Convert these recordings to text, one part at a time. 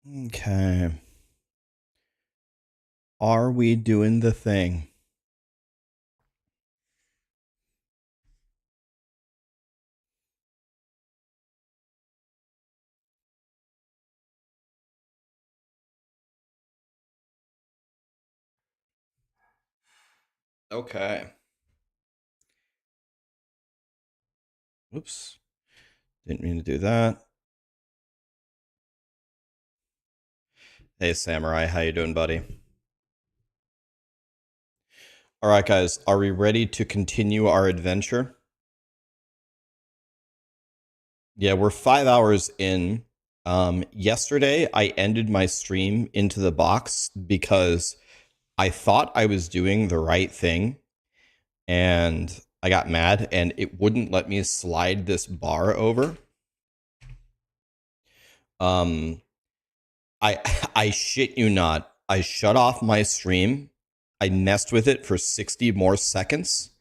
Okay. Are we doing the thing? Okay. Oops. Didn't mean to do that. Hey, Samurai. How you doing, buddy? All right, guys. Are we ready to continue our adventure? Yeah, we're 5 hours in. Yesterday, I ended my stream into the box because I thought I was doing the right thing, and I got mad, and it wouldn't let me slide this bar over. Um, I I shit you not. I shut off my stream. I messed with it for 60 more seconds,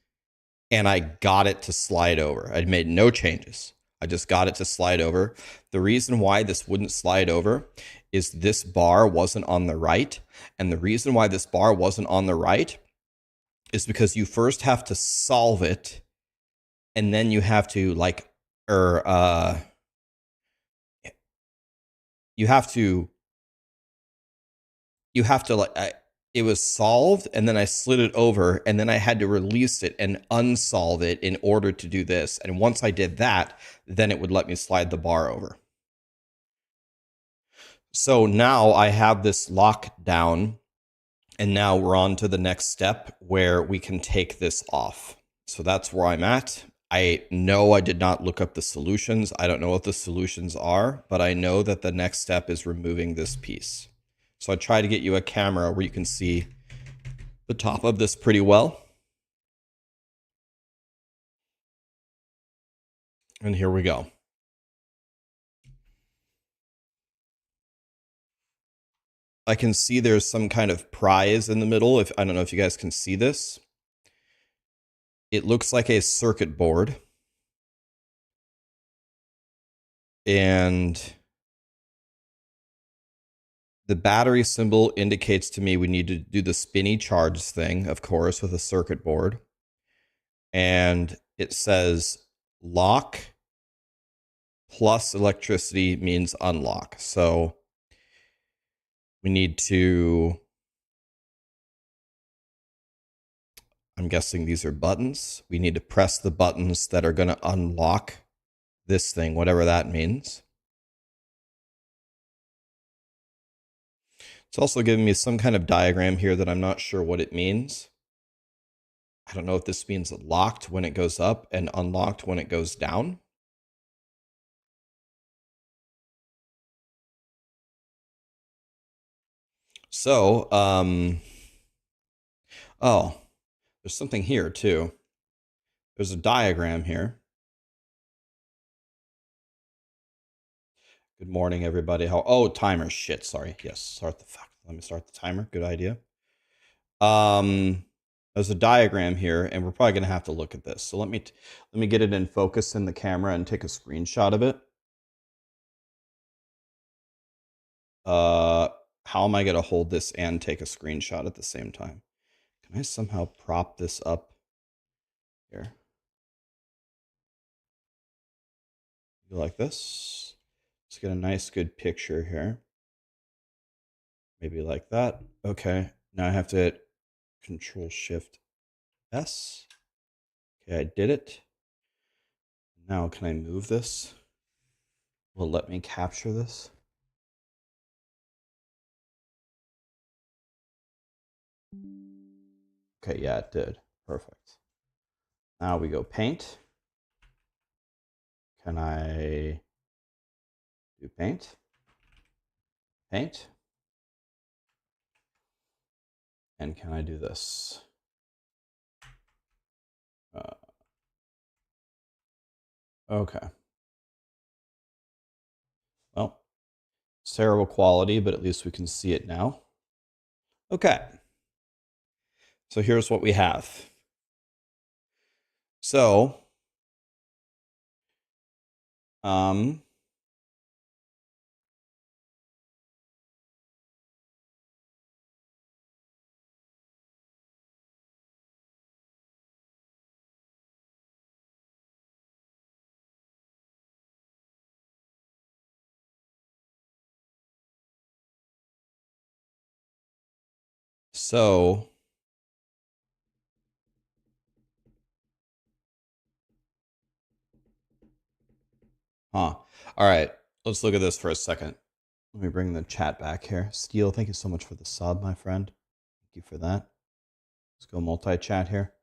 and I got it to slide over. I made no changes. I just got it to slide over. The reason why this wouldn't slide over is this bar wasn't on the right. And the reason why this bar wasn't on the right is because you first have to solve it, and then you have to you have to it was solved, and then I slid it over, and then I had to release it and unsolve it in order to do this. And once I did that, then it would let me slide the bar over. So now I have this locked down, and now we're on to the next step where we can take this off. So that's where I'm at. I know I did not look up the solutions. I don't know what the solutions are, but I know that the next step is removing this piece. So I try to get you a camera where you can see the top of this pretty well. And here we go. I can see there's some kind of prize in the middle. If I don't know if you guys can see this. It looks like a circuit board. And the battery symbol indicates to me we need to do the spinny charge thing, of course, with a circuit board. And it says lock plus electricity means unlock. So we need to, I'm guessing these are buttons. We need to press the buttons that are going to unlock this thing, whatever that means. It's also giving me some kind of diagram here that I'm not sure what it means. I don't know if this means locked when it goes up and unlocked when it goes down. So, oh, there's something here too. There's a diagram here. Good morning, everybody. Timer. Shit, sorry. Yes, let me start the timer. Good idea. There's a diagram here, and we're probably gonna have to look at this. So let me get it in focus in the camera and take a screenshot of it. How am I gonna hold this and take a screenshot at the same time? Can I somehow prop this up here? Like this. Let's get a nice, good picture here. Maybe like that. Okay. Now I have to hit Control-Shift-S. Okay, I did it. Now can I move this? Will it let me capture this? Okay, yeah, it did. Perfect. Now we go paint. Can I do paint? Paint. And can I do this? Okay. Well, it's terrible quality, but at least we can see it now. Okay. So here's what we have. So, So all right, let's look at this for a second. Let me bring the chat back here. Steel, thank you so much for the sub, my friend. Thank you for that. Let's go multi-chat here.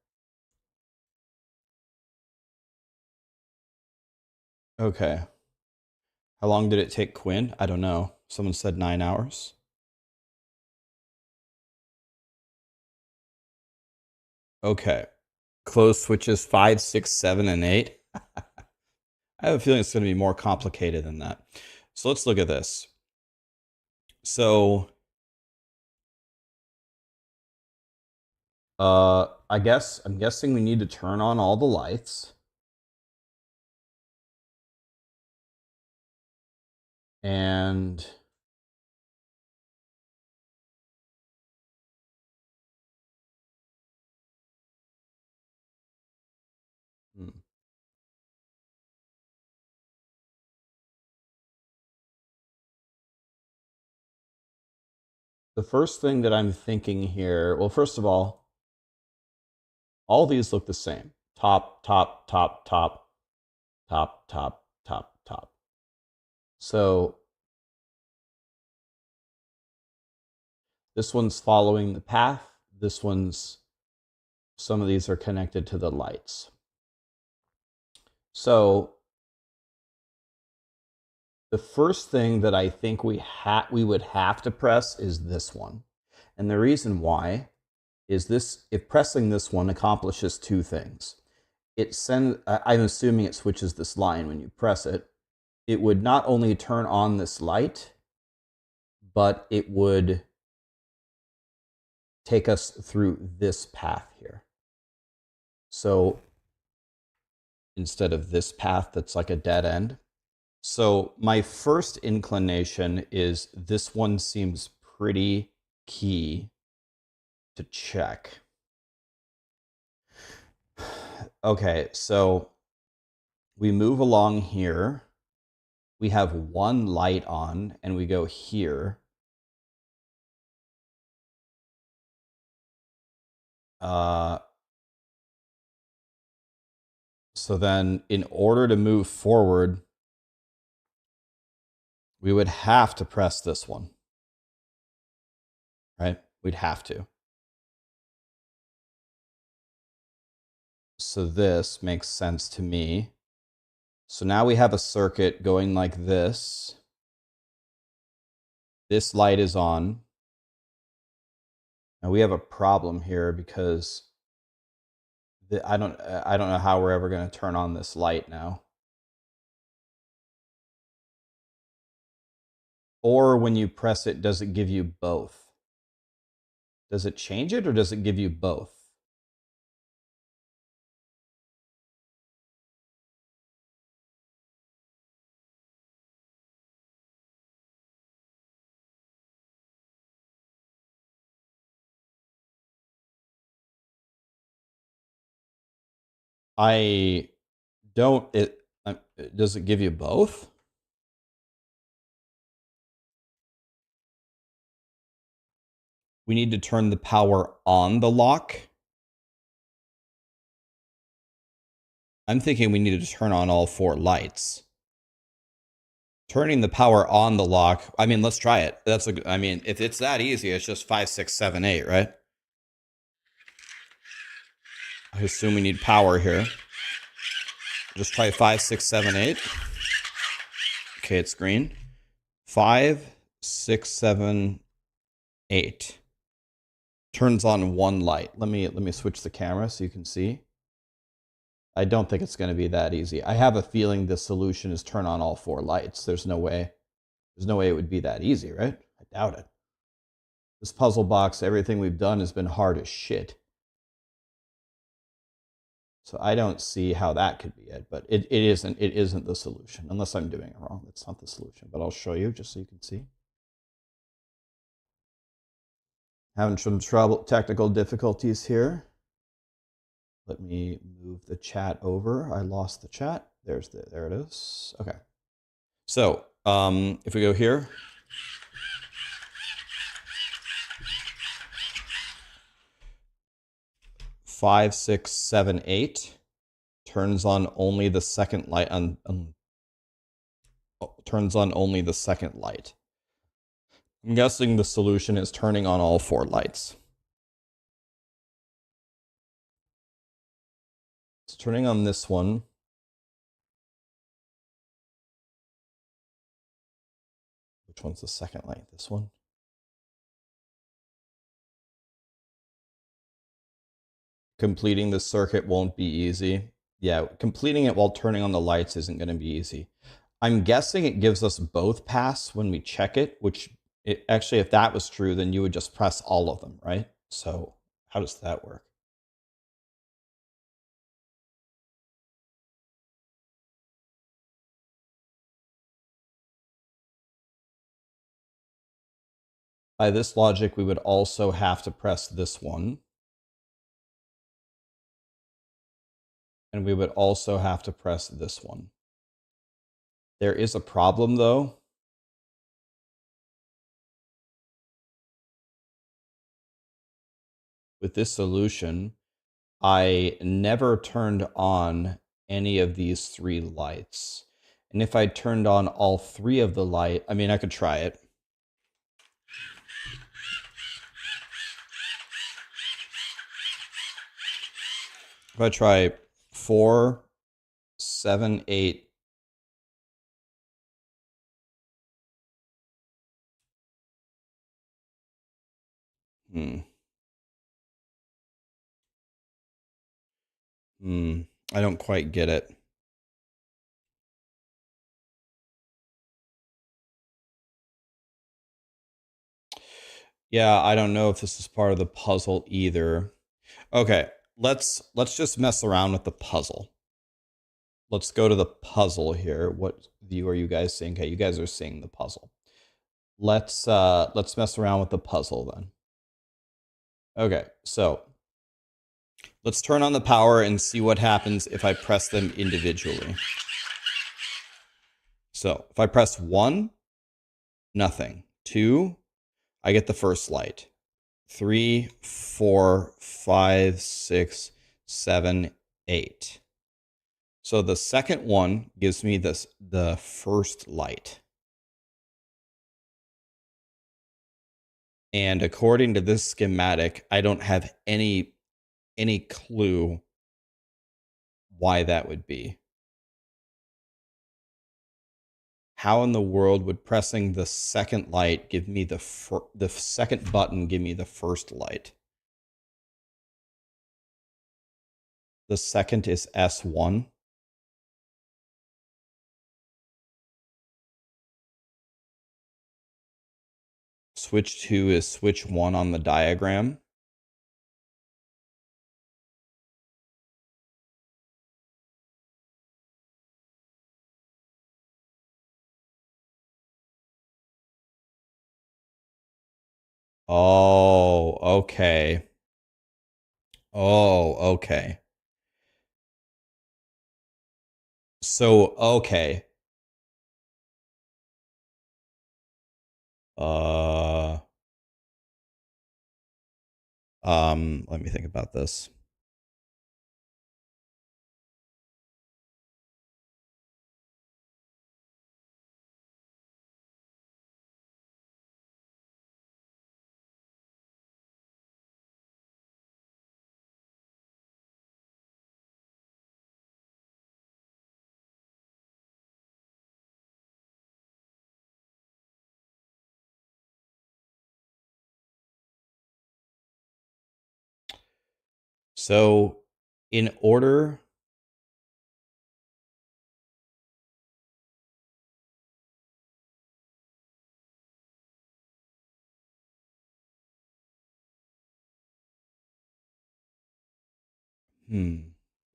Okay. How long did it take Quinn? I don't know. Someone said 9 hours. Okay. Close switches 5, 6, 7, and 8. I have a feeling it's going to be more complicated than that. So let's look at this. So I'm guessing we need to turn on all the lights. And the first thing that I'm thinking here, well, first of all these look the same. Top, top, top, top, top, top, top, top. So this one's following the path. This one's, some of these are connected to the lights. So the first thing that I think we would have to press is this one. And the reason why is this, if pressing this one accomplishes two things. I'm assuming it switches this line when you press it. It would not only turn on this light, but it would take us through this path here. So instead of this path that's like a dead end. So my first inclination is this one seems pretty key to check. Okay, so we move along here. We have one light on, and we go here. So then, in order to move forward, we would have to press this one, right? We'd have to. So this makes sense to me. So now we have a circuit going like this. This light is on. Now we have a problem here because I don't know how we're ever going to turn on this light now. Or when you press it, does it give you both? Does it change it or does it give you both? I don't. Does it give you both? We need to turn the power on the lock. I'm thinking we needed to turn on all 4 lights. Turning the power on the lock. I mean, let's try it. I mean, if it's that easy, it's just 5, 6, 7, 8, right? I assume we need power here. Just try 5, 6, 7, 8. Okay, it's green. 5, 6, 7, 8. Turns on one light. Let me switch the camera so you can see. I don't think it's going to be that easy. I have a feeling the solution is turn on all 4 lights. There's no way it would be that easy, right? I doubt it. This puzzle box, everything we've done has been hard as shit. So I don't see how that could be it, but it isn't the solution, unless I'm doing it wrong. That's not the solution, but I'll show you just so you can see. Having some technical difficulties here. Let me move the chat over. I lost the chat. There it is. Okay. So if we go here, 5, 6, 7, 8 turns on only the second light turns on only the second light. I'm guessing the solution is turning on all 4 lights. It's turning on this one. Which one's the second light? This one? Completing the circuit won't be easy. Yeah, completing it while turning on the lights isn't going to be easy. I'm guessing it gives us both pass when we check it, which actually, if that was true, then you would just press all of them, right? So how does that work? By this logic, we would also have to press this one. And we would also have to press this one. There is a problem, though. With this solution, I never turned on any of these 3 lights. And if I turned on all 3 of the light, I mean, I could try it. If I try 4, 7, 8. I don't quite get it. Yeah, I don't know if this is part of the puzzle either. Okay, let's just mess around with the puzzle. Let's go to the puzzle here. What view are you guys seeing? Okay, you guys are seeing the puzzle. Let's mess around with the puzzle then. Okay, so let's turn on the power and see what happens if I press them individually. So if I press 1, nothing. 2, I get the first light. 3, 4, 5, 6, 7, 8. So the second one gives me the first light. And according to this schematic, I don't have any clue why that would be. How in the world would pressing the second light give me the second button give me the first light? The second is S1. Switch 2 is switch 1 on the diagram. Oh, okay. Oh, okay. So, okay. Let me think about this. So, in order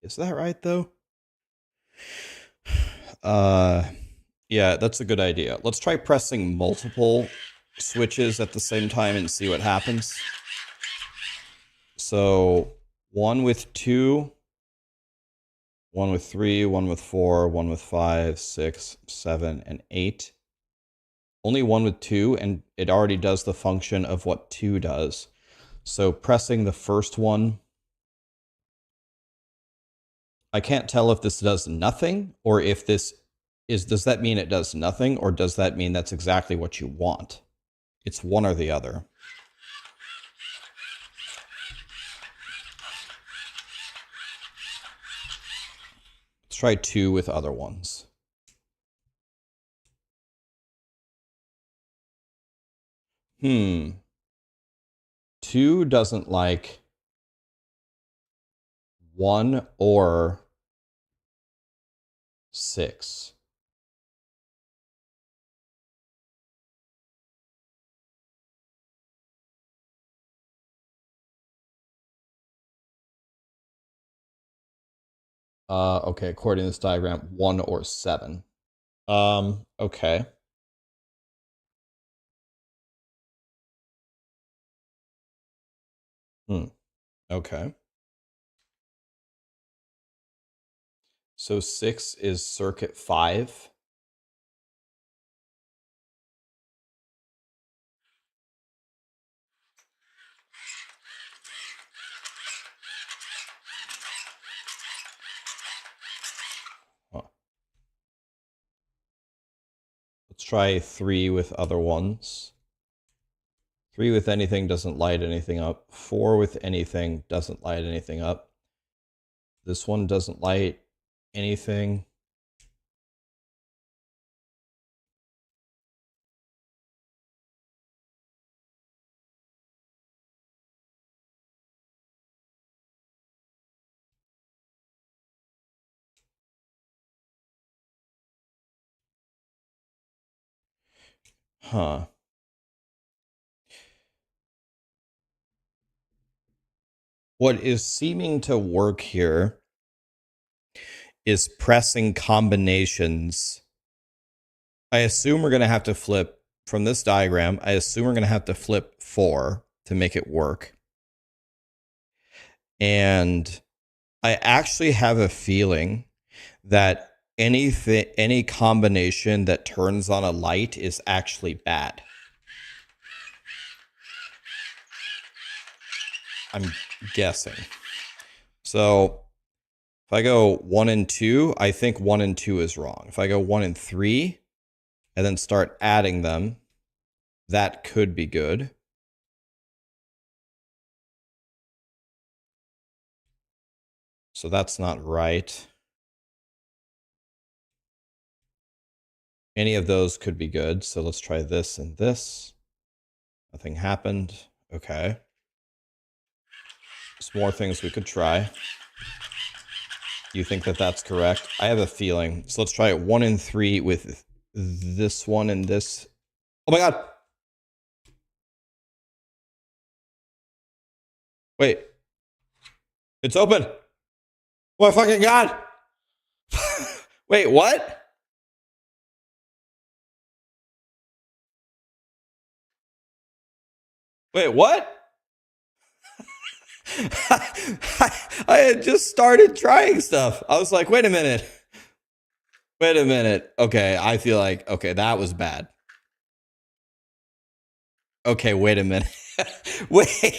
is that right though? Yeah, that's a good idea. Let's try pressing multiple switches at the same time and see what happens. So, 1 with 2, 1 with 3, 1 with 4, 1 with 5, 6, 7, and 8. Only 1 with 2, and it already does the function of what 2 does. So pressing the first one I can't tell if this does nothing or if this is, does that mean it does nothing or does that mean that's exactly what you want? It's one or the other. Let's try 2 with other ones. Hmm. 2 doesn't like 1 or 6. Okay, according to this diagram, 1 or 7. Okay. Okay. So 6 is circuit 5. Huh. Let's try 3 with other ones. 3 with anything doesn't light anything up. 4 with anything doesn't light anything up. This one doesn't light anything. Huh. What is seeming to work here is pressing combinations. I assume we're going to have to flip from this diagram. I assume we're going to have to flip 4 to make it work. And I actually have a feeling that any combination that turns on a light is actually bad. I'm guessing. So if I go 1 and 2, I think 1 and 2 is wrong. If I go 1 and 3 and then start adding them, that could be good. So that's not right. Any of those could be good. So let's try this and this. Nothing happened. Okay. There's more things we could try. You think that that's correct? I have a feeling. So let's try it 1 and 3 with this one and this. Oh my god! Wait. It's open! Oh my fucking god! Wait, what? Wait, what? I had just started trying stuff. I was like, wait a minute. Wait a minute. Okay, I feel like, okay, that was bad. Okay, wait a minute. Wait,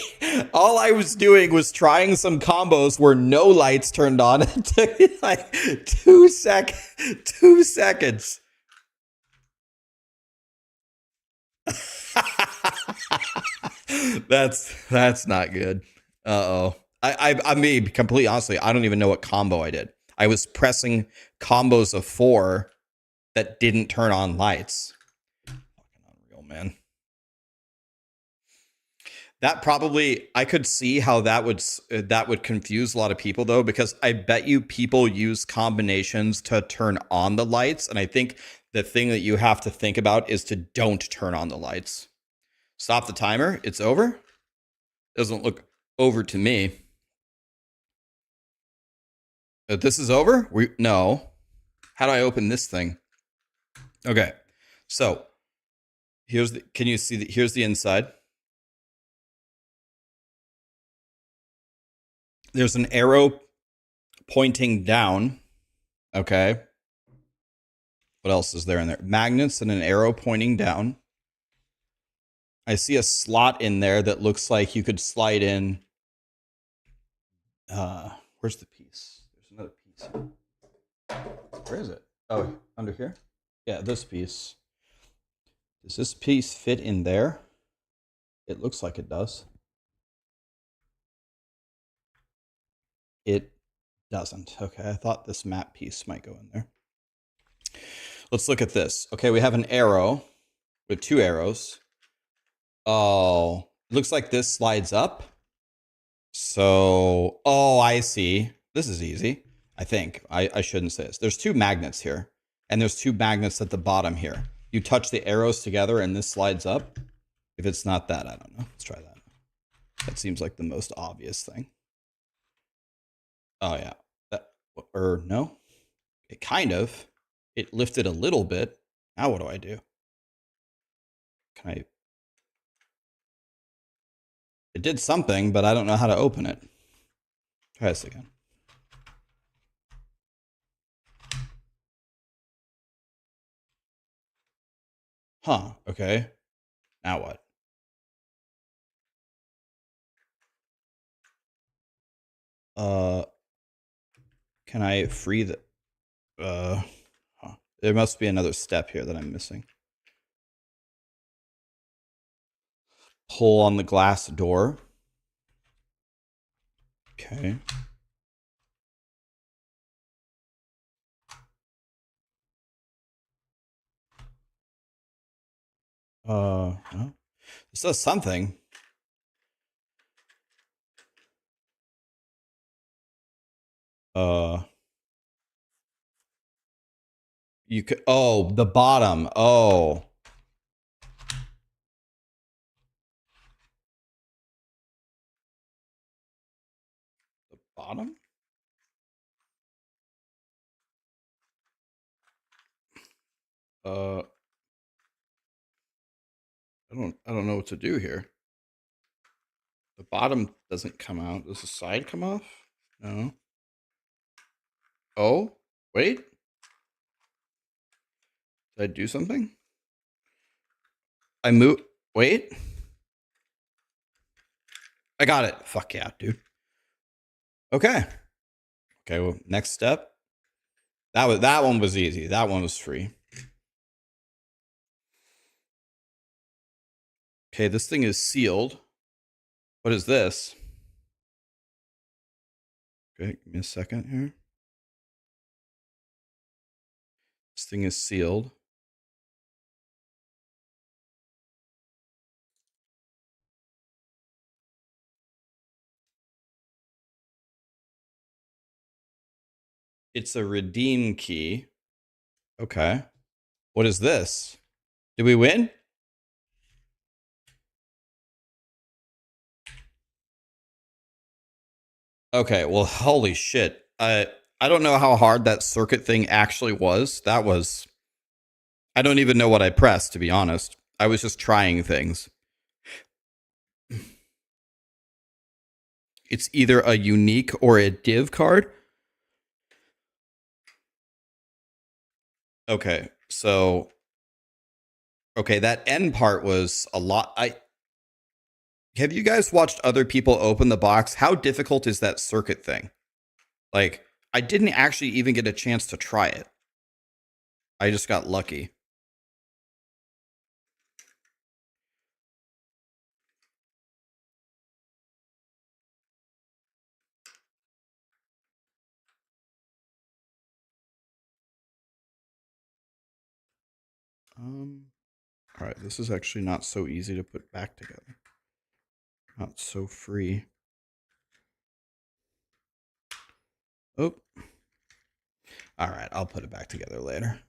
all I was doing was trying some combos where no lights turned on. It took me like 2 seconds. That's not good. Uh-oh. I mean, completely honestly, I don't even know what combo I did. I was pressing combos of 4 that didn't turn on lights. Fucking unreal, man. That probably, I could see how that would confuse a lot of people though, because I bet you people use combinations to turn on the lights, and I think the thing that you have to think about is to don't turn on the lights. Stop the timer. It's over. Doesn't look over to me. This is over? No. How do I open this thing? Okay. So here's the, can you see here's the inside. There's an arrow pointing down. Okay. What else is there in there? Magnets and an arrow pointing down. I see a slot in there that looks like you could slide in. Where's the piece? There's another piece Where is it? Oh, under here? Yeah, this piece. Does this piece fit in there? It looks like it does. It doesn't. Okay, I thought this map piece might go in there. Let's look at this. Okay, we have an arrow with 2 arrows. Oh, it looks like this slides up. So, oh, I see. This is easy. I think. I shouldn't say this. There's 2 magnets here, and there's 2 magnets at the bottom here. You touch the arrows together, and this slides up. If it's not that, I don't know. Let's try that. That seems like the most obvious thing. Oh, yeah. Or no? It kind of. It lifted a little bit. Now what do I do? Can I... It did something, but I don't know how to open it. Try this again. Huh, okay. Now what? Can I free the... Huh. There must be another step here that I'm missing. Pull on the glass door. Okay. No. This does something. You could... Oh, the bottom. Oh. The bottom? I don't know what to do here. The bottom doesn't come out. Does the side come off? No. Oh, wait. Did I do something? I move. Wait. I got it. Fuck yeah, dude. Okay. Okay, well, next step. That one was easy. That one was free. Okay, this thing is sealed. What is this? Okay, give me a second here. This thing is sealed. It's a redeem key. Okay. What is this? Did we win? Okay, well, holy shit. I don't know how hard that circuit thing actually was. That was... I don't even know what I pressed, to be honest. I was just trying things. It's either a unique or a div card. Okay, so... Okay, that end part was a lot... Have you guys watched other people open the box? How difficult is that circuit thing? Like, I didn't actually even get a chance to try it. I just got lucky. All right, this is actually not so easy to put back together. Not so free. Oh. All right, I'll put it back together later.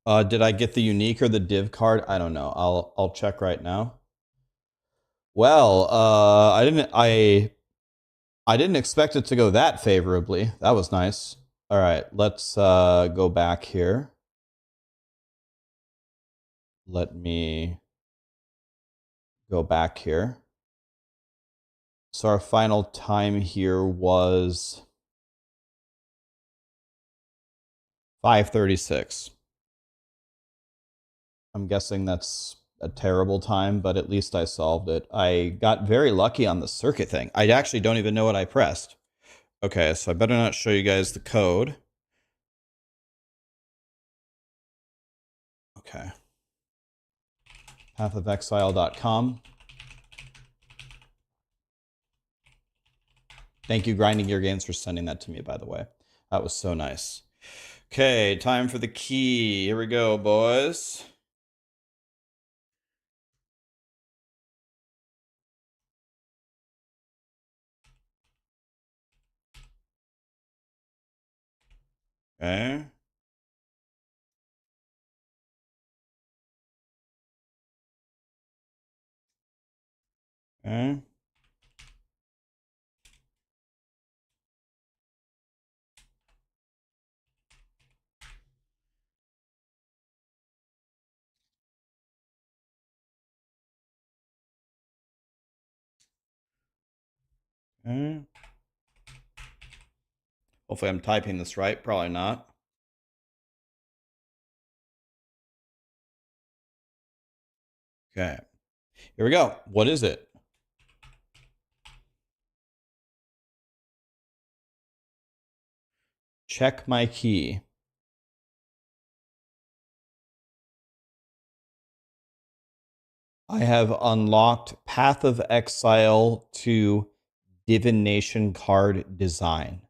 Did I get the unique or the div card? I don't know. I'll check right now. Well, I didn't expect it to go that favorably. That was nice. All right, let's go back here. Let me go back here. So our final time here was 5:36. I'm guessing that's a terrible time, but at least I solved it. I got very lucky on the circuit thing. I actually don't even know what I pressed. Okay, so I better not show you guys the code. Okay. pathofexile.com. Thank you, Grinding Gear Games, for sending that to me, by the way. That was so nice. Okay, time for the key. Here we go, boys. Okay. Okay. Okay. Hopefully I'm typing this right. Probably not. Okay. Here we go. What is it? Check my key. I have unlocked Path of Exile to Divination card design.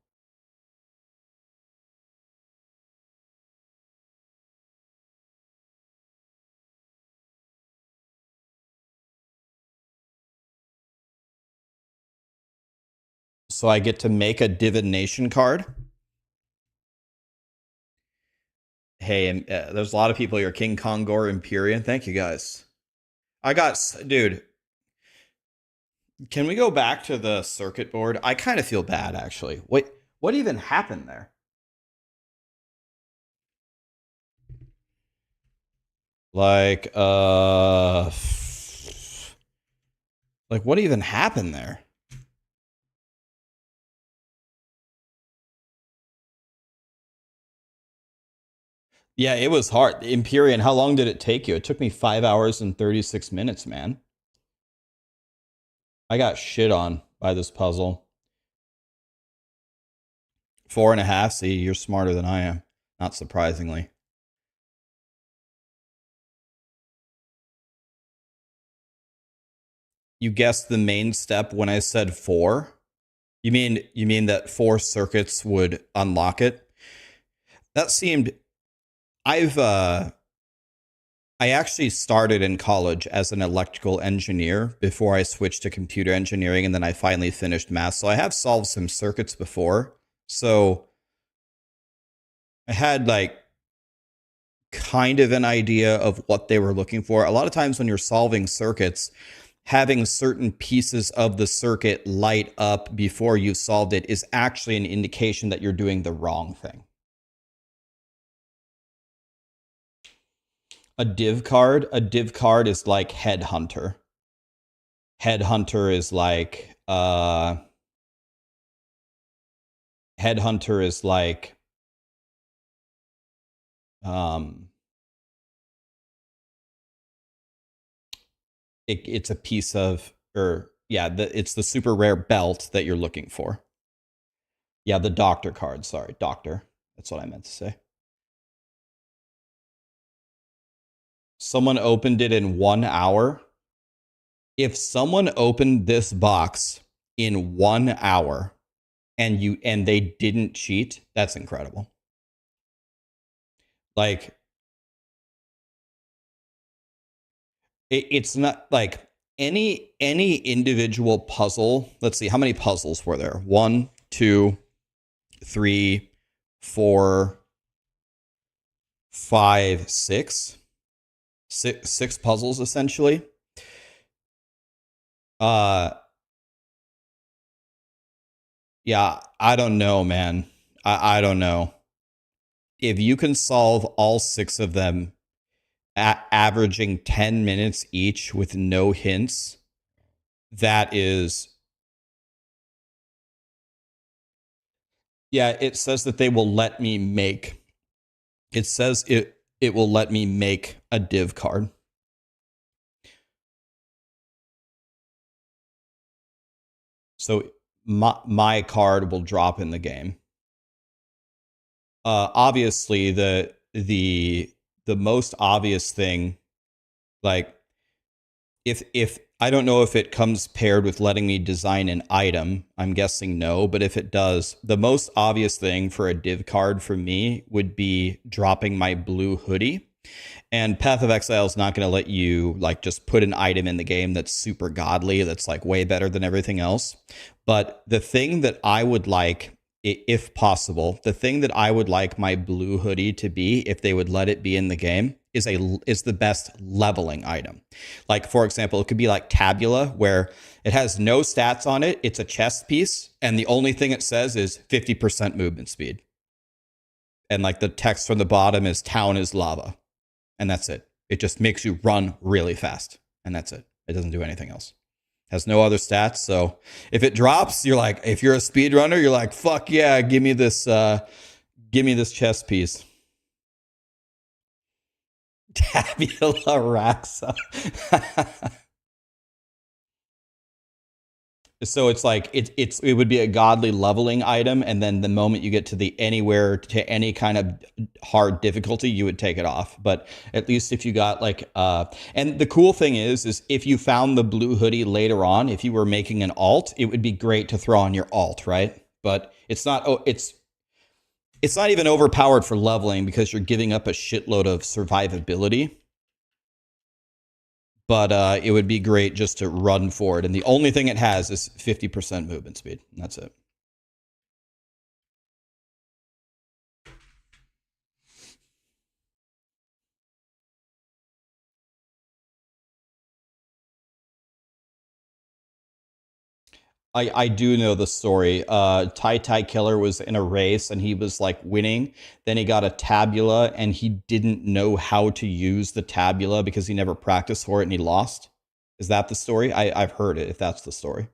So I get to make a divination card. Hey, there's a lot of people here. King Kongor, Empyrean. Thank you, guys. I got, dude, can we go back to the circuit board? I kind of feel bad, actually. Wait, what even happened there? Like, what even happened there? Yeah, it was hard. Empyrean, how long did it take you? It took me 5 hours and 36 minutes, man. I got shit on by this puzzle. 4.5. See, you're smarter than I am. Not surprisingly. You guessed the main step when I said 4? You mean that 4 circuits would unlock it? That seemed I actually started in college as an electrical engineer before I switched to computer engineering, and then I finally finished math. So I have solved some circuits before. So I had like kind of an idea of what they were looking for. A lot of times when you're solving circuits, having certain pieces of the circuit light up before you solved it is actually an indication that you're doing the wrong thing. A div card is like headhunter. Headhunter is like headhunter is like it's a piece of, or yeah, it's the super rare belt that you're looking for. Yeah, the doctor card. Sorry, doctor. That's what I meant to say. Someone opened it in 1 hour. If someone opened this box in 1 hour and they didn't cheat, that's incredible. Like, it's not like any individual puzzle. Let's see, how many puzzles were there? 1, 2, 3, 4, 5, 6. Six puzzles essentially. Yeah, I don't know, man. I don't know. If you can solve all 6 of them averaging 10 minutes each with no hints, that is. Yeah, it says that they will let me make. It says it will let me make a div card. So my card will drop in the game. Obviously, the most obvious thing, like if I don't know if it comes paired with letting me design an item. I'm guessing no, but if it does, the most obvious thing for a div card for me would be dropping my blue hoodie. And Path of Exile is not going to let you like just put an item in the game that's super godly, that's like way better than everything else. But the thing that I would like, if possible, the thing that I would like my blue hoodie to be, if they would let it be in the game, is the best leveling item. Like, for example, it could be like Tabula, where it has no stats on it. It's a chest piece, and the only thing it says is 50% movement speed. And like the text from the bottom is "Town is lava." And that's it. It just makes you run really fast. And that's it. It doesn't do anything else. Has no other stats. So if it drops, you're like, if you're a speedrunner, you're like, fuck yeah, give me this chess piece. Tabula Raxa. So it's like it would be a godly leveling item, and then the moment you get to the anywhere to any kind of hard difficulty, you would take it off. But at least if you got like and the cool thing is if you found the blue hoodie later on, if you were making an alt, it would be great to throw on your alt, right? But it's not it's not even overpowered for leveling because you're giving up a shitload of survivability. But it would be great just to run forward. And the only thing it has is 50% movement speed. And that's it. I do know the story. Tai Killer was in a race and he was like winning. Then he got a tabula and he didn't know how to use the tabula because he never practiced for it and he lost. Is that the story? I've heard it, if that's the story.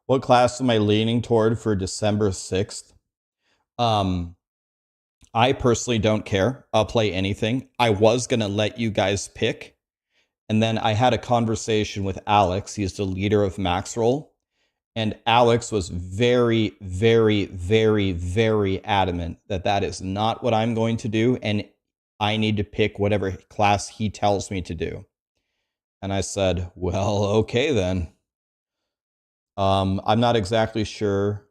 What class am I leaning toward for December 6th? I personally don't care. I'll play anything. I was going to let you guys pick. And then I had a conversation with Alex. He's the leader of Maxroll. And Alex was very, very, very, very adamant that that is not what I'm going to do. And I need to pick whatever class he tells me to do. And I said, well, okay, then. I'm not exactly sure.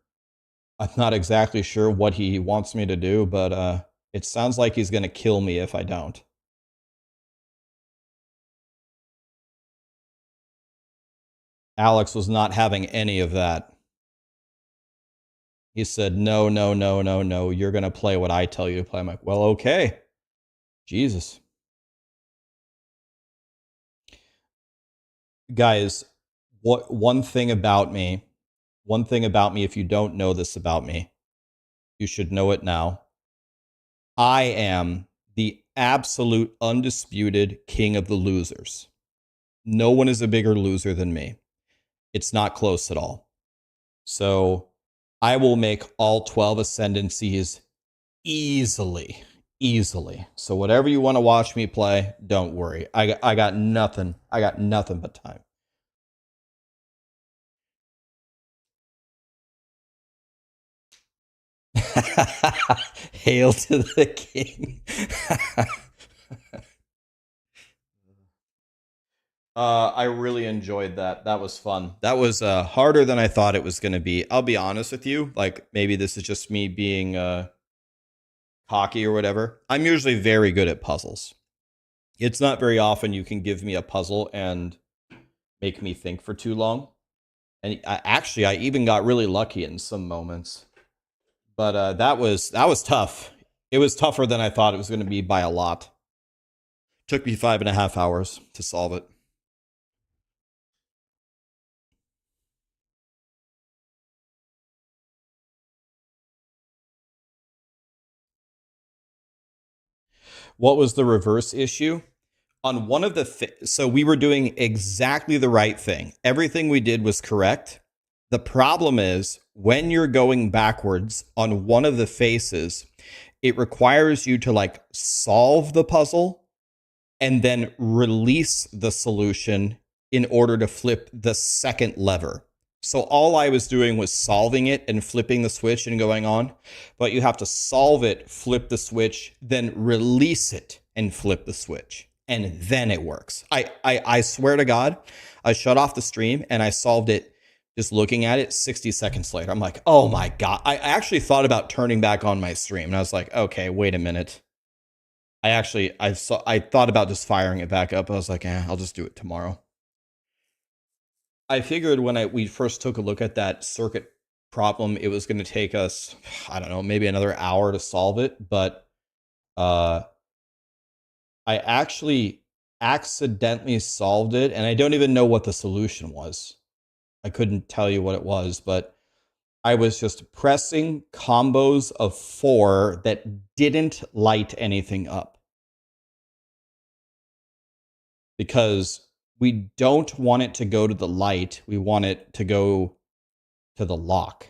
I'm not exactly sure what he wants me to do, but it sounds like he's going to kill me if I don't. Alex was not having any of that. He said, no, no, no, no, no. You're going to play what I tell you to play. I'm like, well, okay. Jesus. Guys, one thing about me, if you don't know this about me, you should know it now. I am the absolute undisputed king of the losers. No one is a bigger loser than me. It's not close at all. So I will make all 12 ascendancies easily. So whatever you want to watch me play, don't worry. I got nothing. I got nothing but time. Hail to the king. I really enjoyed that. That was fun. That was harder than I thought it was going to be. I'll be honest with you. Like, maybe this is just me being cocky or whatever. I'm usually very good at puzzles. It's not very often you can give me a puzzle and make me think for too long. And I even got really lucky in some moments. But that was tough. It was tougher than I thought it was going to be by a lot. Took me 5.5 hours to solve it. What was the reverse issue? On one of the so we were doing exactly the right thing. Everything we did was correct. The problem is when you're going backwards on one of the faces, it requires you to like solve the puzzle and then release the solution in order to flip the second lever. So all I was doing was solving it and flipping the switch and going on, but you have to solve it, flip the switch, then release it and flip the switch. And then it works. I swear to God, I shut off the stream and I solved it just looking at it 60 seconds later. I'm like, oh my God. I actually thought about turning back on my stream and I was like, okay, wait a minute. I thought about just firing it back up. I was like, I'll just do it tomorrow. I figured when we first took a look at that circuit problem, it was going to take us, I don't know, maybe another hour to solve it. But I actually accidentally solved it, and I don't even know what the solution was. I couldn't tell you what it was, but I was just pressing combos of 4 that didn't light anything up. Because we don't want it to go to the light. We want it to go to the lock.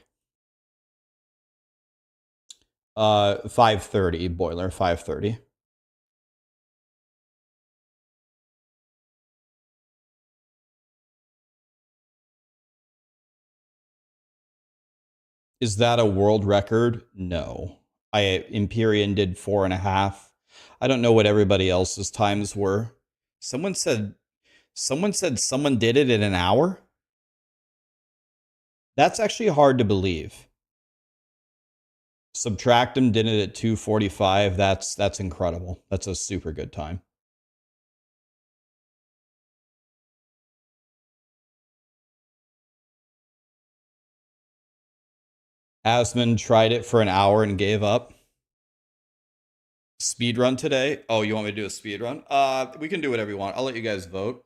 530, boiler, 530. Is that a world record? No. Empyrean did 4.5. I don't know what everybody else's times were. Someone said someone did it in an hour? That's actually hard to believe. Subtractem did it at 2:45. That's incredible. That's a super good time. Asman tried it for an hour and gave up. Speed run today? Oh, you want me to do a speed run? We can do whatever you want. I'll let you guys vote.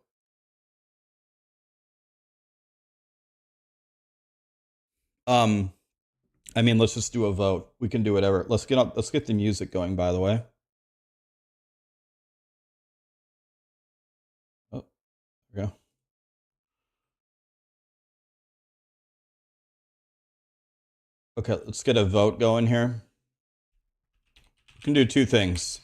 I mean, let's just do a vote. We can do whatever. Let's get the music going, by the way. Oh, there we go. Okay, let's get a vote going here. We can do 2 things.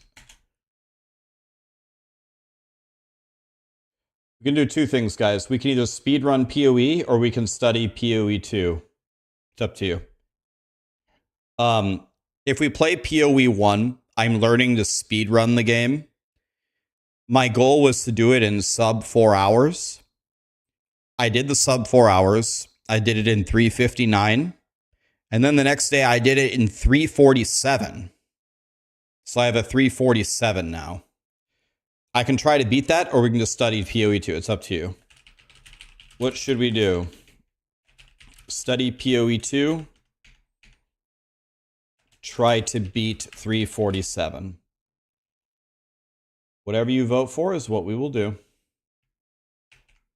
We can do 2 things, guys. We can either speedrun PoE or we can study PoE 2. It's up to you. If we play PoE 1, I'm learning to speedrun the game. My goal was to do it in sub 4 hours. I did the sub 4 hours. I did it in 3:59. And then the next day I did it in 3:47. So I have a 3:47 now. I can try to beat that, or we can just study PoE 2. It's up to you. What should we do? Study PoE 2. Try to beat 3:47. Whatever you vote for is what we will do.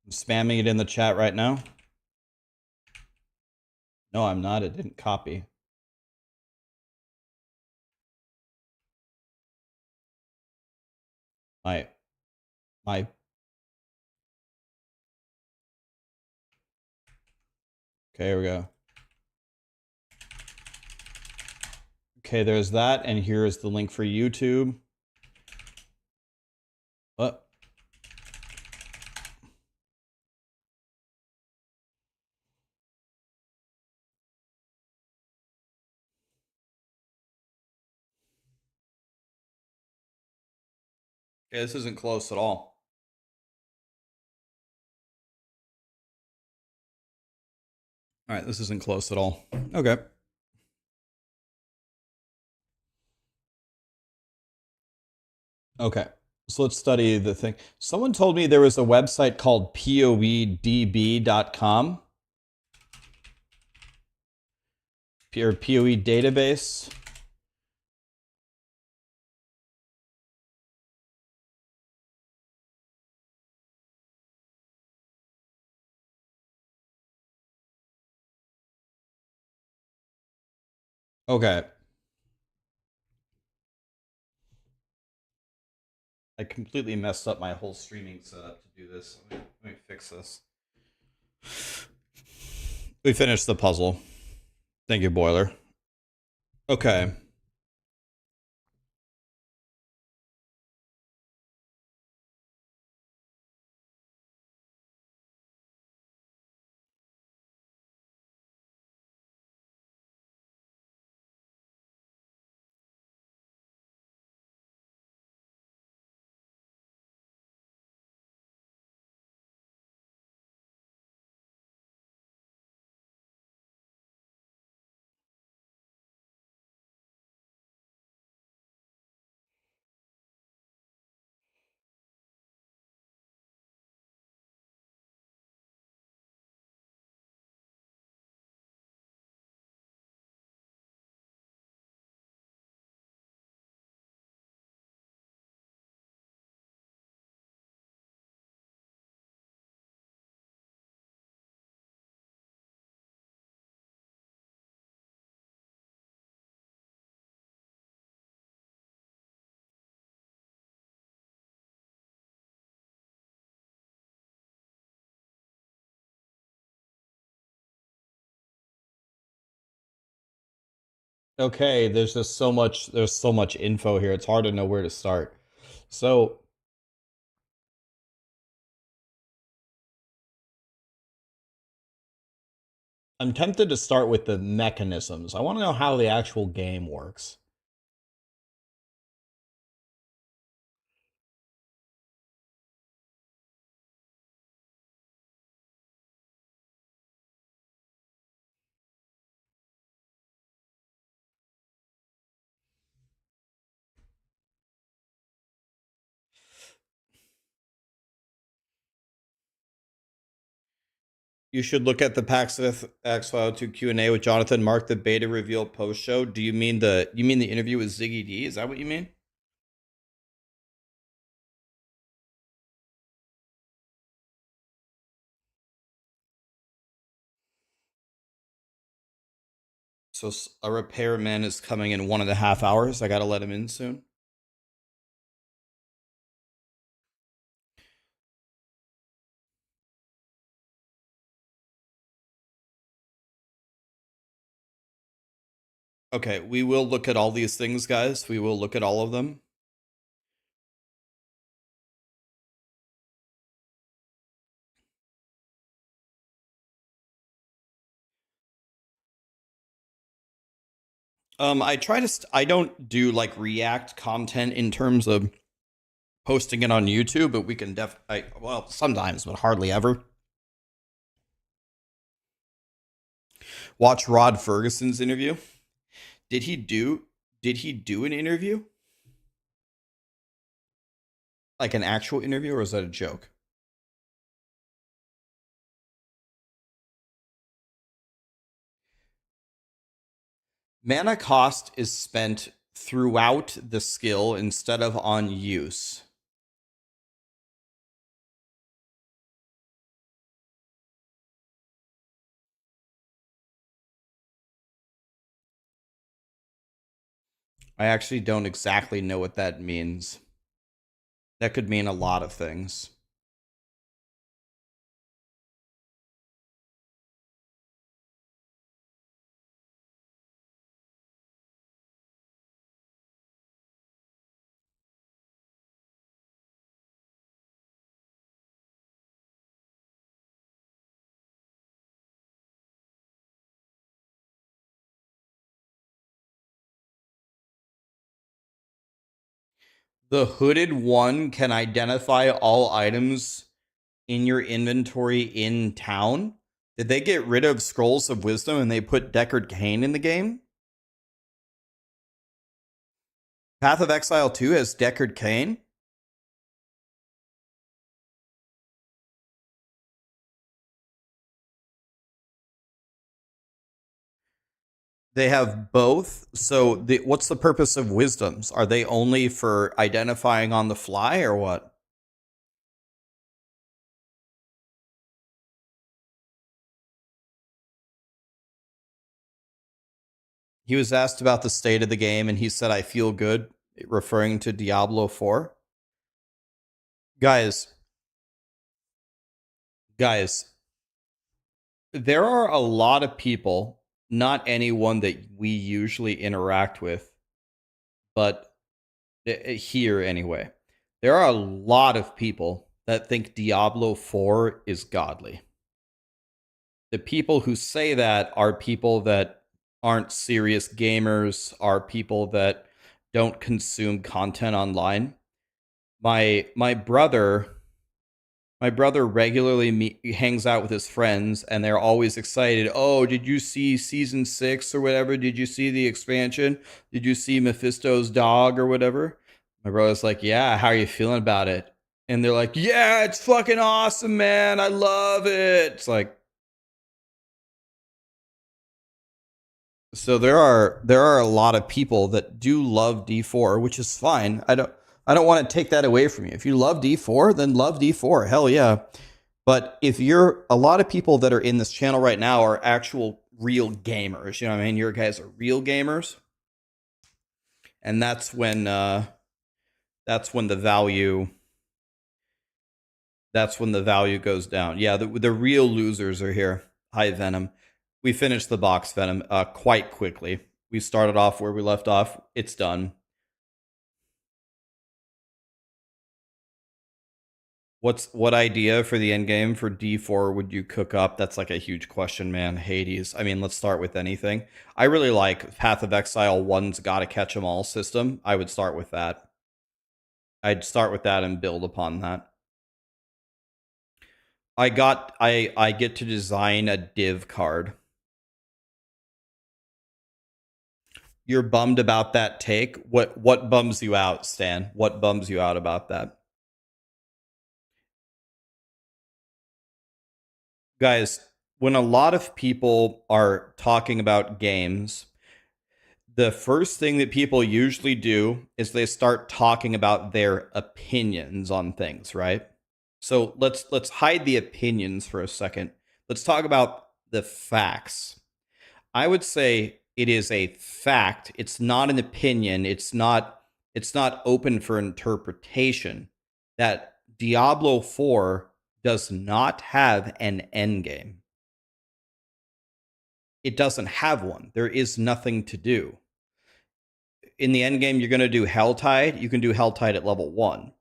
I'm spamming it in the chat right now. No, I'm not. It didn't copy. My. Okay, here we go. Okay, there's that, and here's the link for YouTube. What? Okay, this isn't close at all. All right, this isn't close at all. Okay. Okay, so let's study the thing. Someone told me there was a website called poedb.com. Or PoE database. Okay. I completely messed up my whole streaming setup to do this. Let me fix this. We finished the puzzle. Thank you, Boiler. Okay. Okay, there's so much info here. It's hard to know where to start. So, I'm tempted to start with the mechanisms. I want to know how the actual game works. You should look at the PAX Exile 2 Q&A with Jonathan Mark, the beta reveal post show. Do you mean the interview with Ziggy D? Is that what you mean? So a repairman is coming in 1.5 hours. I gotta let him in soon. Okay, we will look at all these things, guys. We will look at all of them. I don't do like React content in terms of posting it on YouTube, but we can well, sometimes, but hardly ever. Watch Rod Ferguson's interview. Did he do an interview? Like an actual interview, or is that a joke? Mana cost is spent throughout the skill instead of on use. I actually don't exactly know what that means. That could mean a lot of things. The hooded one can identify all items in your inventory in town. Did they get rid of Scrolls of Wisdom and they put Deckard Cain in the game? Path of Exile 2 has Deckard Cain? They have both. So what's the purpose of wisdoms? Are they only for identifying on the fly or what? He was asked about the state of the game and he said, I feel good, referring to Diablo 4. Guys, guys, there are a lot of people not anyone that we usually interact with, but here anyway. There are a lot of people that think Diablo 4 is godly. The people who say that are people that aren't serious gamers, are people that don't consume content online. My brother regularly hangs out with his friends, and they're always excited. Oh, did you see season 6 or whatever? Did you see the expansion? Did you see Mephisto's dog or whatever? My brother's like, yeah, how are you feeling about it? And they're like, yeah, it's fucking awesome, man. I love it. It's like, so there are a lot of people that do love D4, which is fine. I don't want to take that away from you. If you love D4, then love D4. Hell yeah. But if you're a lot of people that are in this channel right now are actual real gamers, you know what I mean? Your guys are real gamers. And that's when the value goes down. Yeah, the real losers are here. Hi, Venom. We finished the box, Venom, quite quickly. We started off where we left off. It's done. What idea for the end game for D4 would you cook up? That's like a huge question, man. Hades. I mean, let's start with anything. I really like Path of Exile 1's Gotta Catch 'em All system. I would start with that. I'd start with that and build upon that. I get to design a div card. You're bummed about that take? What bums you out, Stan? What bums you out about that? Guys, when a lot of people are talking about games, the first thing that people usually do is they start talking about their opinions on things, right? So let's hide the opinions for a second. Let's talk about the facts. I would say it is a fact. It's not an opinion. It's not open for interpretation that Diablo 4 does not have an end game. It doesn't have one. There is nothing to do. In the end game, you're going to do Helltide. You can do Helltide at level 1.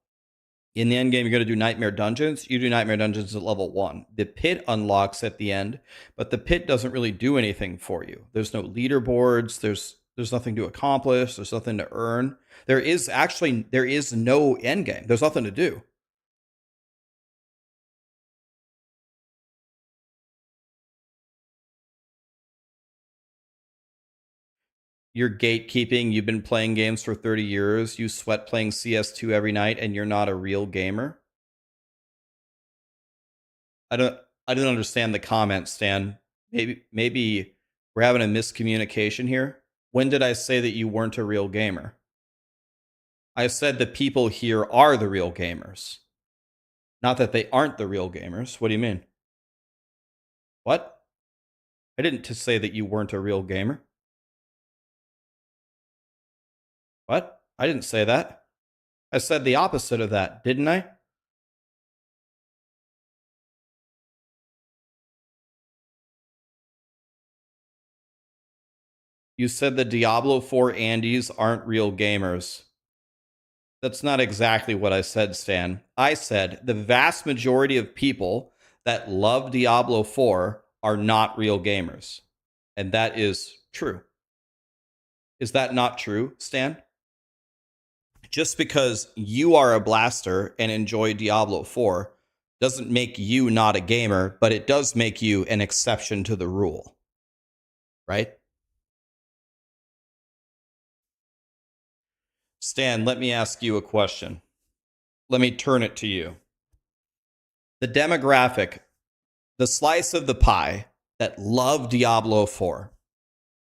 In the end game, you're going to do Nightmare Dungeons. You do Nightmare Dungeons at level 1. The pit unlocks at the end, but the pit doesn't really do anything for you. There's no leaderboards. There's nothing to accomplish. There's nothing to earn. There is no end game. There's nothing to do. You're gatekeeping. You've been playing games for 30 years. You sweat playing CS2 every night, and you're not a real gamer. I don't understand the comment, Stan. Maybe we're having a miscommunication here. When did I say that you weren't a real gamer? I said the people here are the real gamers. Not that they aren't the real gamers. What do you mean? What? I didn't say that you weren't a real gamer. What? I didn't say that. I said the opposite of that, didn't I? You said the Diablo 4 Andes aren't real gamers. That's not exactly what I said, Stan. I said the vast majority of people that love Diablo 4 are not real gamers. And that is true. Is that not true, Stan? Just because you are a blaster and enjoy Diablo 4 doesn't make you not a gamer, but it does make you an exception to the rule. Right? Stan, let me ask you a question. Let me turn it to you. The demographic, the slice of the pie that love Diablo 4,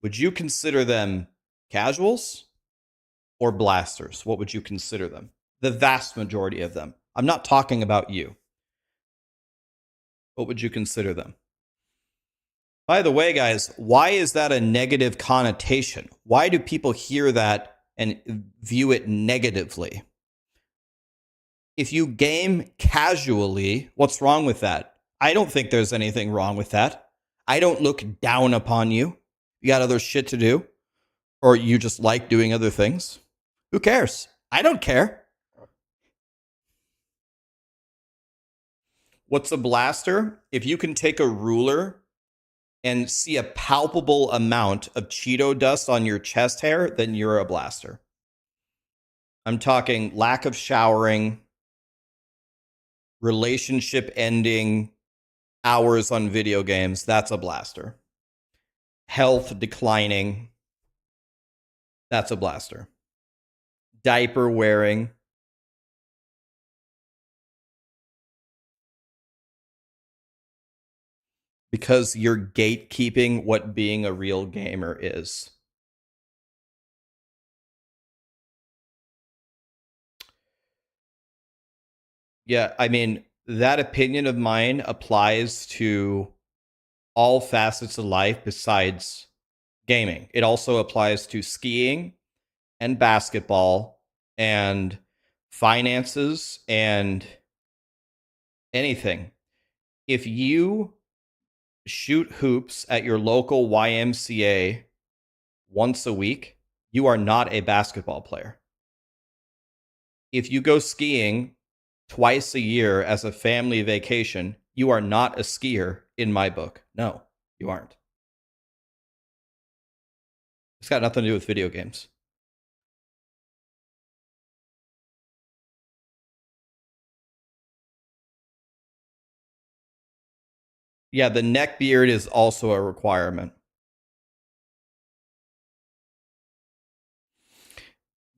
would you consider them casuals or blasters? What would you consider them? The vast majority of them. I'm not talking about you. What would you consider them? By the way, guys, why is that a negative connotation? Why do people hear that and view it negatively? If you game casually, what's wrong with that? I don't think there's anything wrong with that. I don't look down upon you. You got other shit to do, or you just like doing other things. Who cares? I don't care. What's a blaster? If you can take a ruler and see a palpable amount of Cheeto dust on your chest hair, then you're a blaster. I'm talking lack of showering, relationship ending, hours on video games. That's a blaster. Health declining. That's a blaster. Diaper wearing. Because you're gatekeeping what being a real gamer is. Yeah, I mean, that opinion of mine applies to all facets of life besides gaming. It also applies to skiing and basketball and finances and anything. If you shoot hoops at your local YMCA once a week, you are not a basketball player. If you go skiing twice a year as a family vacation, you are not a skier in my book. No, you aren't. It's got nothing to do with video games. Yeah, the neck beard is also a requirement.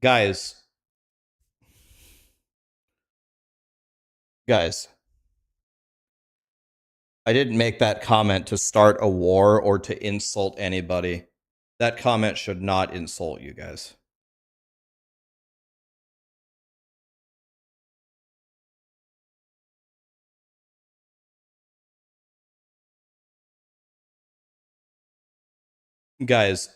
Guys, I didn't make that comment to start a war or to insult anybody. That comment should not insult you guys. Guys,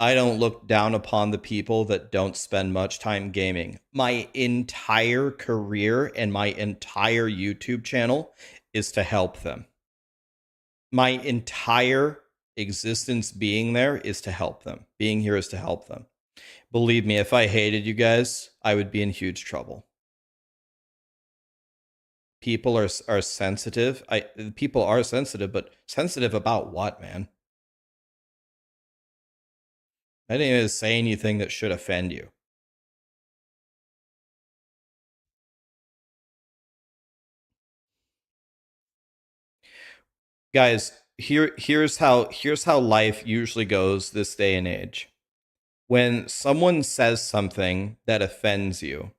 I don't look down upon the people that don't spend much time gaming. My entire career and my entire YouTube channel is to help them. My entire existence being there is to help them. Being here is to help them. Believe me, if I hated you guys, I would be in huge trouble. People are sensitive. People are sensitive, but sensitive about what, man? I didn't even say anything that should offend you. Guys, here's how life usually goes this day and age. When someone says something that offends you,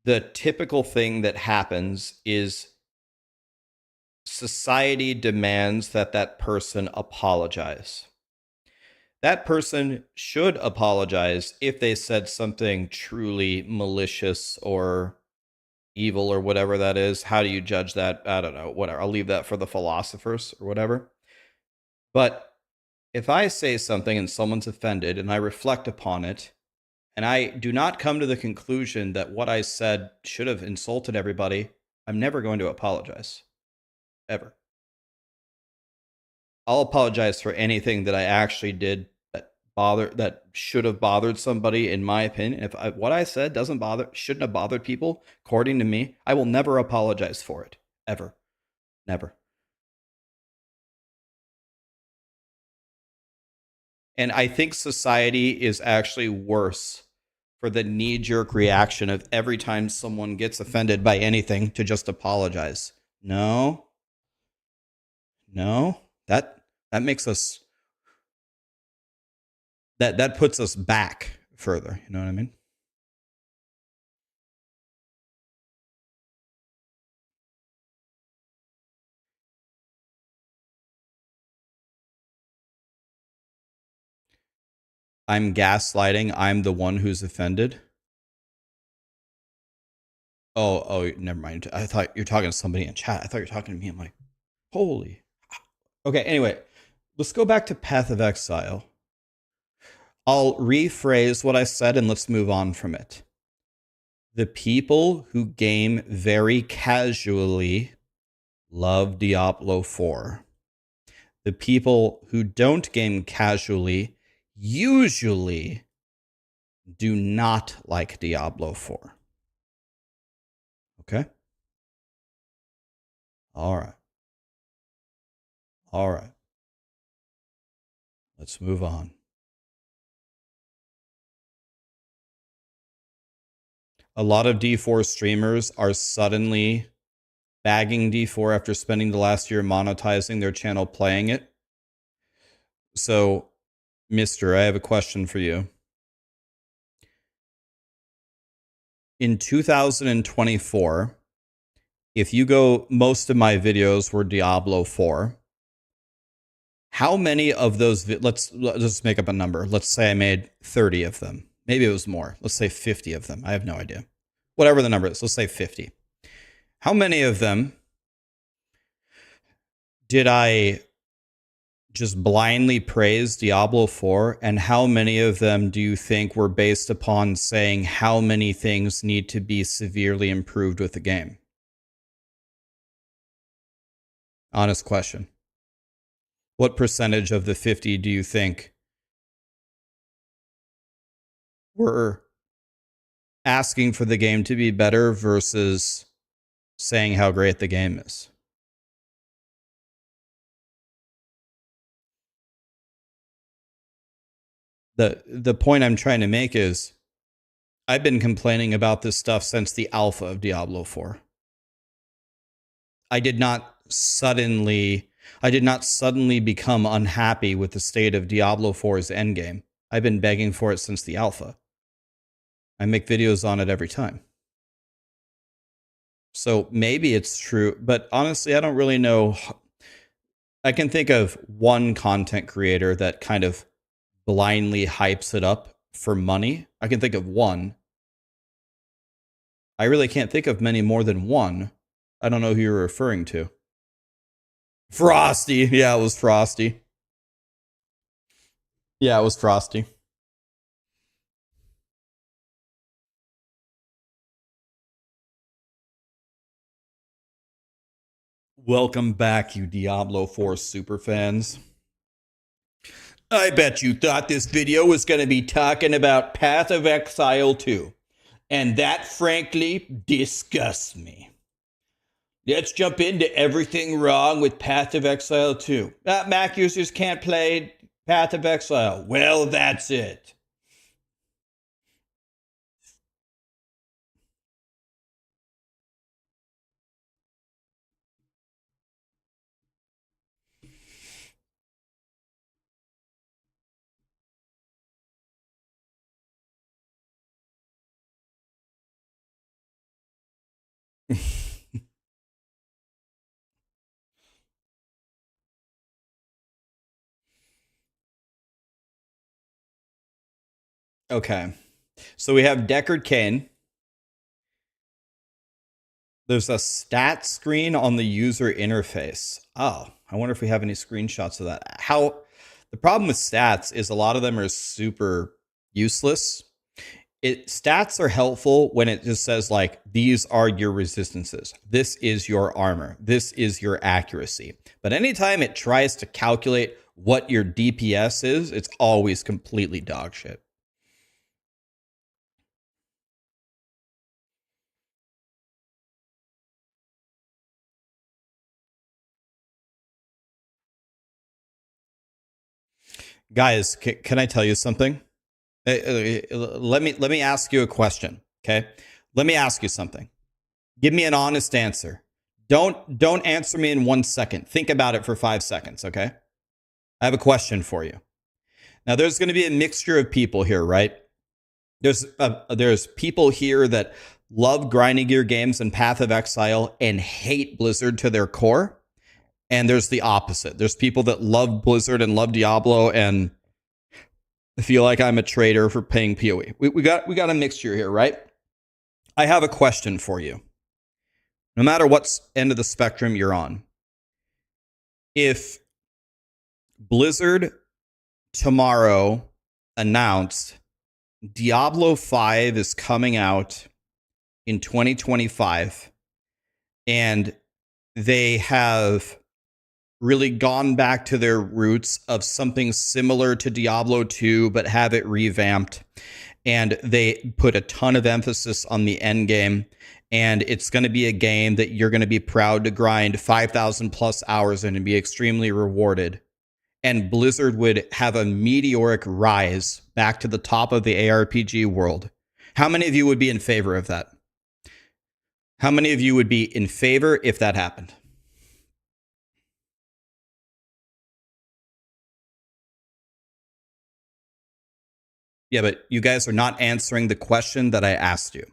the typical thing that happens is society demands that that person apologize. That person should apologize if they said something truly malicious or evil or whatever that is. How do you judge that? I don't know. Whatever. I'll leave that for the philosophers or whatever. But if I say something and someone's offended and I reflect upon it, and I do not come to the conclusion that what I said should have insulted everybody, I'm never going to apologize. Ever. I'll apologize for anything that I actually did that should have bothered somebody, in my opinion. If what I said shouldn't have bothered people, according to me, I will never apologize for it. Ever. Never. And I think society is actually worse for the knee-jerk reaction of every time someone gets offended by anything to just apologize. No. That makes us that puts us back further. You know what I mean? I'm gaslighting. I'm the one who's offended. Oh, never mind. I thought you're talking to somebody in chat. I thought you were talking to me. I'm like, holy. Okay, anyway, let's go back to Path of Exile. I'll rephrase what I said and let's move on from it. The people who game very casually love Diablo 4. the people who don't game casually usually do not like Diablo 4. Okay? All right. All right. Let's move on. A lot of D4 streamers are suddenly bagging D4 after spending the last year monetizing their channel playing it. So, Mister, I have a question for you. In 2024, if you go, most of my videos were Diablo 4. How many of those, let's make up a number. Let's say I made 30 of them. Maybe it was more. Let's say 50 of them. I have no idea. Whatever the number is, let's say 50. How many of them did I just blindly praise Diablo 4? And how many of them do you think were based upon saying how many things need to be severely improved with the game? Honest question. What percentage of the 50 do you think were asking for the game to be better versus saying how great the game is? The point I'm trying to make is I've been complaining about this stuff since the alpha of Diablo 4. I did not suddenly become unhappy with the state of Diablo 4's endgame. I've been begging for it since the alpha. I make videos on it every time. So maybe it's true, but honestly, I don't really know. I can think of one content creator that kind of blindly hypes it up for money. I can think of one. I really can't think of many more than one. I don't know who you're referring to. Frosty. Yeah, it was Frosty. Yeah, it was Frosty. Welcome back, you Diablo 4 superfans. I bet you thought this video was going to be talking about Path of Exile 2. And that, frankly, disgusts me. Let's jump into everything wrong with Path of Exile 2. Mac users can't play Path of Exile. Well, that's it. Okay. So we have Deckard Cain. There's a stat screen on the user interface. Oh, I wonder if we have any screenshots of that. The problem with stats is a lot of them are super useless. Stats are helpful when it just says like, these are your resistances. This is your armor. This is your accuracy. But anytime it tries to calculate what your DPS is, it's always completely dog shit. Guys, can I tell you something? Let me ask you a question, okay? Let me ask you something. Give me an honest answer. Don't answer me in 1 second. Think about it for 5 seconds, okay? I have a question for you. Now, there's going to be a mixture of people here, right? There's people here that love grinding gear games and Path of Exile and hate Blizzard to their core. And there's the opposite. There's people that love Blizzard and love Diablo and feel like I'm a traitor for paying POE. We got a mixture here, right? I have a question for you. No matter what end of the spectrum you're on, if Blizzard tomorrow announced Diablo 5 is coming out in 2025 and they have really gone back to their roots of something similar to Diablo 2, but have it revamped. And they put a ton of emphasis on the end game. And it's going to be a game that you're going to be proud to grind 5,000 plus hours in and be extremely rewarded. And Blizzard would have a meteoric rise back to the top of the ARPG world. How many of you would be in favor of that? How many of you would be in favor if that happened? Yeah, but you guys are not answering the question that I asked you.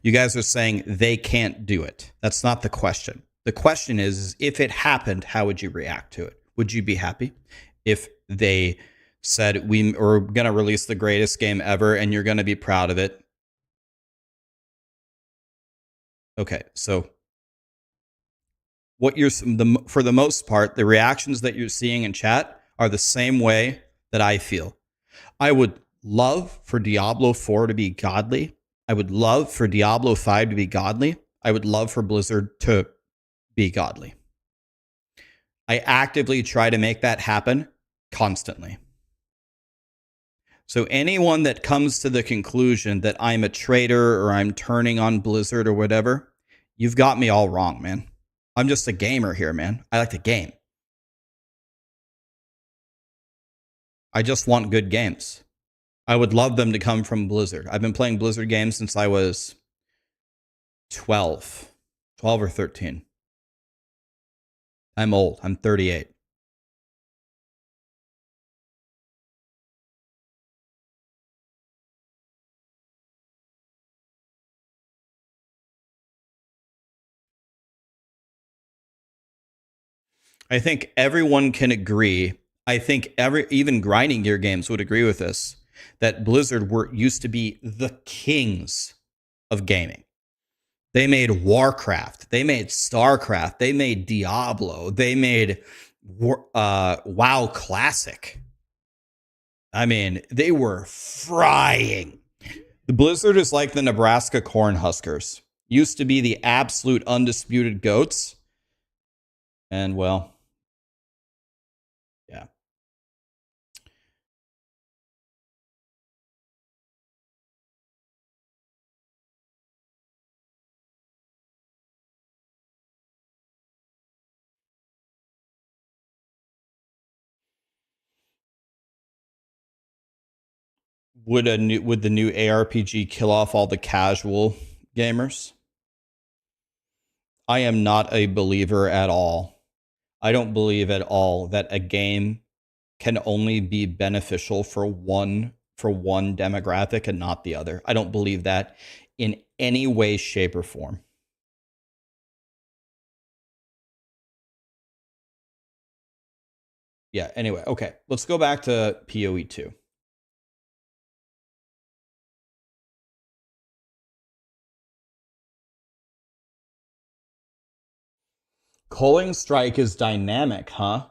You guys are saying they can't do it. That's not the question. The question is if it happened, how would you react to it? Would you be happy if they said we are going to release the greatest game ever and you're going to be proud of it? Okay, so what you're for the most part, the reactions that you're seeing in chat are the same way that I feel. I would love for Diablo 4 to be godly. I would love for Diablo 5 to be godly. I would love for Blizzard to be godly. I actively try to make that happen constantly. So anyone that comes to the conclusion that I'm a traitor or I'm turning on Blizzard or whatever, you've got me all wrong, man. I'm just a gamer here, man. I like to game. I just want good games. I would love them to come from Blizzard. I've been playing Blizzard games since I was 12 or 13. I'm old. I'm 38. I think everyone can agree. I think even grinding gear games would agree with this, that Blizzard used to be the kings of gaming. They made Warcraft. They made StarCraft. They made Diablo. They made WoW Classic. I mean, they were frying. The Blizzard is like the Nebraska Cornhuskers. Used to be the absolute undisputed goats. And well, yeah. Would the new ARPG kill off all the casual gamers? I am not a believer at all. I don't believe at all that a game can only be beneficial for one demographic and not the other. I don't believe that in any way, shape, or form. Yeah, anyway, okay. Let's go back to PoE 2. Culling Strike is dynamic, huh?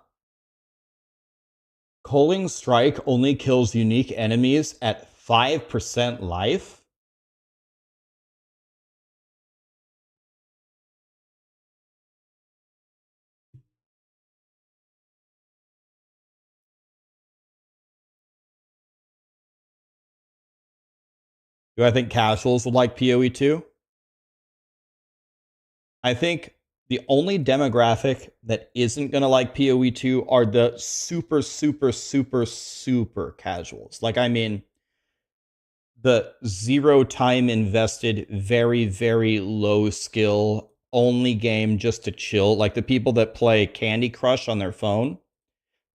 Culling Strike only kills unique enemies at 5% life? Do I think casuals would like PoE 2? I think the only demographic that isn't going to like PoE 2 are the super, super, super, super casuals. Like, I mean, the zero time invested, very, very low skill, only game just to chill. Like the people that play Candy Crush on their phone.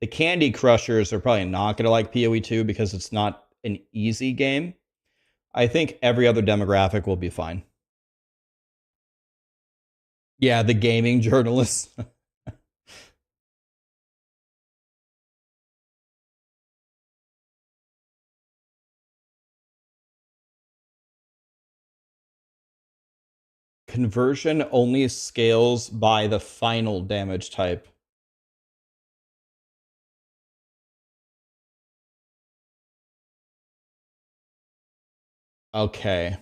The Candy Crushers are probably not going to like PoE 2 because it's not an easy game. I think every other demographic will be fine. Yeah, the gaming journalists. Conversion only scales by the final damage type. Okay.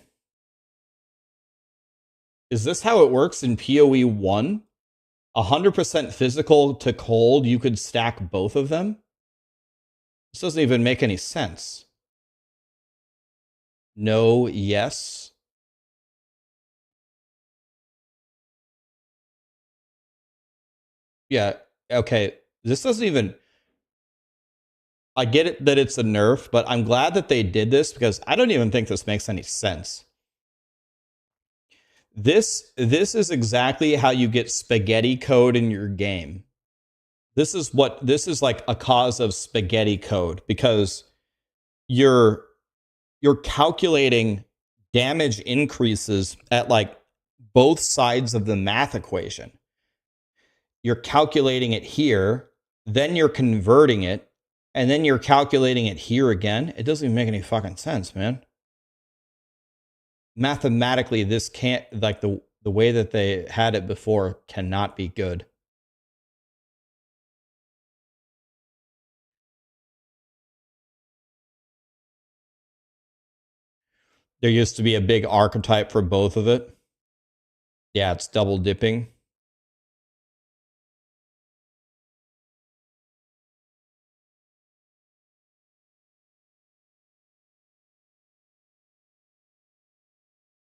Is this how it works in PoE 1? 100% physical to cold, you could stack both of them? This doesn't even make any sense. No, yes. Yeah, okay. This doesn't even... I get it that it's a nerf, but I'm glad that they did this because I don't even think this makes any sense. This is exactly how you get spaghetti code in your game. This is like a cause of spaghetti code because you're calculating damage increases at like both sides of the math equation. You're calculating it here, then you're converting it, and then you're calculating it here again. It doesn't even make any fucking sense, man. Mathematically, this can't, like, the way that they had it before cannot be good. There used to be a big archetype for both of it. Yeah, it's double dipping.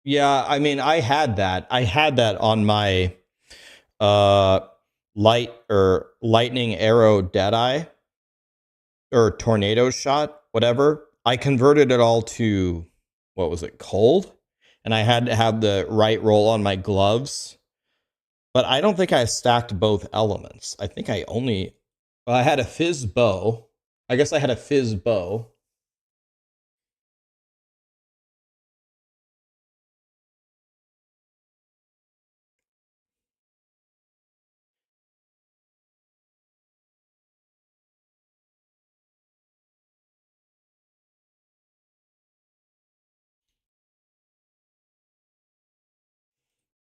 Yeah, I mean, I had that on my lightning arrow Deadeye or tornado shot, whatever. I converted it all to, what was it, cold? And I had to have the right roll on my gloves. But I don't think I stacked both elements. I think I only... Well, I had a fizz bow. I guess I had a fizz bow.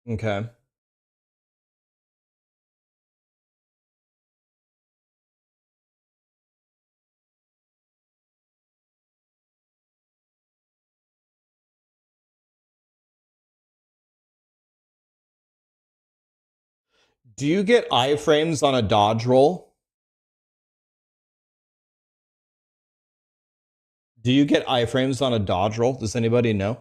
Okay. Do you get iframes on a dodge roll? Do you get iframes on a dodge roll? Does anybody know?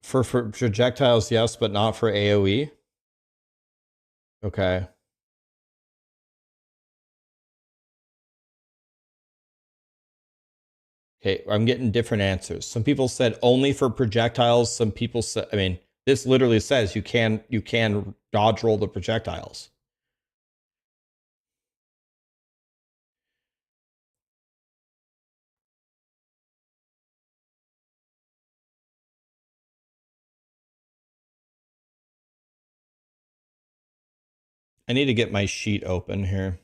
For projectiles, yes, but not for AoE? Okay. Okay, I'm getting different answers. Some people said only for projectiles. Some people said, I mean, this literally says you can dodge roll the projectiles. I need to get my sheet open here.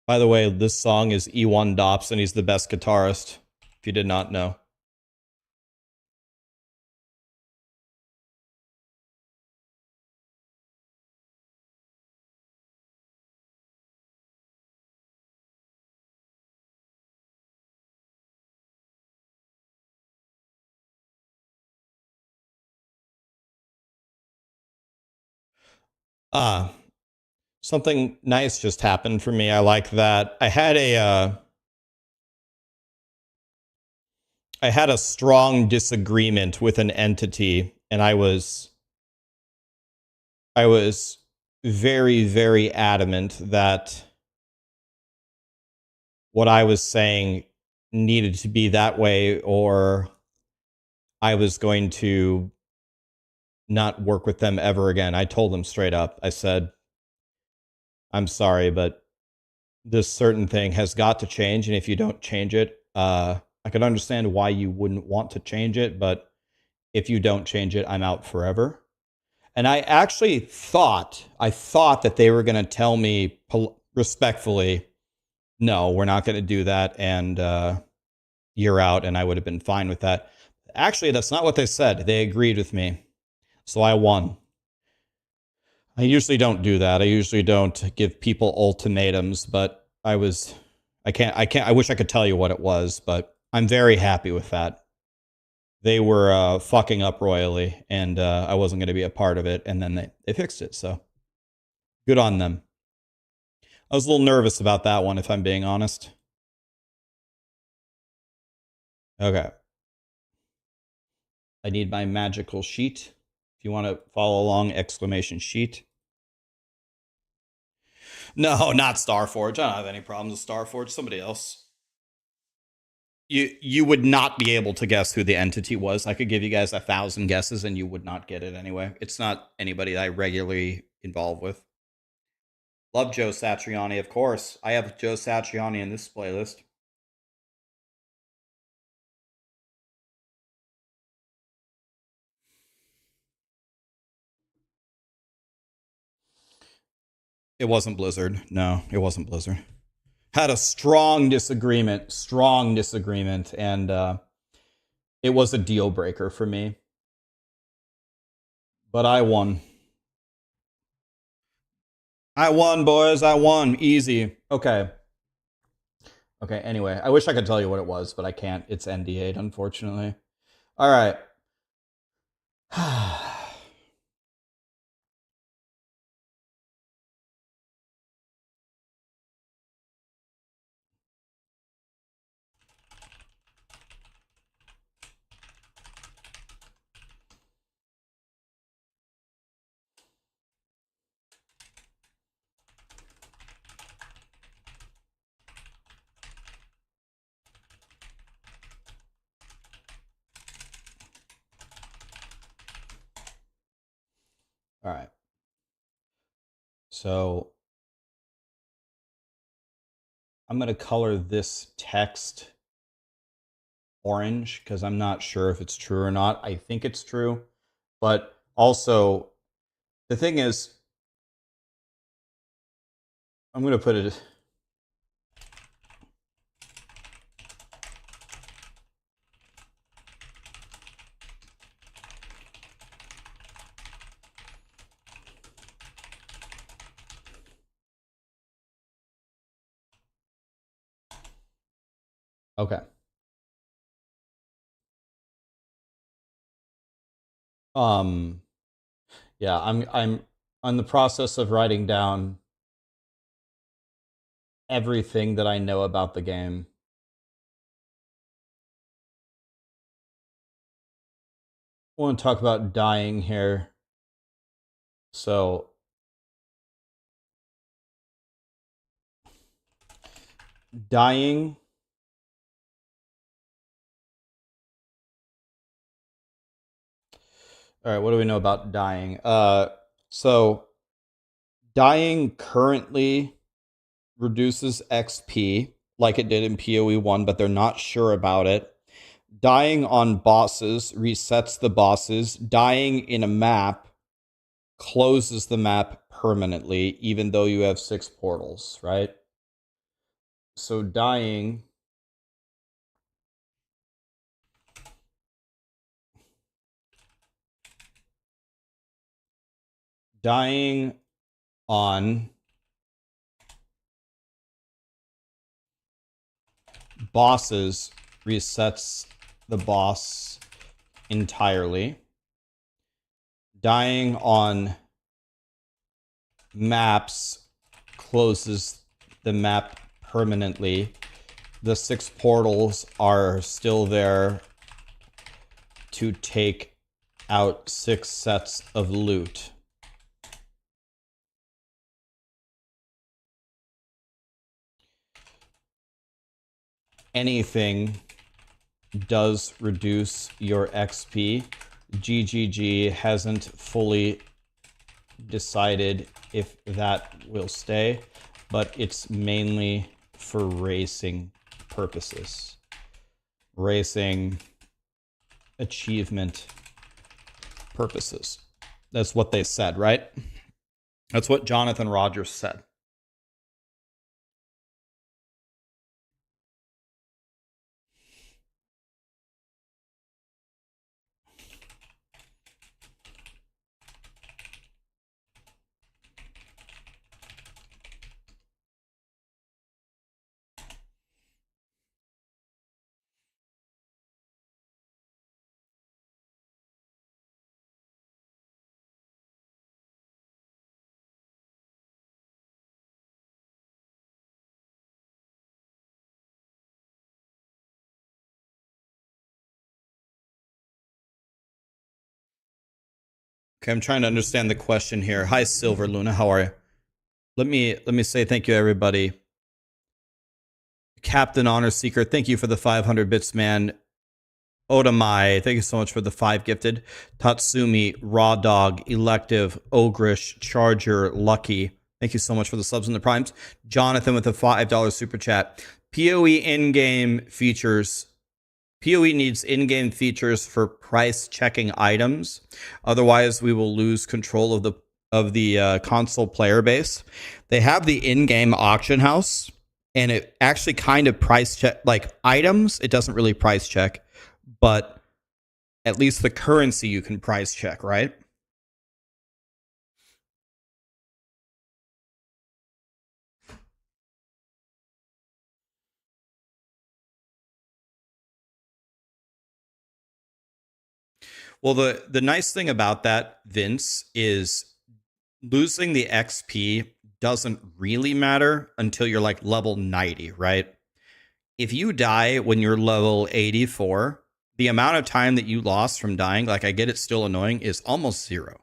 By the way, this song is E1 Dops, and he's the best guitarist, if you did not know. Something nice just happened for me. I like that. I had a strong disagreement with an entity, and I was very, very adamant that what I was saying needed to be that way, or I was going to not work with them ever again. I told them straight up. I said, I'm sorry, but this certain thing has got to change, and if you don't change it, I can understand why you wouldn't want to change it, but if you don't change it, I'm out forever. And I actually thought that they were going to tell me respectfully, no, we're not going to do that, and you're out, and I would have been fine with that. Actually, that's not what they said. They agreed with me. So I won. I usually don't do that. I usually don't give people ultimatums, but I wish I could tell you what it was, but I'm very happy with that. They were fucking up royally, and I wasn't going to be a part of it, and then they fixed it, so good on them. I was a little nervous about that one, if I'm being honest. Okay. I need my magical sheet. If you want to follow along, exclamation sheet. No, not Starforge. I don't have any problems with Starforge. Somebody else. You would not be able to guess who the entity was. I could give you guys 1,000 guesses and you would not get it anyway. It's not anybody I regularly involve with. Love Joe Satriani, of course. I have Joe Satriani in this playlist. It wasn't Blizzard. No, it wasn't Blizzard. Had a strong disagreement, and it was a deal breaker for me. But I won. I won, boys. I won. Easy. Okay. Okay, anyway, I wish I could tell you what it was, but I can't. It's NDA'd, unfortunately. All right. All right. So I'm going to color this text orange because I'm not sure if it's true or not. I think it's true. But also, the thing is, I'm going to put it. Okay. Yeah, I'm on the process of writing down everything that I know about the game. I want to talk about dying here. So dying. All right, what do we know about dying? So dying currently reduces XP like it did in PoE 1, but they're not sure about it. Dying on bosses resets the bosses. Dying in a map closes the map permanently, even though you have 6 portals, right? So dying on bosses resets the boss entirely. Dying on maps closes the map permanently. The 6 portals are still there to take out 6 sets of loot. Anything does reduce your XP. GGG hasn't fully decided if that will stay, but it's mainly for racing purposes. Racing achievement purposes. That's what they said, right? That's what Jonathan Rogers said. Okay, I'm trying to understand the question here. Hi, Silver Luna. How are you? Let me say thank you, everybody. Captain Honor Seeker, thank you for the 500 bits, man. Odamai, thank you so much for the 5 gifted. Tatsumi, Raw Dog, Elective, Ogrish, Charger, Lucky. Thank you so much for the subs and the primes. Jonathan with a $5 super chat. PoE in-game features. PoE needs in-game features for price checking items. Otherwise, we will lose control of the console player base. They have the in-game auction house, and it actually kind of price check like items. It doesn't really price check, but at least the currency you can price check, right? Well, the nice thing about that, Vince, is losing the XP doesn't really matter until you're like level 90, right? If you die when you're level 84, the amount of time that you lost from dying, like I get it's still annoying, is almost zero.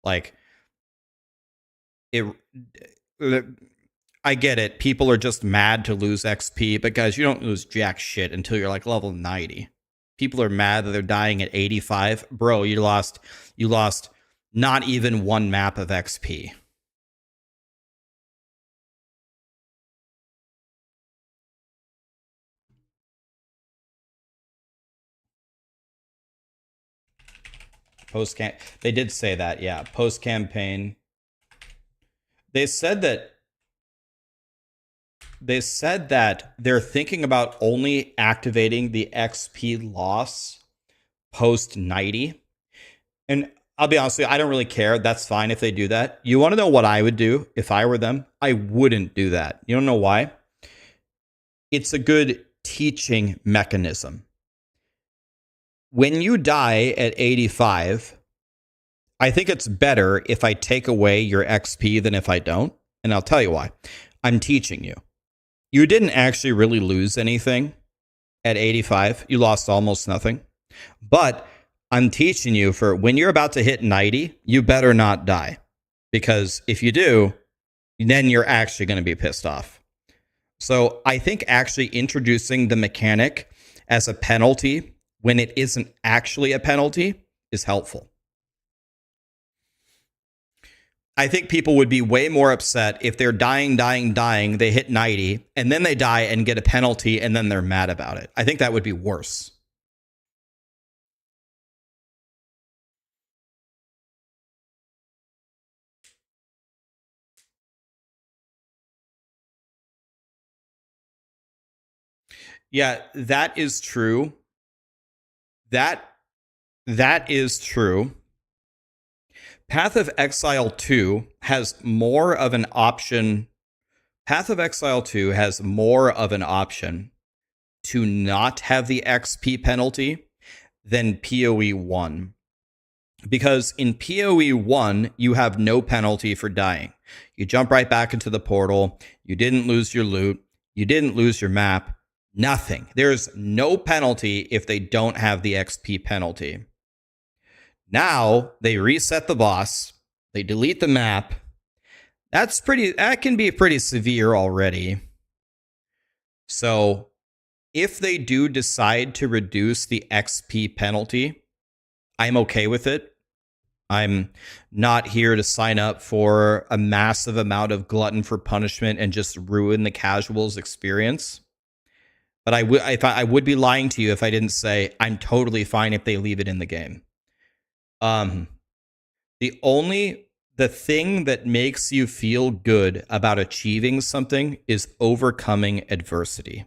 Like it I get it. People are just mad to lose XP, but guys, you don't lose jack shit until you're like level 90. People are mad that they're dying at 85. Bro, you lost not even one map of XP. They did say that, yeah. Post campaign. They said that they're thinking about only activating the XP loss post 90. And I'll be honest with you, I don't really care. That's fine if they do that. You want to know what I would do if I were them? I wouldn't do that. You don't know why? It's a good teaching mechanism. When you die at 85, I think it's better if I take away your XP than if I don't. And I'll tell you why. I'm teaching you. You didn't actually really lose anything at 85. You lost almost nothing. But I'm teaching you for when you're about to hit 90, you better not die. Because if you do, then you're actually going to be pissed off. So I think actually introducing the mechanic as a penalty when it isn't actually a penalty is helpful. I think people would be way more upset if they're dying, they hit 90, and then they die and get a penalty, and then they're mad about it. I think that would be worse. Yeah, that is true. That is true. Path of Exile 2 has more of an option. Path of Exile 2 has more of an option to not have the XP penalty than PoE 1. Because in PoE 1, you have no penalty for dying. You jump right back into the portal. You didn't lose your loot. You didn't lose your map. Nothing. There's no penalty if they don't have the XP penalty. Now they reset the boss. They delete the map. That can be pretty severe already. So if they do decide to reduce the XP penalty, I'm okay with it. I'm not here to sign up for a massive amount of glutton for punishment and just ruin the casuals experience. But I would be lying to you if I didn't say I'm totally fine if they leave it in the game. The thing that makes you feel good about achieving something is overcoming adversity.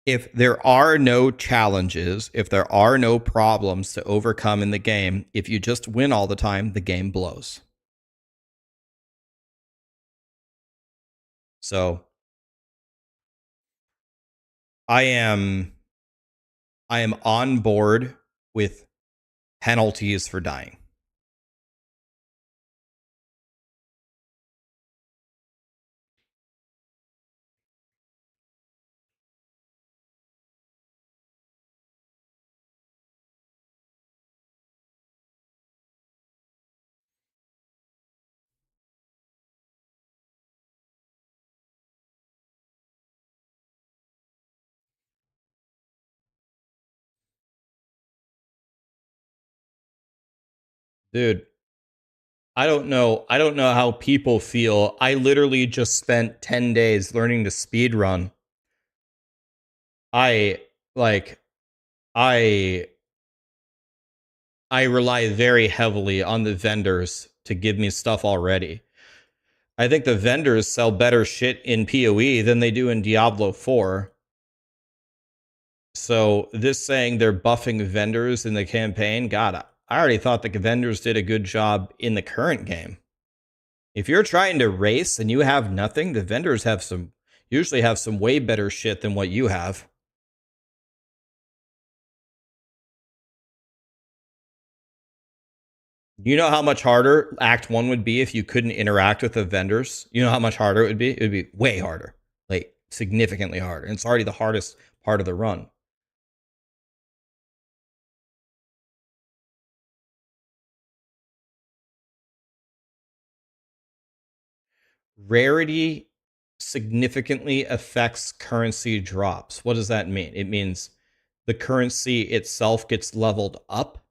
If there are no challenges, if there are no problems to overcome in the game, if you just win all the time, the game blows. So I am on board with penalties for dying. Dude, I don't know. I don't know how people feel. I literally just spent 10 days learning to speed run. I like I I rely very heavily on the vendors to give me stuff already. I think the vendors sell better shit in PoE than they do in Diablo 4. So this saying they're buffing vendors in the campaign, God, I already thought the vendors did a good job in the current game. If you're trying to race and you have nothing, the vendors usually have some way better shit than what you have. You know how much harder Act 1 would be if you couldn't interact with the vendors? You know how much harder it would be? It would be way harder. Like, significantly harder. And it's already the hardest part of the run. Rarity significantly affects currency drops. What does that mean? It means the currency itself gets leveled up.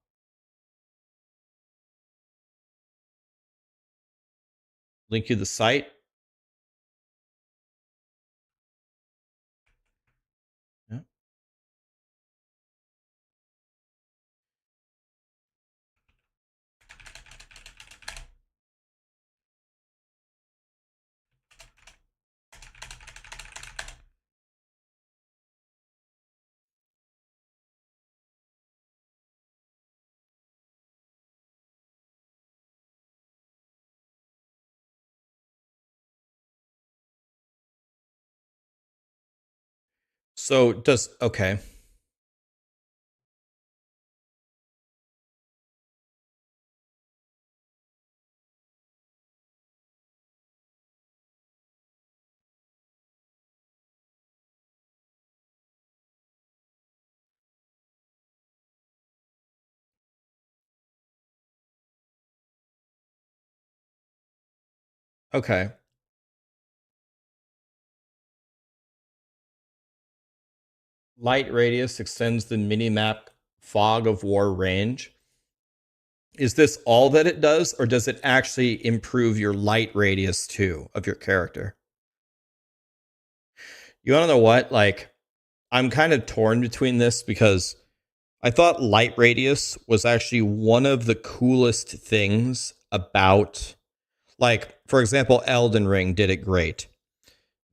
Link you the site. Yeah. So does okay. Okay. Light radius extends the minimap fog of war range. Is this all that it does, or does it actually improve your light radius too of your character? You want to know what? Like, I'm kind of torn between this because I thought light radius was actually one of the coolest things about, like, for example, Elden Ring did it great,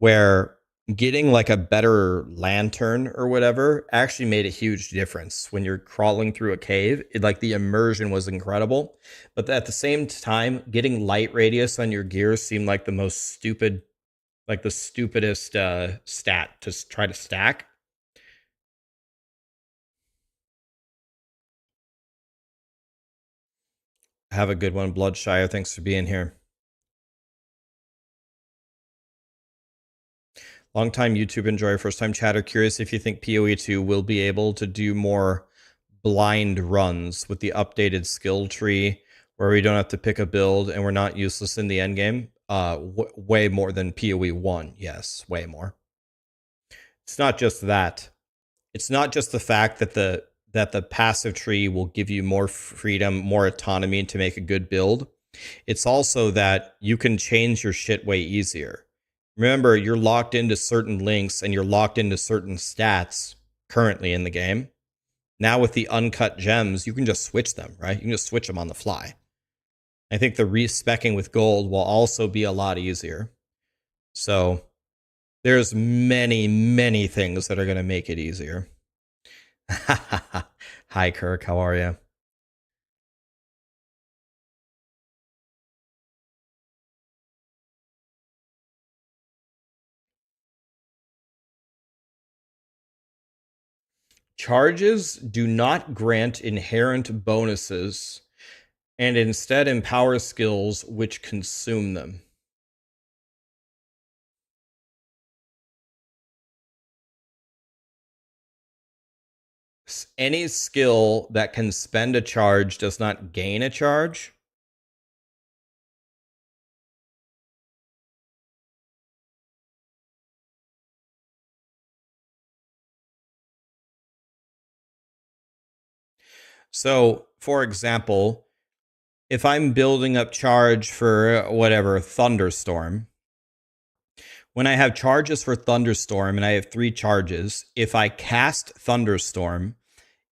where getting like a better lantern or whatever actually made a huge difference when you're crawling through a cave. Like the immersion was incredible, but at the same time, getting light radius on your gear seemed like the most stupid, like the stupidest stat to try to stack. Have a good one, Bloodshire. Thanks for being here. Longtime YouTube enjoyer, first time chatter. Curious if you think PoE 2 will be able to do more blind runs with the updated skill tree where we don't have to pick a build and we're not useless in the end game. Way more than PoE 1. Yes, way more. It's not just that. It's not just the fact that the passive tree will give you more freedom, more autonomy to make a good build. It's also that you can change your shit way easier. Remember, you're locked into certain links and you're locked into certain stats currently in the game. Now with the uncut gems, you can just switch them, right? You can just switch them on the fly. I think the respecking with gold will also be a lot easier. So there's many, many things that are going to make it easier. Hi, Kirk. How are you? Charges do not grant inherent bonuses and instead empower skills which consume them. Any skill that can spend a charge does not gain a charge. So, for example, if I'm building up charge for whatever, Thunderstorm, when I have charges for Thunderstorm and I have 3 charges, if I cast Thunderstorm,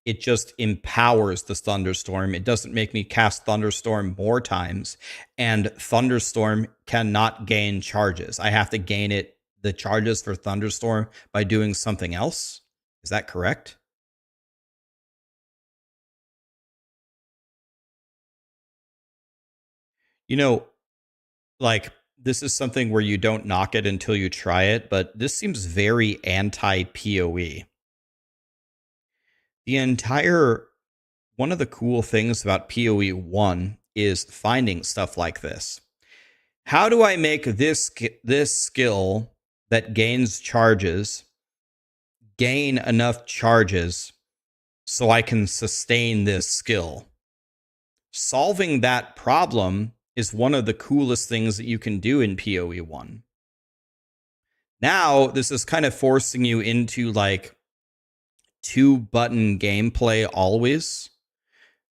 it just empowers the Thunderstorm. It doesn't make me cast Thunderstorm more times, and Thunderstorm cannot gain charges. I have to gain the charges for Thunderstorm by doing something else. Is that correct? You know, like, this is something where you don't knock it until you try it, but this seems very anti-PoE. The entire one of the cool things about PoE 1 is finding stuff like this. How do I make this skill that gains charges gain enough charges so I can sustain this skill? Solving that problem is one of the coolest things that you can do in PoE 1. Now, this is kind of forcing you into like 2-button gameplay always.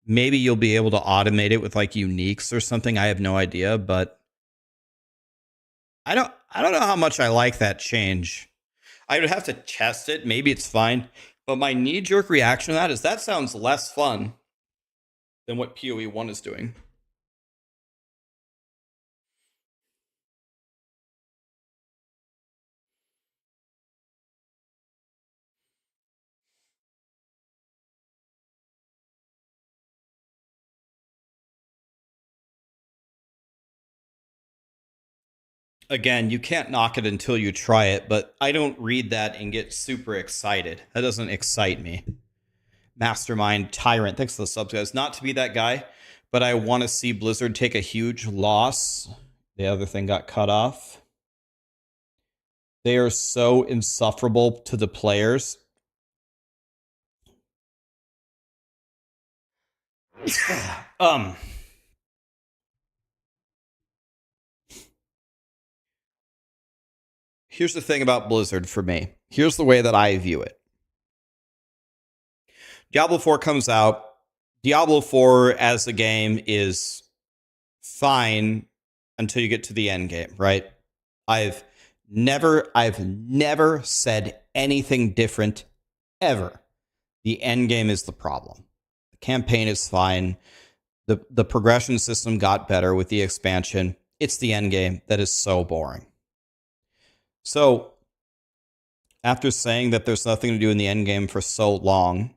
Maybe you'll be able to automate it with like uniques or something. I have no idea, but I don't know how much I like that change. I would have to test it. Maybe it's fine. But my knee-jerk reaction to that sounds less fun than what PoE 1 is doing. Again, you can't knock it until you try it, but I don't read that and get super excited. That doesn't excite me. Mastermind Tyrant, thanks for the subs, guys. Not to be that guy, but I want to see Blizzard take a huge loss. The other thing got cut off. They are so insufferable to the players. Here's the thing about Blizzard for me. Here's the way that I view it. Diablo 4 comes out. Diablo 4 as a game is fine until you get to the end game, right? I've never said anything different ever. The end game is the problem. The campaign is fine. The progression system got better with the expansion. It's the end game that is so boring. So, after saying that there's nothing to do in the end game for so long,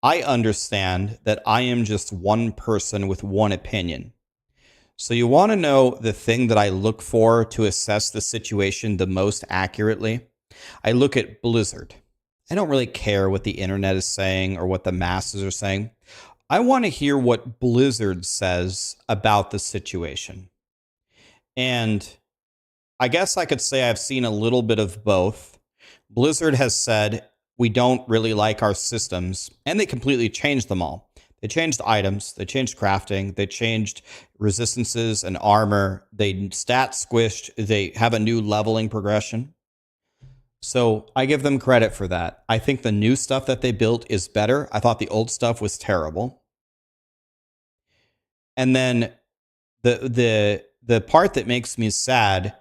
I understand that I am just one person with one opinion. So you want to know the thing that I look for to assess the situation the most accurately? I look at Blizzard. I don't really care what the internet is saying or what the masses are saying. I want to hear what Blizzard says about the situation. And I guess I could say I've seen a little bit of both. Blizzard has said, we don't really like our systems, and they completely changed them all. They changed items, they changed crafting, they changed resistances and armor, they stat squished, they have a new leveling progression. So I give them credit for that. I think the new stuff that they built is better. I thought the old stuff was terrible. And then the part that makes me sad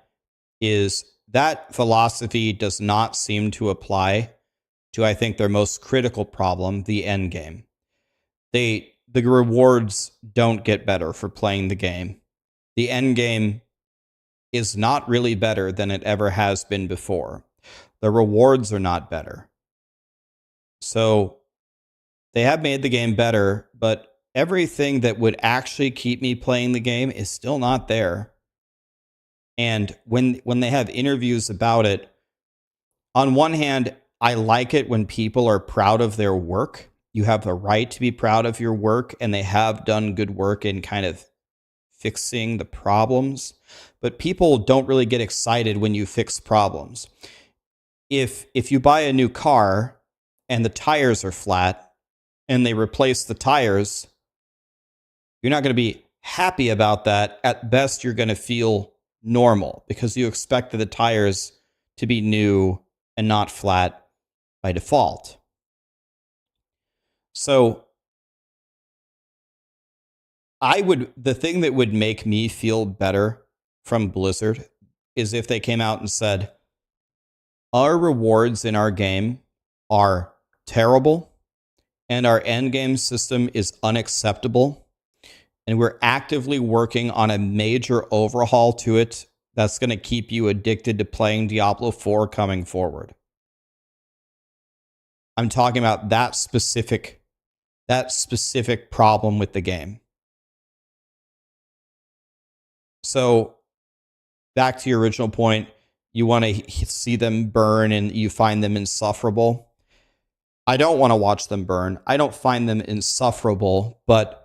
is that philosophy does not seem to apply to, I think, their most critical problem, the end game. The rewards don't get better for playing the game. The end game is not really better than it ever has been before. The rewards are not better. So they have made the game better, but everything that would actually keep me playing the game is still not there. And when they have interviews about it, on one hand, I like it when people are proud of their work. You have the right to be proud of your work, and they have done good work in kind of fixing the problems. But people don't really get excited when you fix problems. If you buy a new car and the tires are flat and they replace the tires, you're not going to be happy about that. At best, you're going to feel normal because you expect the tires to be new and not flat by default. So the thing that would make me feel better from Blizzard is if they came out and said, our rewards in our game are terrible and our end game system is unacceptable. And we're actively working on a major overhaul to it that's going to keep you addicted to playing Diablo 4 coming forward. I'm talking about that specific problem with the game. So back to your original point, you want to see them burn and you find them insufferable. I don't want to watch them burn. I don't find them insufferable, but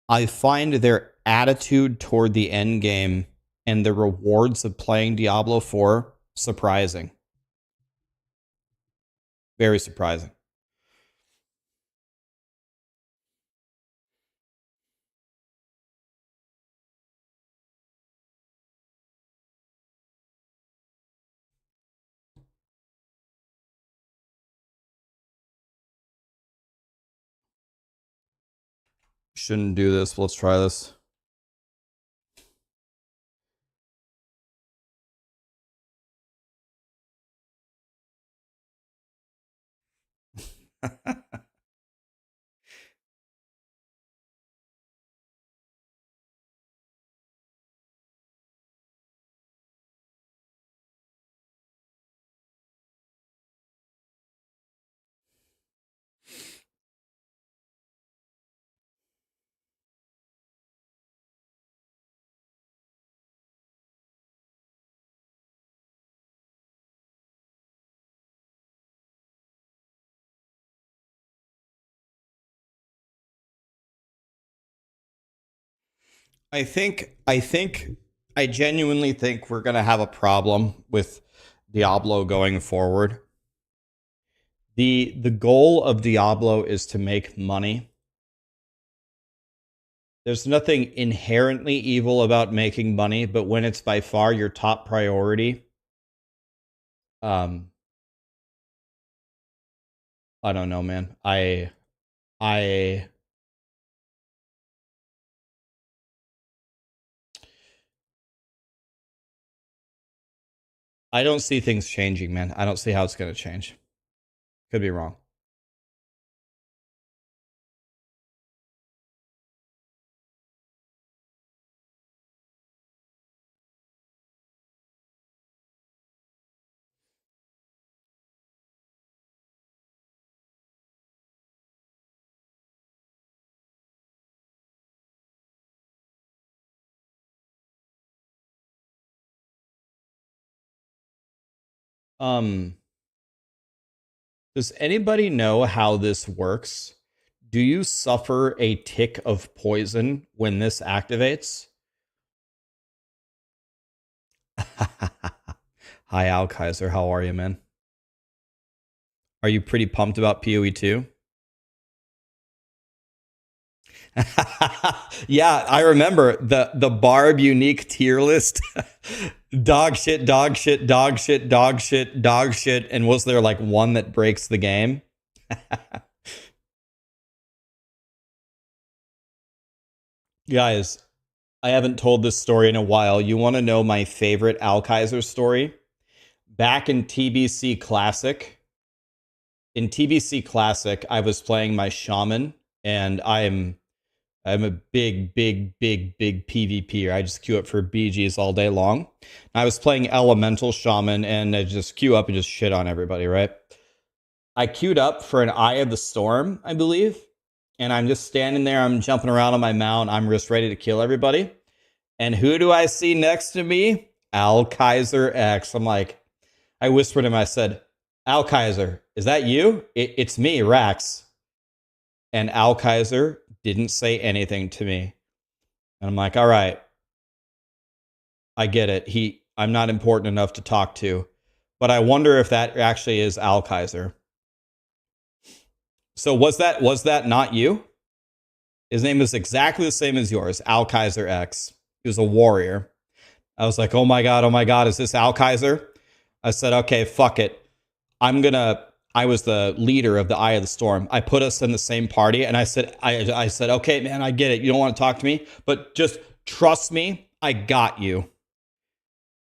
I find their attitude toward the end game and the rewards of playing Diablo 4 surprising. Very surprising. Shouldn't do this, but let's try this. I genuinely think we're gonna have a problem with Diablo going forward. The goal of Diablo is to make money. There's nothing inherently evil about making money, but when it's by far your top priority, I don't know, man. I don't see things changing, man. I don't see how it's going to change. Could be wrong. Does anybody know how this works? Do you suffer a tick of poison when this activates? Hi, Al Kaiser. How are you, man? Are you pretty pumped about PoE 2? Yeah, I remember the Barb unique tier list. Dog shit, dog shit, dog shit, dog shit, dog shit. And was there like one that breaks the game? Guys, I haven't told this story in a while. You want to know my favorite Al Kaiser story? Back in TBC Classic. In TBC Classic, I was playing my shaman, and I'm a big PvPer. I just queue up for BGs all day long. I was playing Elemental Shaman, and I just queue up and just shit on everybody, right? I queued up for an Eye of the Storm, I believe. And I'm just standing there. I'm jumping around on my mount. I'm just ready to kill everybody. And who do I see next to me? Al Kaiser X. I'm like, I whispered to him. I said, Al Kaiser, is that you? It's me, Rax. And Al Kaiser didn't say anything to me. And I'm like, all right, I get it. I'm not important enough to talk to. But I wonder if that actually is Al Kaiser. So was that not you? His name is exactly the same as yours, Al Kaiser X. He was a warrior. I was like, oh my God, is this Al Kaiser? I said, okay, fuck it. I'm gonna I was the leader of the Eye of the Storm. I put us in the same party, and I said, I said, okay, man, I get it. You don't want to talk to me, but just trust me. I got you.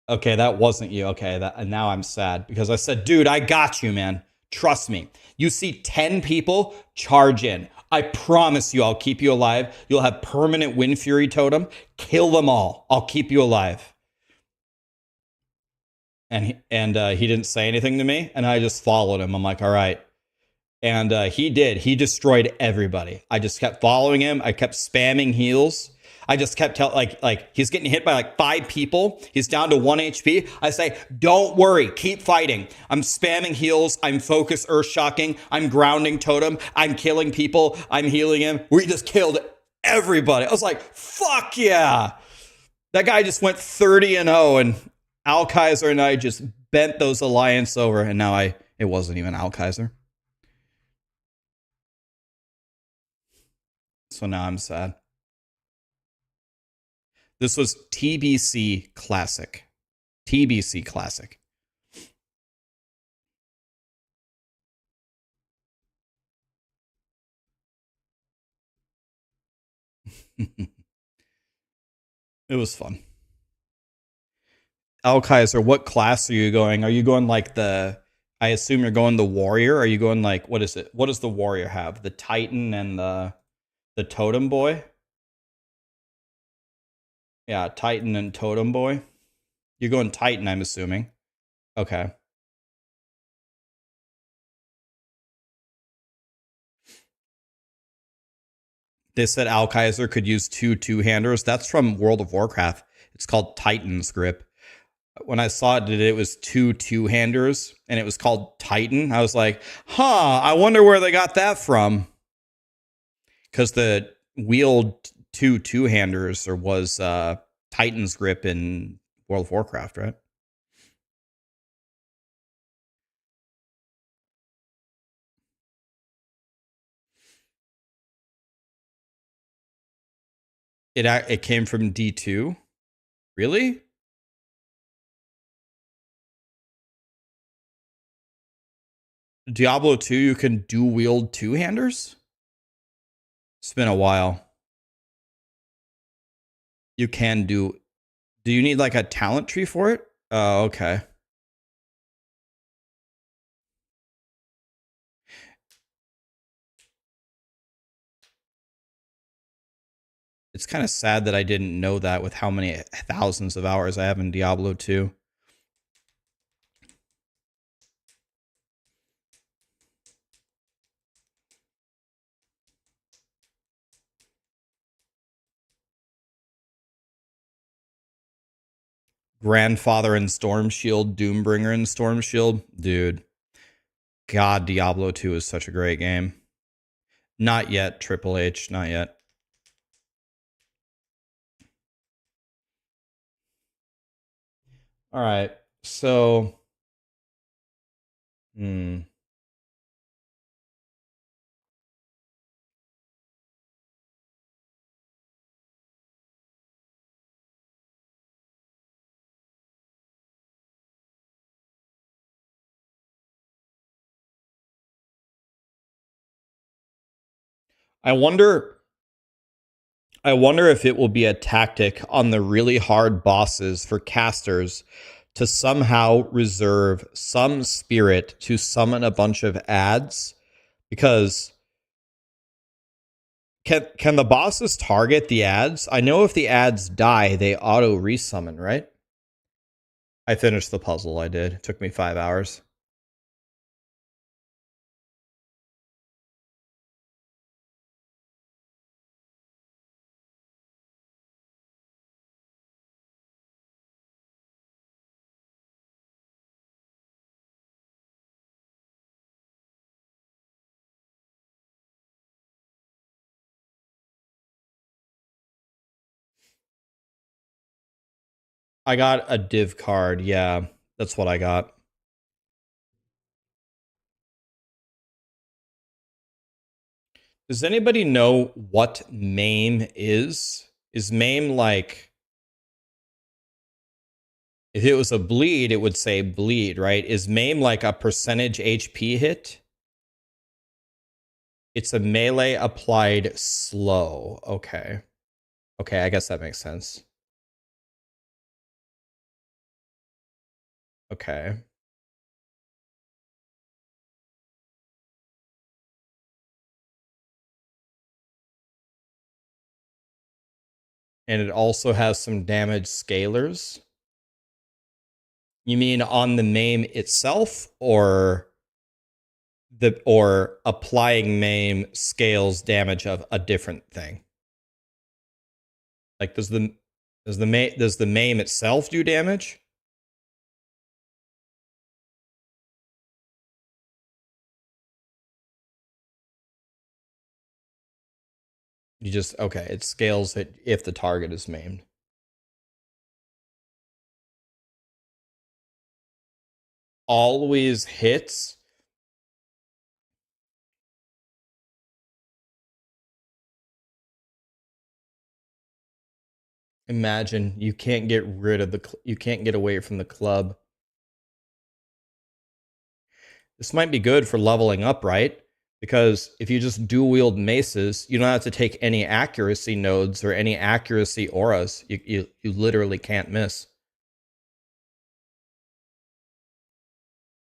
Okay, that wasn't you. Okay, and now I'm sad because I said, dude, I got you, man. Trust me. You see 10 people, charge in. I promise you, I'll keep you alive. You'll have permanent Wind Fury Totem. Kill them all. I'll keep you alive. And he didn't say anything to me, and I just followed him. I'm like, all right. And he did. He destroyed everybody. I just kept following him. I kept spamming heals. I just kept telling, like he's getting hit by like 5 people. He's down to 1 HP. I say, don't worry, keep fighting. I'm spamming heals. I'm focus earth shocking. I'm grounding totem. I'm killing people. I'm healing him. We just killed everybody. I was like, fuck yeah. That guy just went 30-0, and Alkaiser and I just bent those alliance over, and now it wasn't even Alkaiser. So now I'm sad. This was TBC Classic. TBC Classic. It was fun. Alkaiser, what class are you going? Are you going like I assume you're going the warrior? Are you going like, what is it? What does the warrior have? The Titan and the Totem Boy? Yeah, Titan and Totem Boy. You're going Titan, I'm assuming. Okay. They said Alkaiser could use 2 two-handers. That's from World of Warcraft. It's called Titan's Grip. When I saw it was 2 two-handers, and it was called Titan. I was like, I wonder where they got that from. Because the wield 2 two-handers was Titan's Grip in World of Warcraft, right? It came from D2? Really? Diablo 2, you can dual wield two-handers? It's been a while. You can do you need like a talent tree for it? Oh, okay. It's kind of sad that I didn't know that with how many thousands of hours I have in Diablo 2. Grandfather in Storm Shield, Doombringer in Storm Shield. Dude. God, Diablo 2 is such a great game. Not yet, Triple H, not yet. All right, so... I wonder if it will be a tactic on the really hard bosses for casters to somehow reserve some spirit to summon a bunch of ads, because can the bosses target the ads? I know if the ads die, they auto resummon, right? I finished the puzzle. I did. It took me 5 hours. I got a div card. Yeah, that's what I got. Does anybody know what MAME is? Is MAME like... If it was a bleed, it would say bleed, right? Is maim like a percentage HP hit? It's a melee applied slow. Okay. Okay, I guess that makes sense. Okay. And it also has some damage scalars. You mean on the maim itself, or applying maim scales damage of a different thing? Like does the maim itself do damage? You just, okay, it scales it if the target is maimed. Always hits. Imagine you can't get rid of you can't get away from the club. This might be good for leveling up, right? Because if you just dual wield maces, you don't have to take any accuracy nodes or any accuracy auras. You literally can't miss.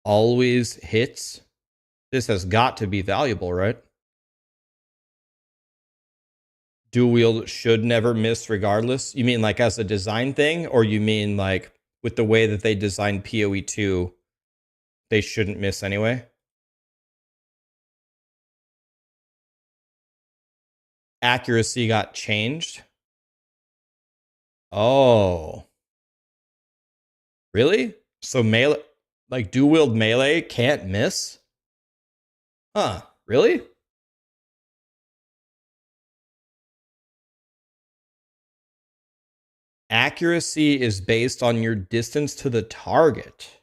Always hits. This has got to be valuable, right? Dual wield should never miss regardless. You mean like as a design thing, or you mean like with the way that they designed PoE 2, they shouldn't miss anyway? Accuracy got changed. Oh. Really? So melee, like dual wield melee can't miss? Huh, really? Accuracy is based on your distance to the target.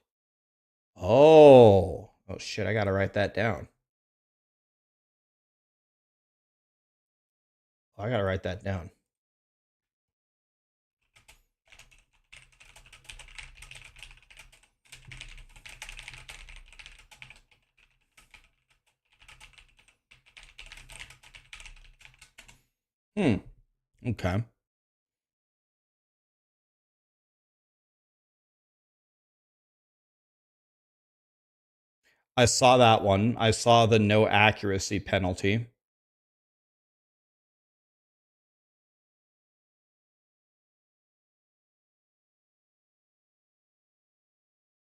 Oh. Oh shit, I gotta write that down. I gotta write that down. Okay. I saw that one. I saw the no accuracy penalty.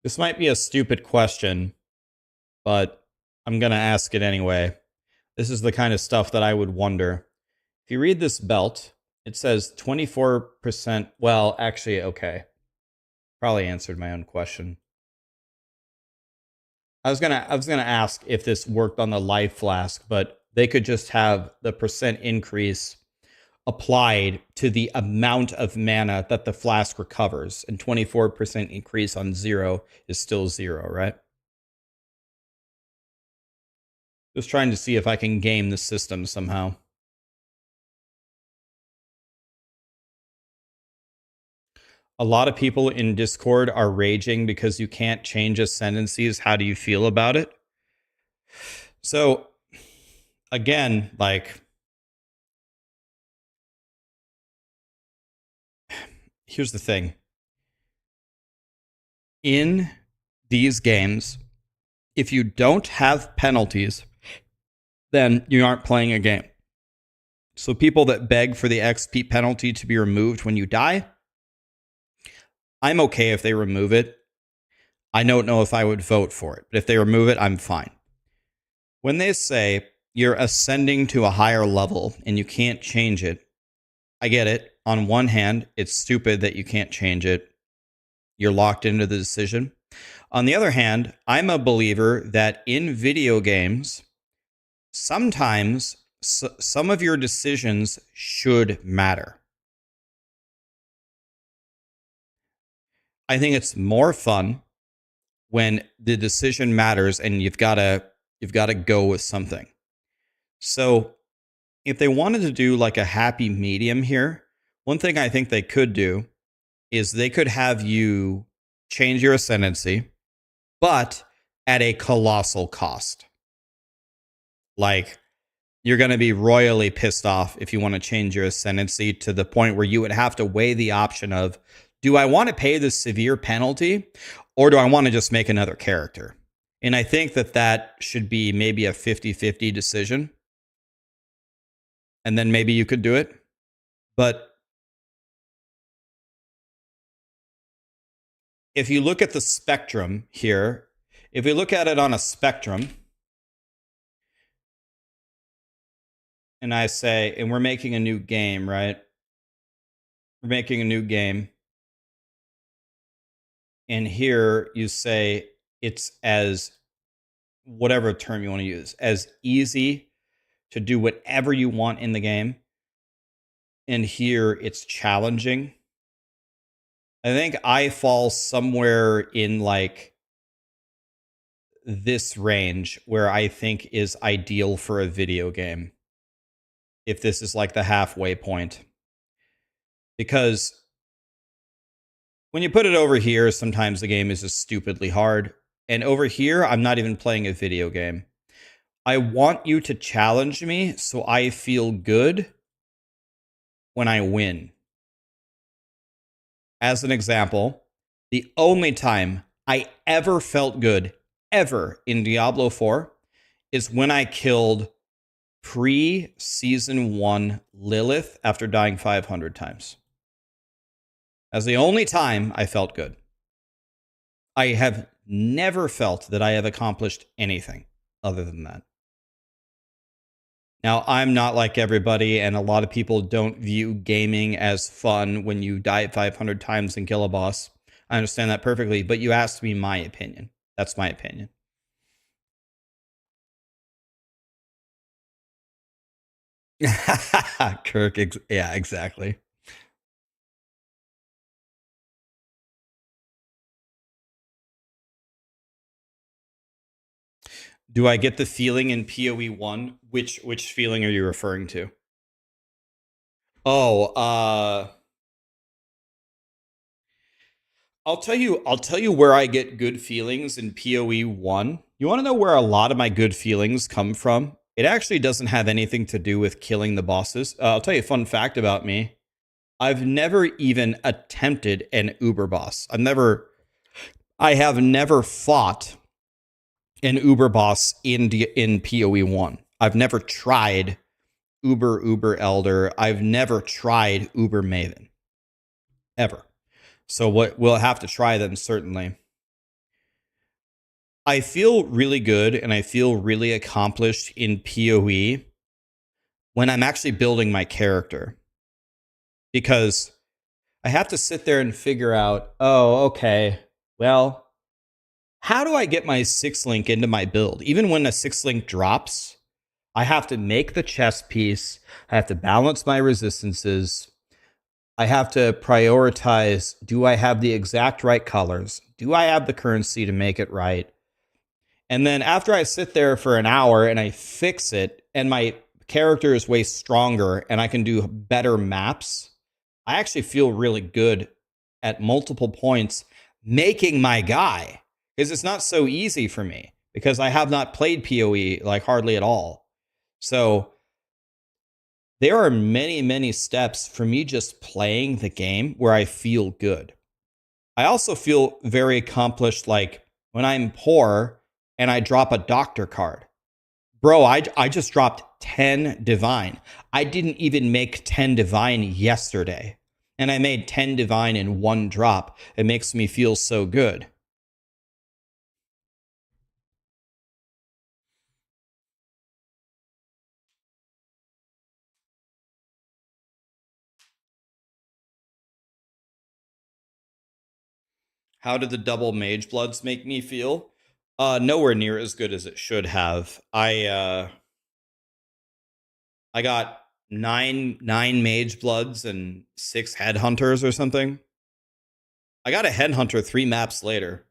This might be a stupid question, but I'm going to ask it anyway. This is the kind of stuff that I would wonder. If you read this belt, it says 24%. Well, actually, okay. Probably answered my own question. I was gonna ask if this worked on the life flask, but they could just have the percent increase applied to the amount of mana that the flask recovers, and 24% increase on 0 is still 0, right? Just trying to see if I can game the system somehow. A lot of people in Discord are raging because you can't change ascendancies. How do you feel about it? So, again, like, here's the thing. In these games, if you don't have penalties, then you aren't playing a game. So people that beg for the XP penalty to be removed when you die, I'm okay if they remove it. I don't know if I would vote for it, but if they remove it, I'm fine. When they say you're ascending to a higher level and you can't change it, I get it. On one hand, it's stupid that you can't change it. You're locked into the decision. On the other hand, I'm a believer that in video games, sometimes some of your decisions should matter. I think it's more fun when the decision matters and you've got to go with something. So, if they wanted to do like a happy medium here, one thing I think they could do is they could have you change your ascendancy, but at a colossal cost. Like, you're going to be royally pissed off if you want to change your ascendancy to the point where you would have to weigh the option of, do I want to pay the severe penalty or do I want to just make another character? And I think that should be maybe a 50-50 decision. And then maybe you could do it. But if you look at the spectrum here, if we look at it on a spectrum, and I say, and we're making a new game, right? We're making a new game. And here you say it's as, whatever term you want to use, as easy to do whatever you want in the game. And here it's challenging. I think I fall somewhere in like this range where I think is ideal for a video game. If this is like the halfway point. Because when you put it over here, sometimes the game is just stupidly hard. And over here, I'm not even playing a video game. I want you to challenge me so I feel good when I win. As an example, the only time I ever felt good, ever, in Diablo 4 is when I killed pre-Season 1 Lilith after dying 500 times. That's the only time I felt good. I have never felt that I have accomplished anything other than that. Now, I'm not like everybody, and a lot of people don't view gaming as fun when you die 500 times and kill a boss. I understand that perfectly, but you asked me my opinion. That's my opinion. Kirk, yeah, exactly. Do I get the feeling in PoE 1? Which feeling are you referring to? Oh, I'll tell you where I get good feelings in PoE 1. You want to know where a lot of my good feelings come from? It actually doesn't have anything to do with killing the bosses. I'll tell you a fun fact about me. I've never even attempted an Uber boss. I have never fought an Uber boss in PoE 1. I've never tried Uber Elder. I've never tried Uber Maven. Ever. So what we'll have to try them, certainly. I feel really good and I feel really accomplished in PoE when I'm actually building my character. Because I have to sit there and figure out, oh, okay, well, how do I get my 6-link into my build? Even when a 6-link drops, I have to make the chest piece. I have to balance my resistances. I have to prioritize, do I have the exact right colors? Do I have the currency to make it right? And then after I sit there for an hour and I fix it and my character is way stronger and I can do better maps, I actually feel really good at multiple points making my guy. Because it's not so easy for me because I have not played PoE like hardly at all. So there are many, many steps for me just playing the game where I feel good. I also feel very accomplished like when I'm poor and I drop a doctor card. Bro, I just dropped 10 divine. I didn't even make 10 divine yesterday. And I made 10 divine in one drop. It makes me feel so good. How did the double mage bloods make me feel? Nowhere near as good as it should have. I got nine mage bloods and 6 headhunters or something. I got a headhunter 3 maps later.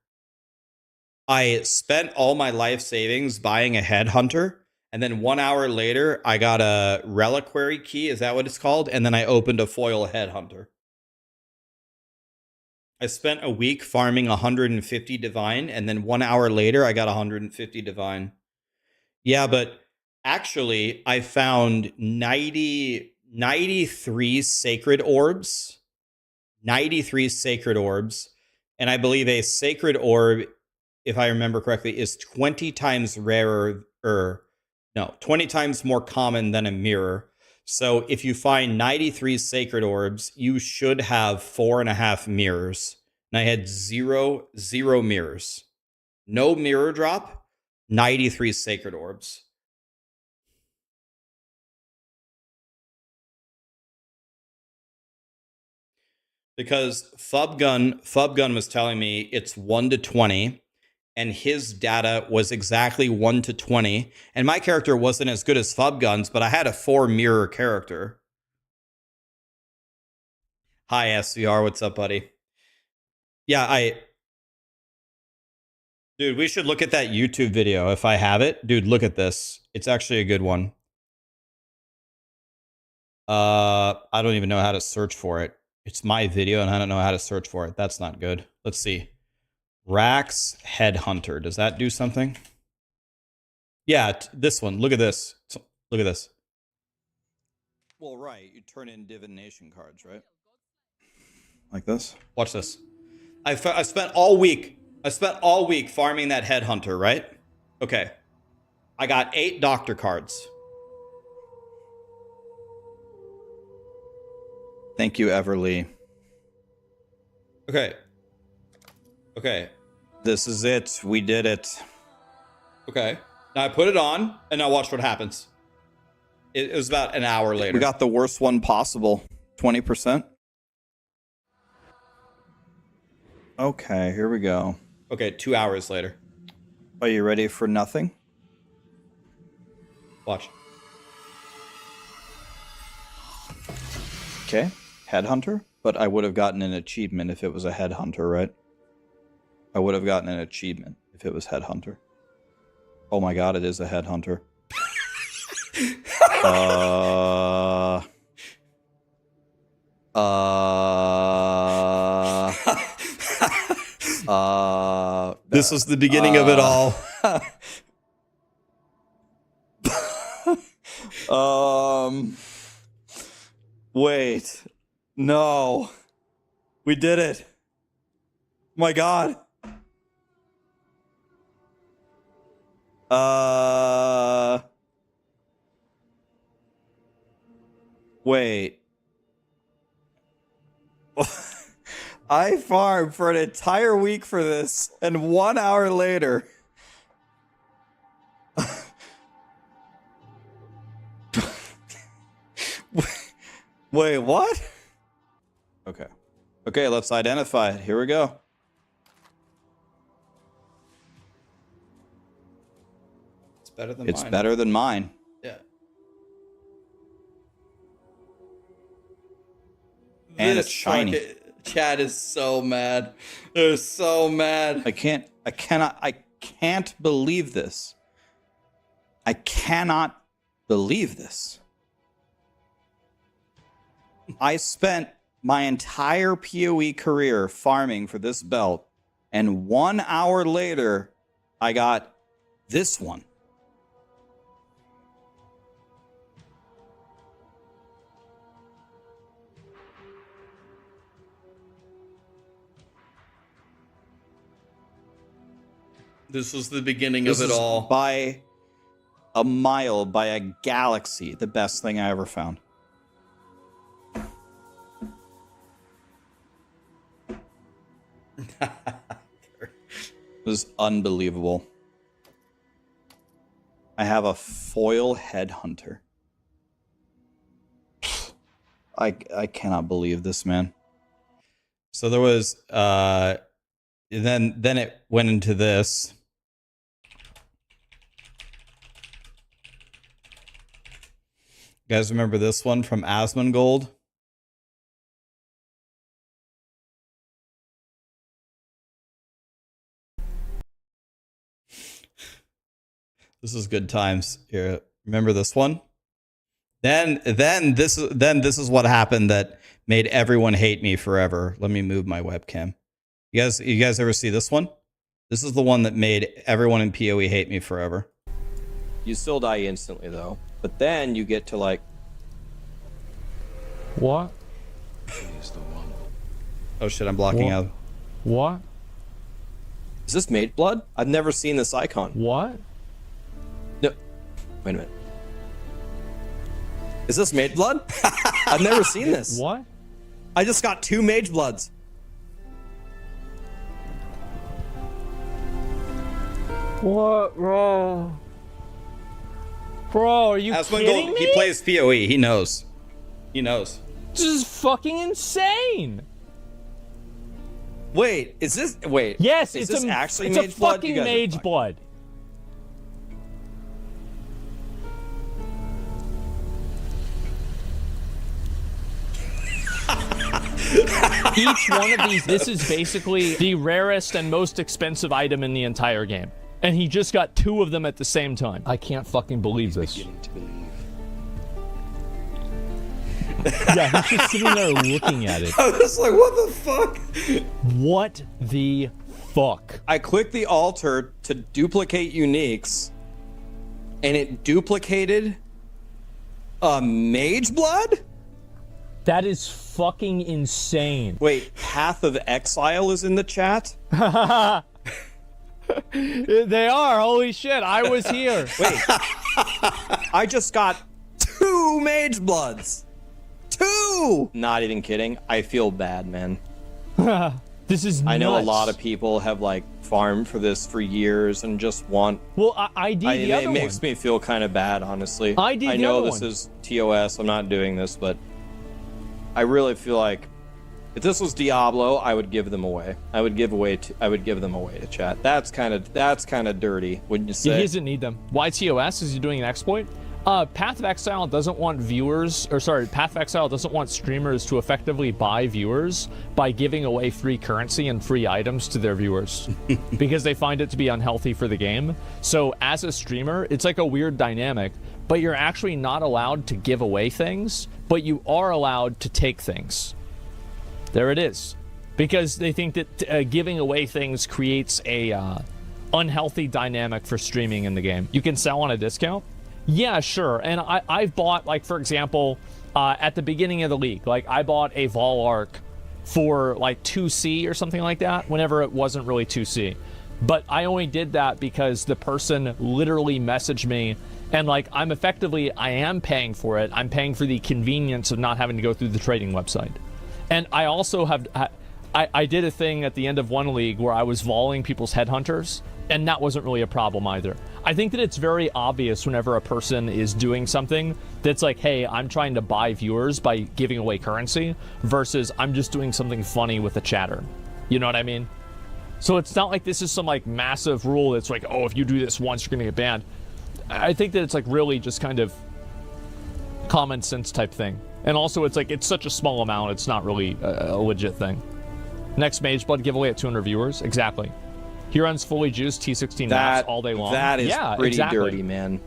I spent all my life savings buying a headhunter, and then 1 hour later, I got a reliquary key. Is that what it's called? And then I opened a foil headhunter. I spent a week farming 150 divine, and then 1 hour later, I got 150 divine. Yeah, but actually, I found 93 sacred orbs. 93 sacred orbs. And I believe a sacred orb, if I remember correctly, is 20 times rarer, or no, 20 times more common than a mirror. So if you find 93 sacred orbs, you should have 4.5 mirrors. And I had zero mirrors. No mirror drop, 93 sacred orbs. Because Fubgun was telling me it's 1 to 20, and his data was exactly 1 to 20. And my character wasn't as good as Fubgun's, but I had a 4 mirror character. Hi, SVR. What's up, buddy? Yeah, dude, we should look at that YouTube video if I have it. Dude, look at this. It's actually a good one. I don't even know how to search for it. It's my video, and I don't know how to search for it. That's not good. Let's see. Rax Headhunter. Does that do something? Yeah, this one. Look at this. Look at this. Well, right. You turn in divination cards, right? Like this. Watch this. I spent all week. I spent all week farming that Headhunter, right? Okay. I got 8 doctor cards. Thank you, Everly. Okay. Okay. This is it. We did it. Okay. Now I put it on, and now watch what happens. It was about an hour later. We got the worst one possible. 20%. Okay, here we go. Okay, 2 hours later. Are you ready for nothing? Watch. Okay, Headhunter. But I would have gotten an achievement if it was a Headhunter, right? I would have gotten an achievement if it was Headhunter. Oh my god, it is a Headhunter. This was the beginning of it all. Wait. No. We did it. My god. Wait. I farmed for an entire week for this, and 1 hour later. Wait, what? Okay. Okay, let's identify it. Here we go. It's better than mine. It's better than mine. Yeah. And it's shiny. Chad is so mad. They're so mad. I can't believe this. I cannot believe this. I spent my entire POE career farming for this belt, and 1 hour later, I got this one. This was the beginning of it all. By a mile, by a galaxy, the best thing I ever found. It was unbelievable. I have a foil Headhunter. I cannot believe this, man. So there was then it went into this. You guys remember this one from Asmongold? This is good times. Here, remember this one? Then this is what happened that made everyone hate me forever. Let me move my webcam. You guys ever see this one? This is the one that made everyone in POE hate me forever. You still die instantly though, but then you get to like. What? Oh shit! I'm blocking out. What? Is this Mage Blood? I've never seen this icon. What? No. Wait a minute. Is this Mage Blood? I've never seen this. What? I just got 2 Mage Bloods. What, bro? Bro, are you kidding me? He plays POE. He knows. He knows. This is fucking insane. Wait, is this? Wait. Yes, is it's this actually it's Mage a Blood? fucking Mage Blood. Each one of these, this is basically the rarest and most expensive item in the entire game. And he just got 2 of them at the same time. I can't fucking believe this. Beginning to believe. Yeah, he's just sitting there looking at it. I was like, what the fuck? What the fuck? I clicked the altar to duplicate uniques, and it duplicated a Mage Blood? That is fucking insane. Wait, Path of Exile is in the chat? They are, holy shit, I was here. Wait, I just got 2 Mage Bloods. 2! Not even kidding. I feel bad, man. This is nuts. I know a lot of people have like farmed for this for years and just want. Well, it makes me feel kind of bad, honestly. I know this is TOS. I'm not doing this, but I really feel like if this was Diablo, I would give them away. I would give them away to chat. That's kind of dirty, wouldn't you say? Yeah, he doesn't need them. Why TOS? Is he doing an exploit? Path of Exile doesn't want Path of Exile doesn't want streamers to effectively buy viewers by giving away free currency and free items to their viewers because they find it to be unhealthy for the game. So as a streamer, it's like a weird dynamic, but you're actually not allowed to give away things, but you are allowed to take things. There it is. Because they think that giving away things creates a unhealthy dynamic for streaming in the game. You can sell on a discount. Yeah, sure. And I've bought, like, for example, at the beginning of the league, like, I bought a Vol Arc for, like, 2C or something like that, whenever it wasn't really 2C. But I only did that because the person literally messaged me, and, like, I am paying for it. I'm paying for the convenience of not having to go through the trading website. And I also have... I did a thing at the end of one league where I was voling people's headhunters, and that wasn't really a problem either. I think that it's very obvious whenever a person is doing something that's like, hey, I'm trying to buy viewers by giving away currency, versus I'm just doing something funny with a chatter. You know what I mean? So it's not like this is some like massive rule that's like, oh, if you do this once, you're gonna get banned. I think that it's like really just kind of common sense type thing. And also it's like, it's such a small amount, it's not really a legit thing. Next Mage Blood giveaway at 200 viewers. Exactly. He runs fully juiced T16 maps all day long. That is pretty dirty, man.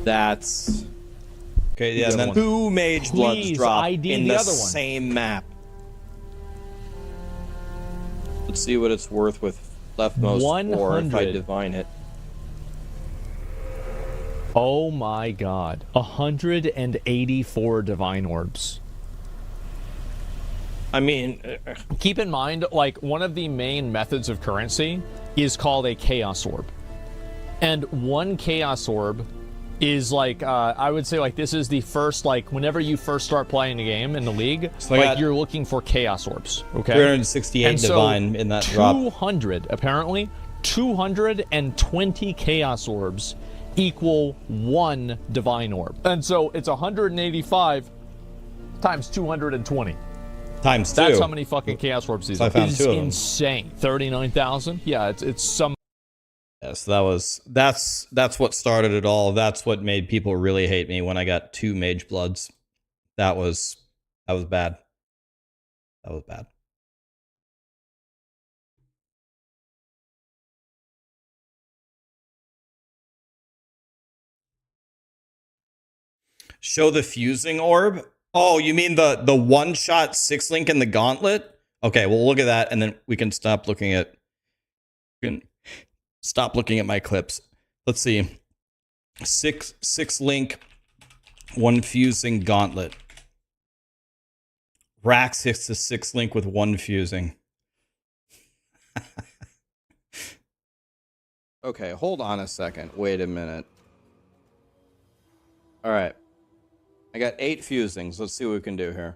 That's... Okay, yeah, and then 2 Mage Bloods drop in the same map. Let's see what it's worth with leftmost 4 if I divine it. Oh my god. 184 divine orbs. I mean, keep in mind, like, one of the main methods of currency is called a Chaos Orb. And 1 Chaos Orb is, like, I would say, like, this is the first, like, whenever you first start playing a game in the league, so like, you're looking for Chaos Orbs, okay? 368 and divine in that drop. 200, apparently, 220 Chaos Orbs equal 1 divine orb. And so it's 185 times 220. Times 2. That's how many fucking Chaos Orbs these are. I found 2 of them. Insane. 39,000? Yeah, it's some... Yes, that's what started it all. That's what made people really hate me when I got 2 Mage Bloods. That was bad. That was bad. Show the fusing orb? Oh, you mean the one-shot 6-link in the gauntlet? Okay, well, look at that, and then we can stop looking at my clips. Let's see. Six link, one fusing gauntlet. Rax hits the 6 link with 1 fusing. Okay, hold on a second. Wait a minute. All right. I got 8 fusings. Let's see what we can do here.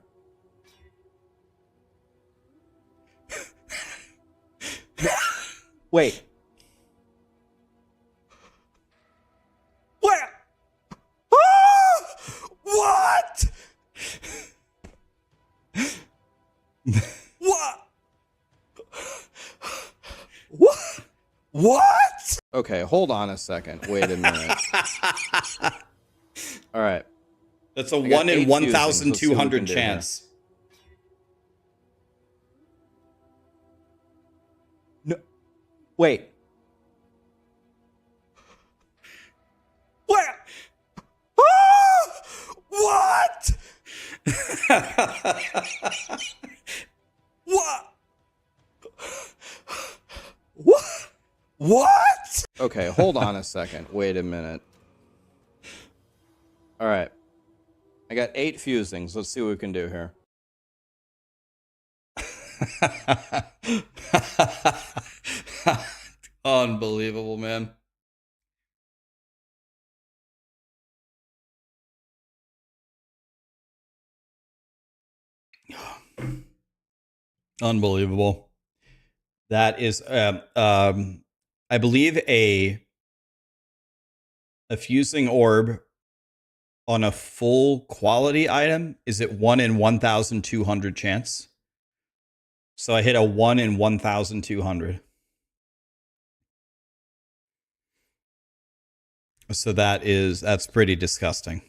Wait. What? What? What? What? What? Okay, hold on a second. Wait a minute. All right. That's a 1 in 1,200 chance. No. Wait. What? What? What? What? What? Okay, hold on a second. Wait a minute. All right. I got 8 fusings. Let's see what we can do here. Unbelievable, man. Unbelievable. That is, I believe a fusing orb on a full quality item is at 1 in 1,200 chance. So I hit a 1 in 1,200. So that's pretty disgusting.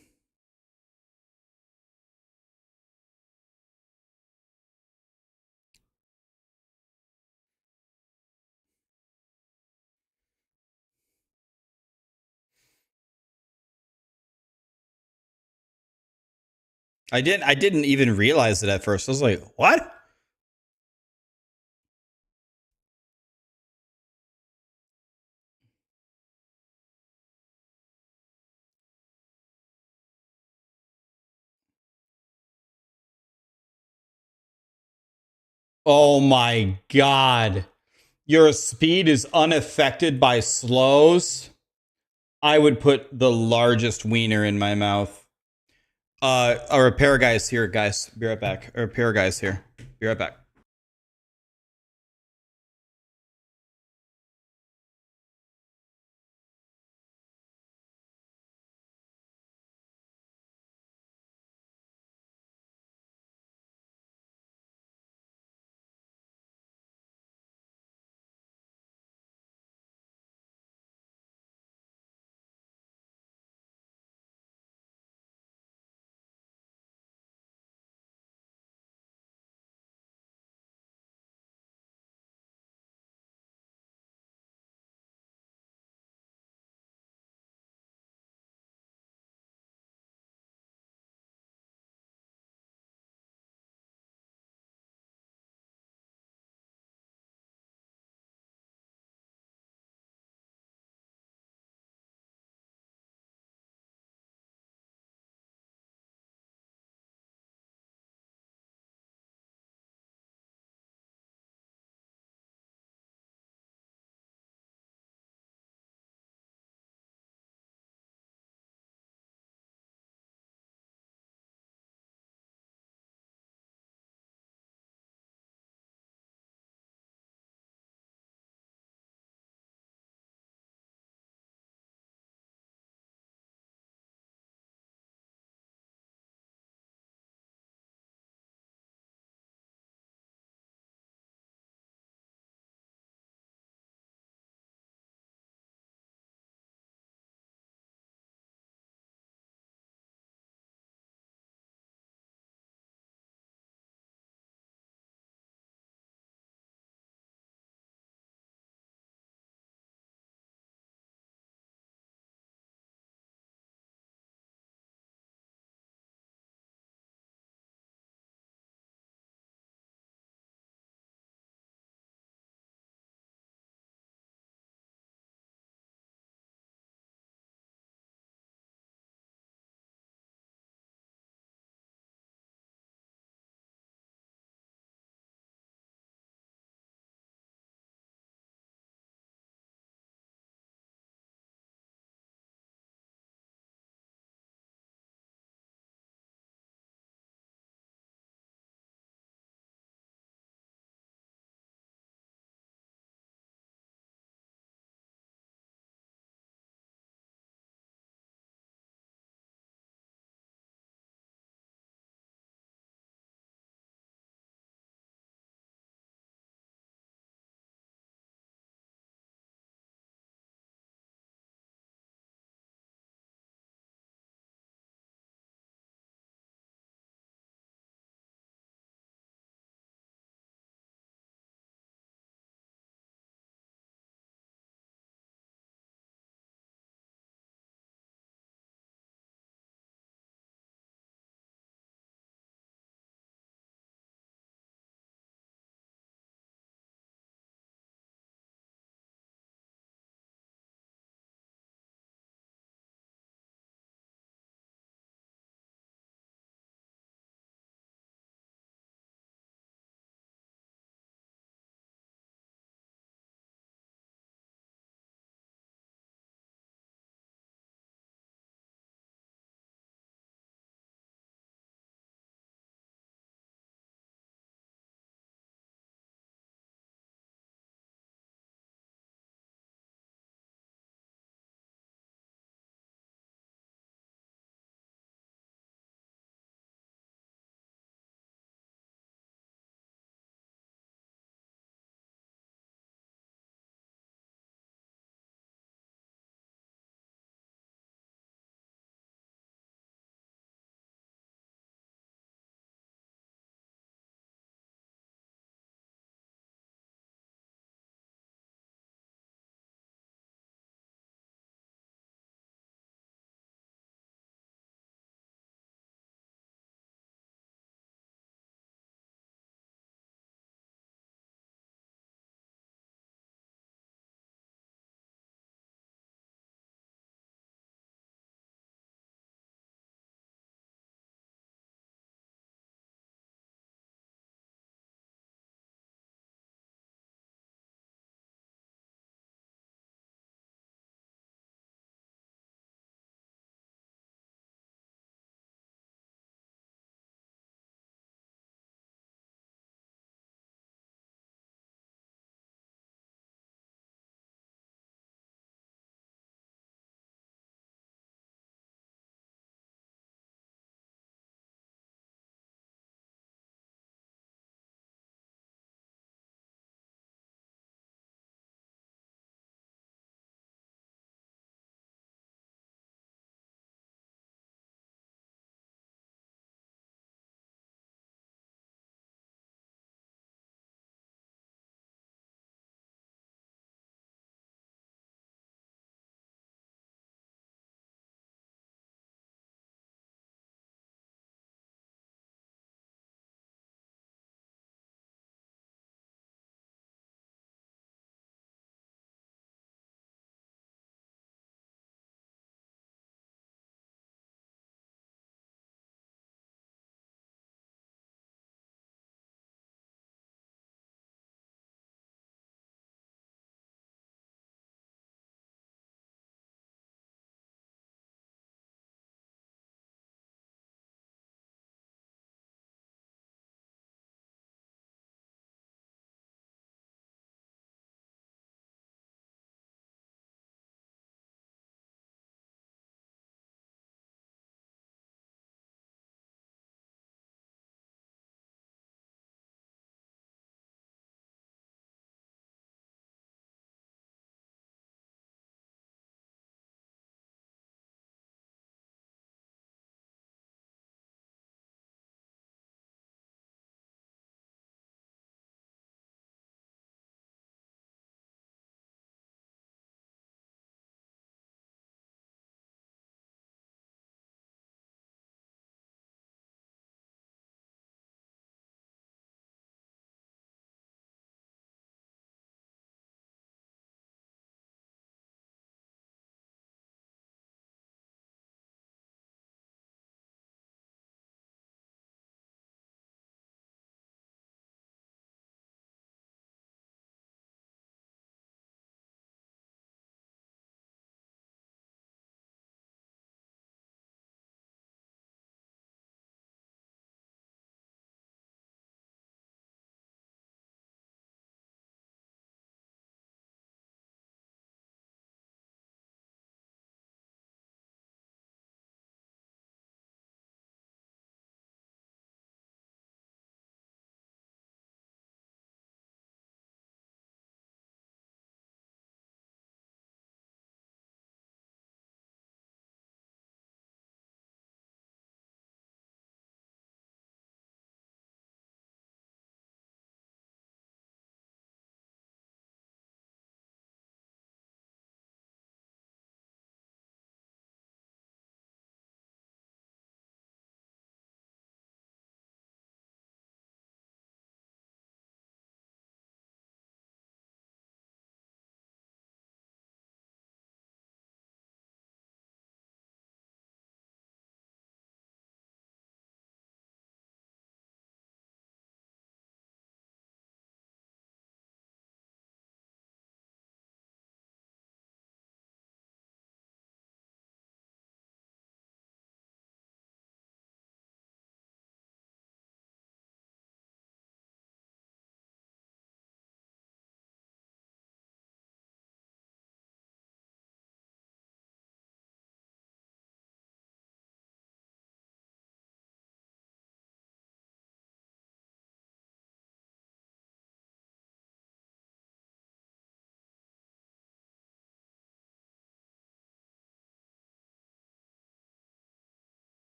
I didn't even realize it at first. I was like, what? Oh my god. Your speed is unaffected by slows. I would put the largest wiener in my mouth. A repair guy's here, guys. Be right back. A repair guy's here. Be right back.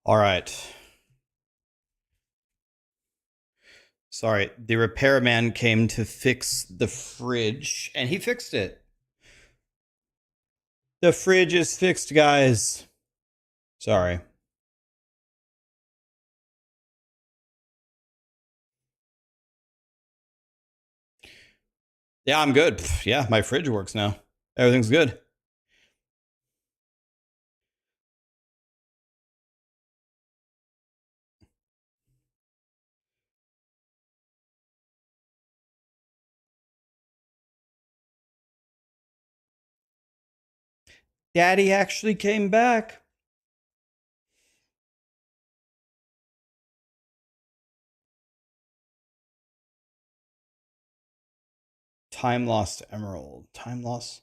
All right. Sorry, the repairman came to fix the fridge, and he fixed it. The fridge is fixed, guys. Sorry. Yeah, I'm good. Yeah, my fridge works now. Everything's good. Daddy actually came back. Time lost emerald. Time lost.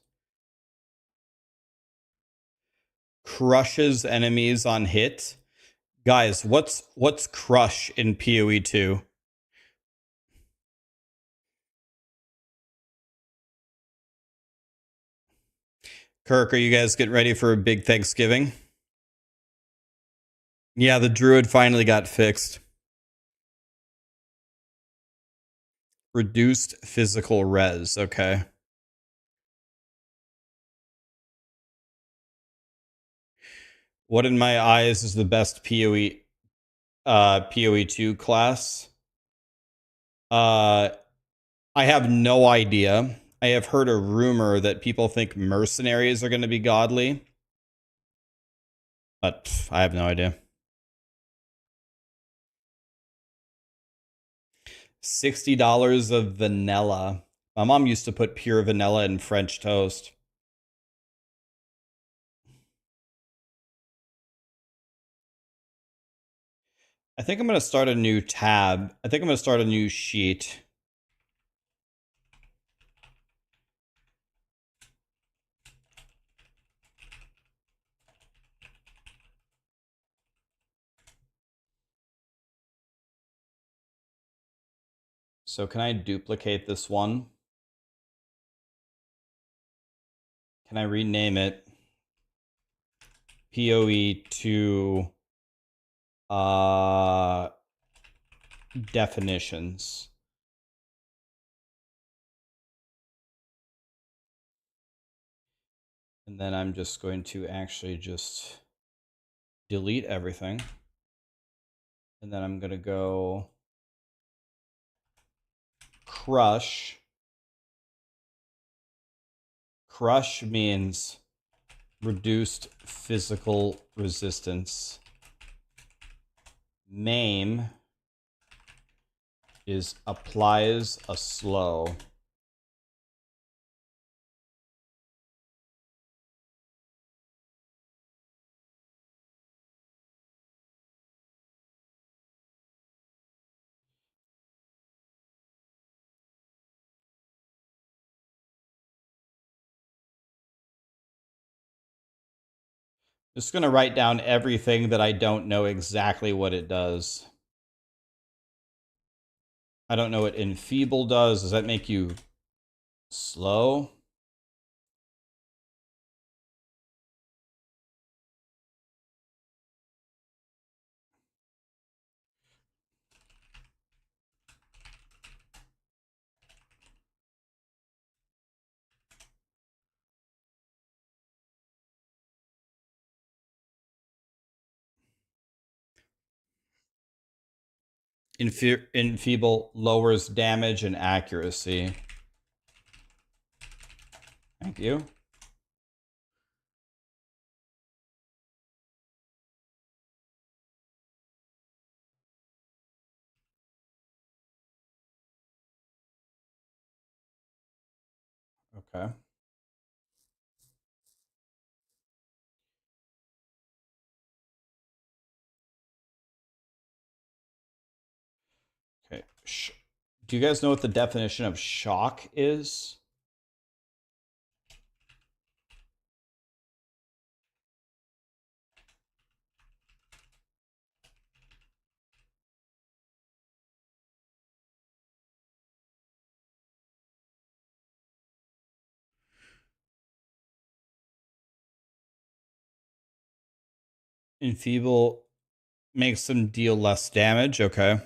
Crushes enemies on hit. Guys, what's crush in PoE 2? Kirk, are you guys getting ready for a big Thanksgiving? Yeah, the druid finally got fixed. Reduced physical res. Okay. What in my eyes is the best PoE 2 class? I have no idea. I have heard a rumor that people think mercenaries are going to be godly, but I have no idea. $60 of vanilla. My mom used to put pure vanilla in French toast. I think I'm going to start a new tab. I think I'm going to start a new sheet. So can I duplicate this one? Can I rename it? PoE 2 definitions. And then I'm just going to actually just delete everything. And then I'm going to go crush. Crush means reduced physical resistance. Maim is applies a slow. Just going to write down everything that I don't know exactly what it does. I don't know what enfeeble does. Does that make you slow? Enfeeble lowers damage and accuracy. Thank you. Okay. Okay. Do you guys know what the definition of shock is? Enfeeble Makes them deal less damage. Okay.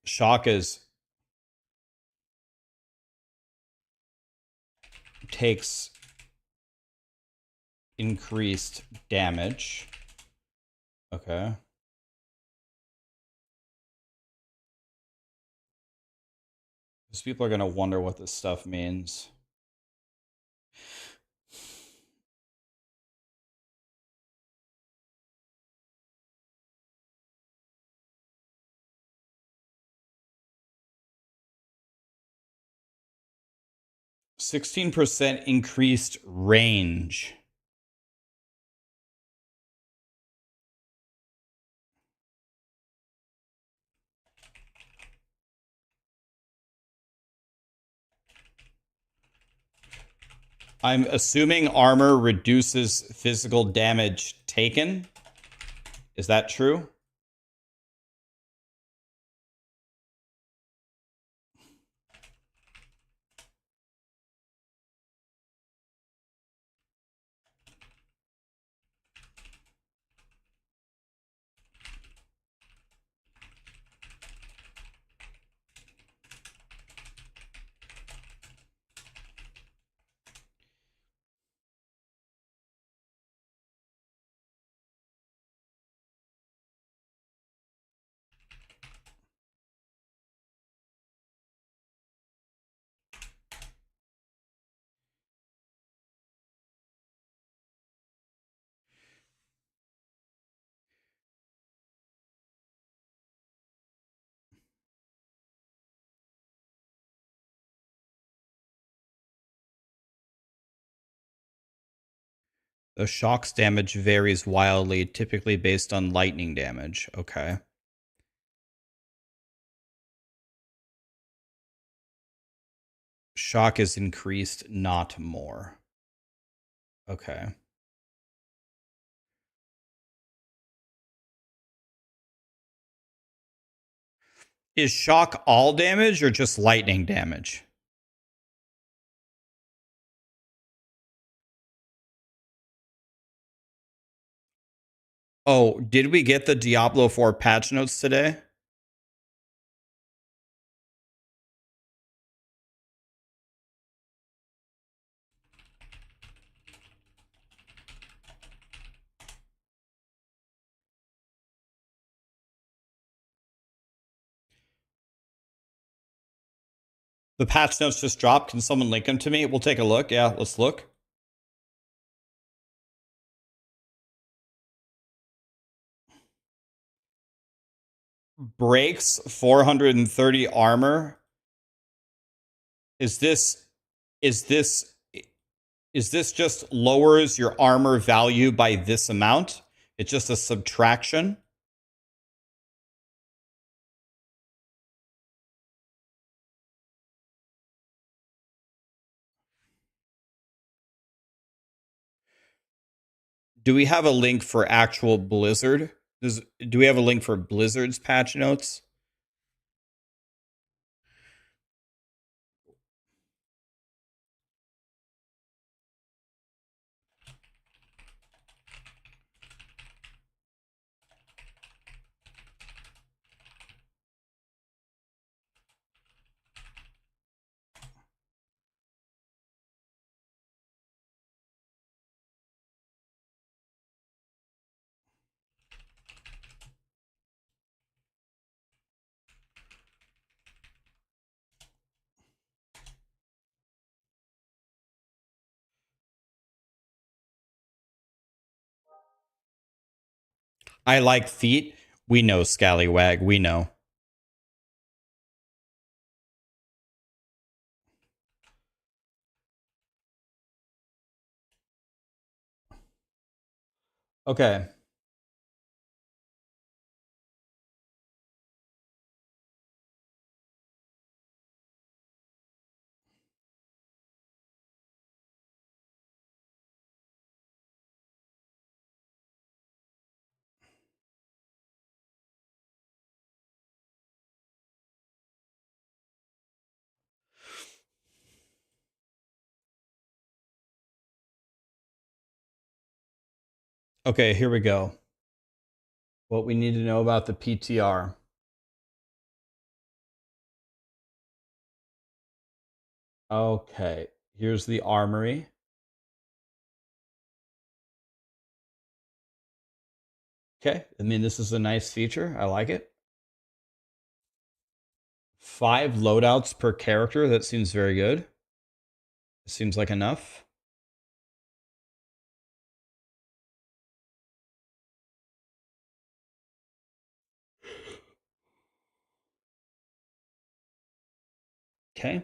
Shock takes increased damage. Okay. Because people are going to wonder what this stuff means. %16 increased range. I'm assuming armor reduces physical damage taken. Is that true? The shock's damage varies wildly, typically based on lightning damage. Okay. Shock is increased, not more. Okay. Is shock all damage or just lightning damage? Oh, did we get the Diablo 4 patch notes today? The patch notes just dropped. Can someone link them to me? We'll take a look. Yeah, let's look. Breaks 430 armor. Is this just lowers your armor value by this amount? It's just a subtraction. Do we have a link for actual Blizzard? Do we have a link for Blizzard's patch notes? I like feet. We know, Scallywag. We know. Okay. Okay, here we go. What we need to know about the PTR. Okay, here's the armory. Okay, I mean, this is a nice feature. I like it. 5 loadouts per character. That seems very good. Seems like enough. Okay.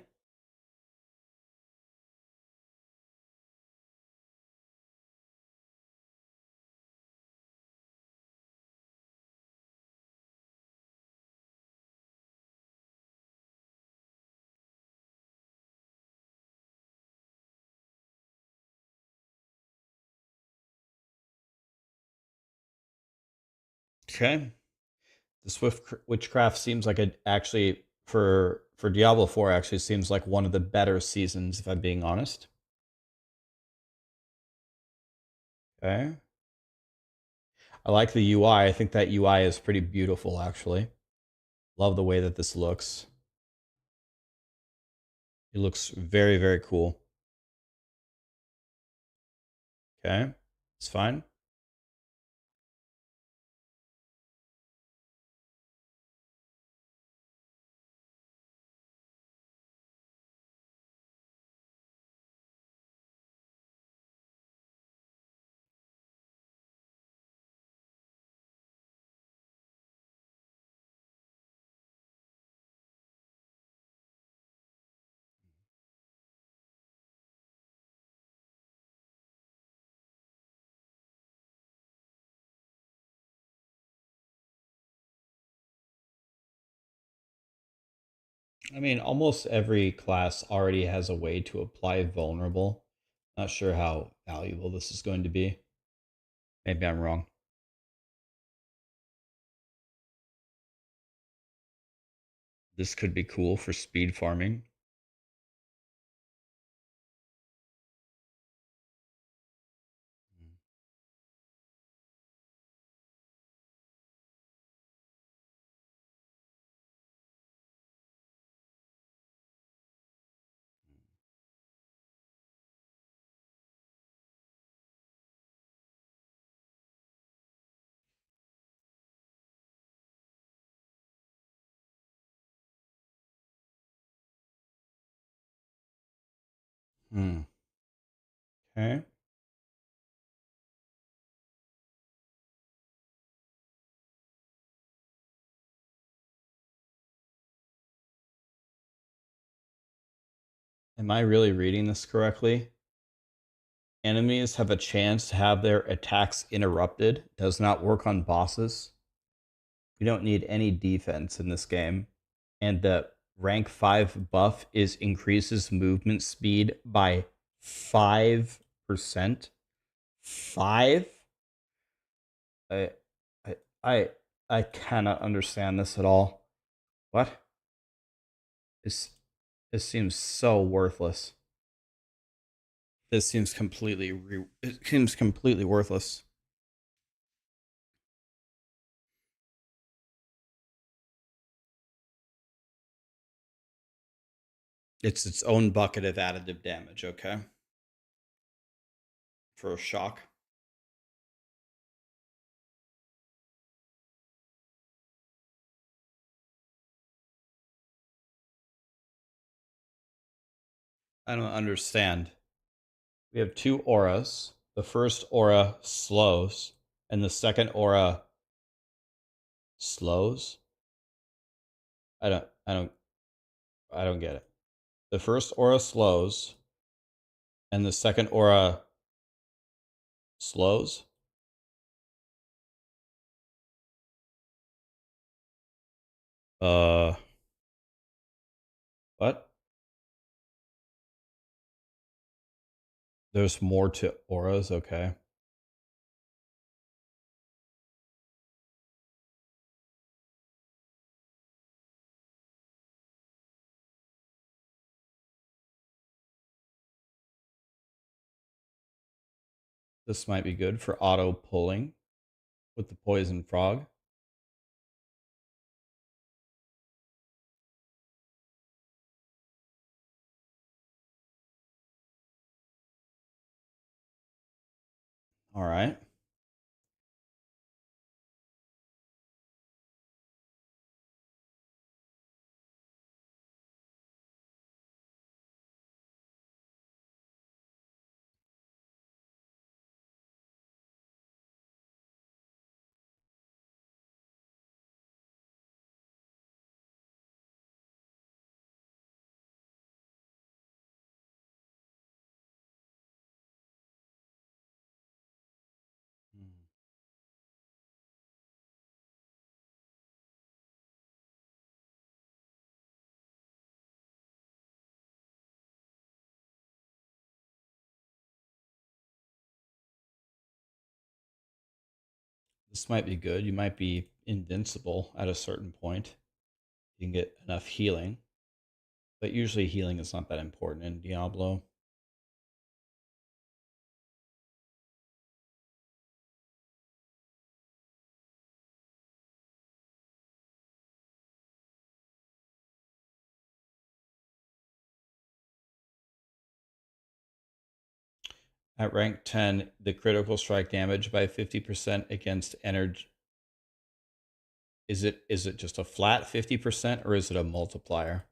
Okay. The Swift Witchcraft seems like it actually for Diablo 4 actually seems like one of the better seasons, if I'm being honest. Okay. I like the UI. I think that UI is pretty beautiful, actually. Love the way that this looks. It looks very, very cool. Okay. It's fine. I mean, almost every class already has a way to apply vulnerable. Not sure how valuable this is going to be. Maybe I'm wrong. This could be cool for speed farming. Hmm. Okay. Am I really reading this correctly? Enemies have a chance to have their attacks interrupted. Does not work on bosses. We don't need any defense in this game. And the rank 5 buff is increases movement speed by 5%. 5? I I I I cannot understand this at all. What? This this seems so worthless. This seems it seems completely worthless. It's its own bucket of additive damage, okay? For a shock. I don't understand. We have 2 auras. The first aura slows, and the second aura slows. I don't I don't I don't get it. The first aura slows, and the second aura slows. Uh, what? There's more to auras, okay. This might be good for auto pulling with the poison frog. All right. This might be good. You might be invincible at a certain point. You can get enough healing. But usually healing is not that important in Diablo. At rank 10, the critical strike damage by 50% against energy. Is it just a flat 50% or is it a multiplier?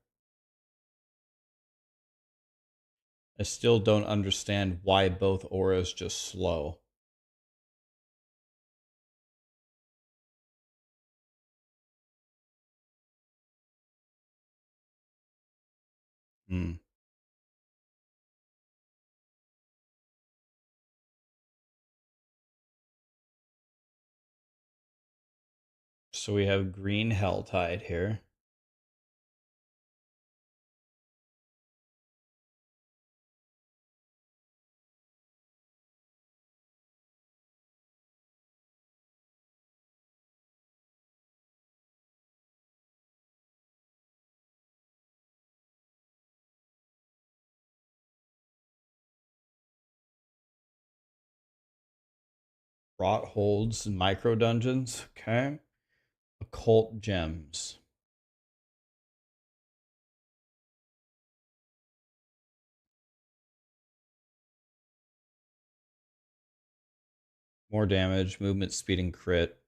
I still don't understand why both auras just slow. Hmm. So we have green Helltide here. Rot holds and micro dungeons. Okay. Occult gems. More damage, movement, speed, and crit.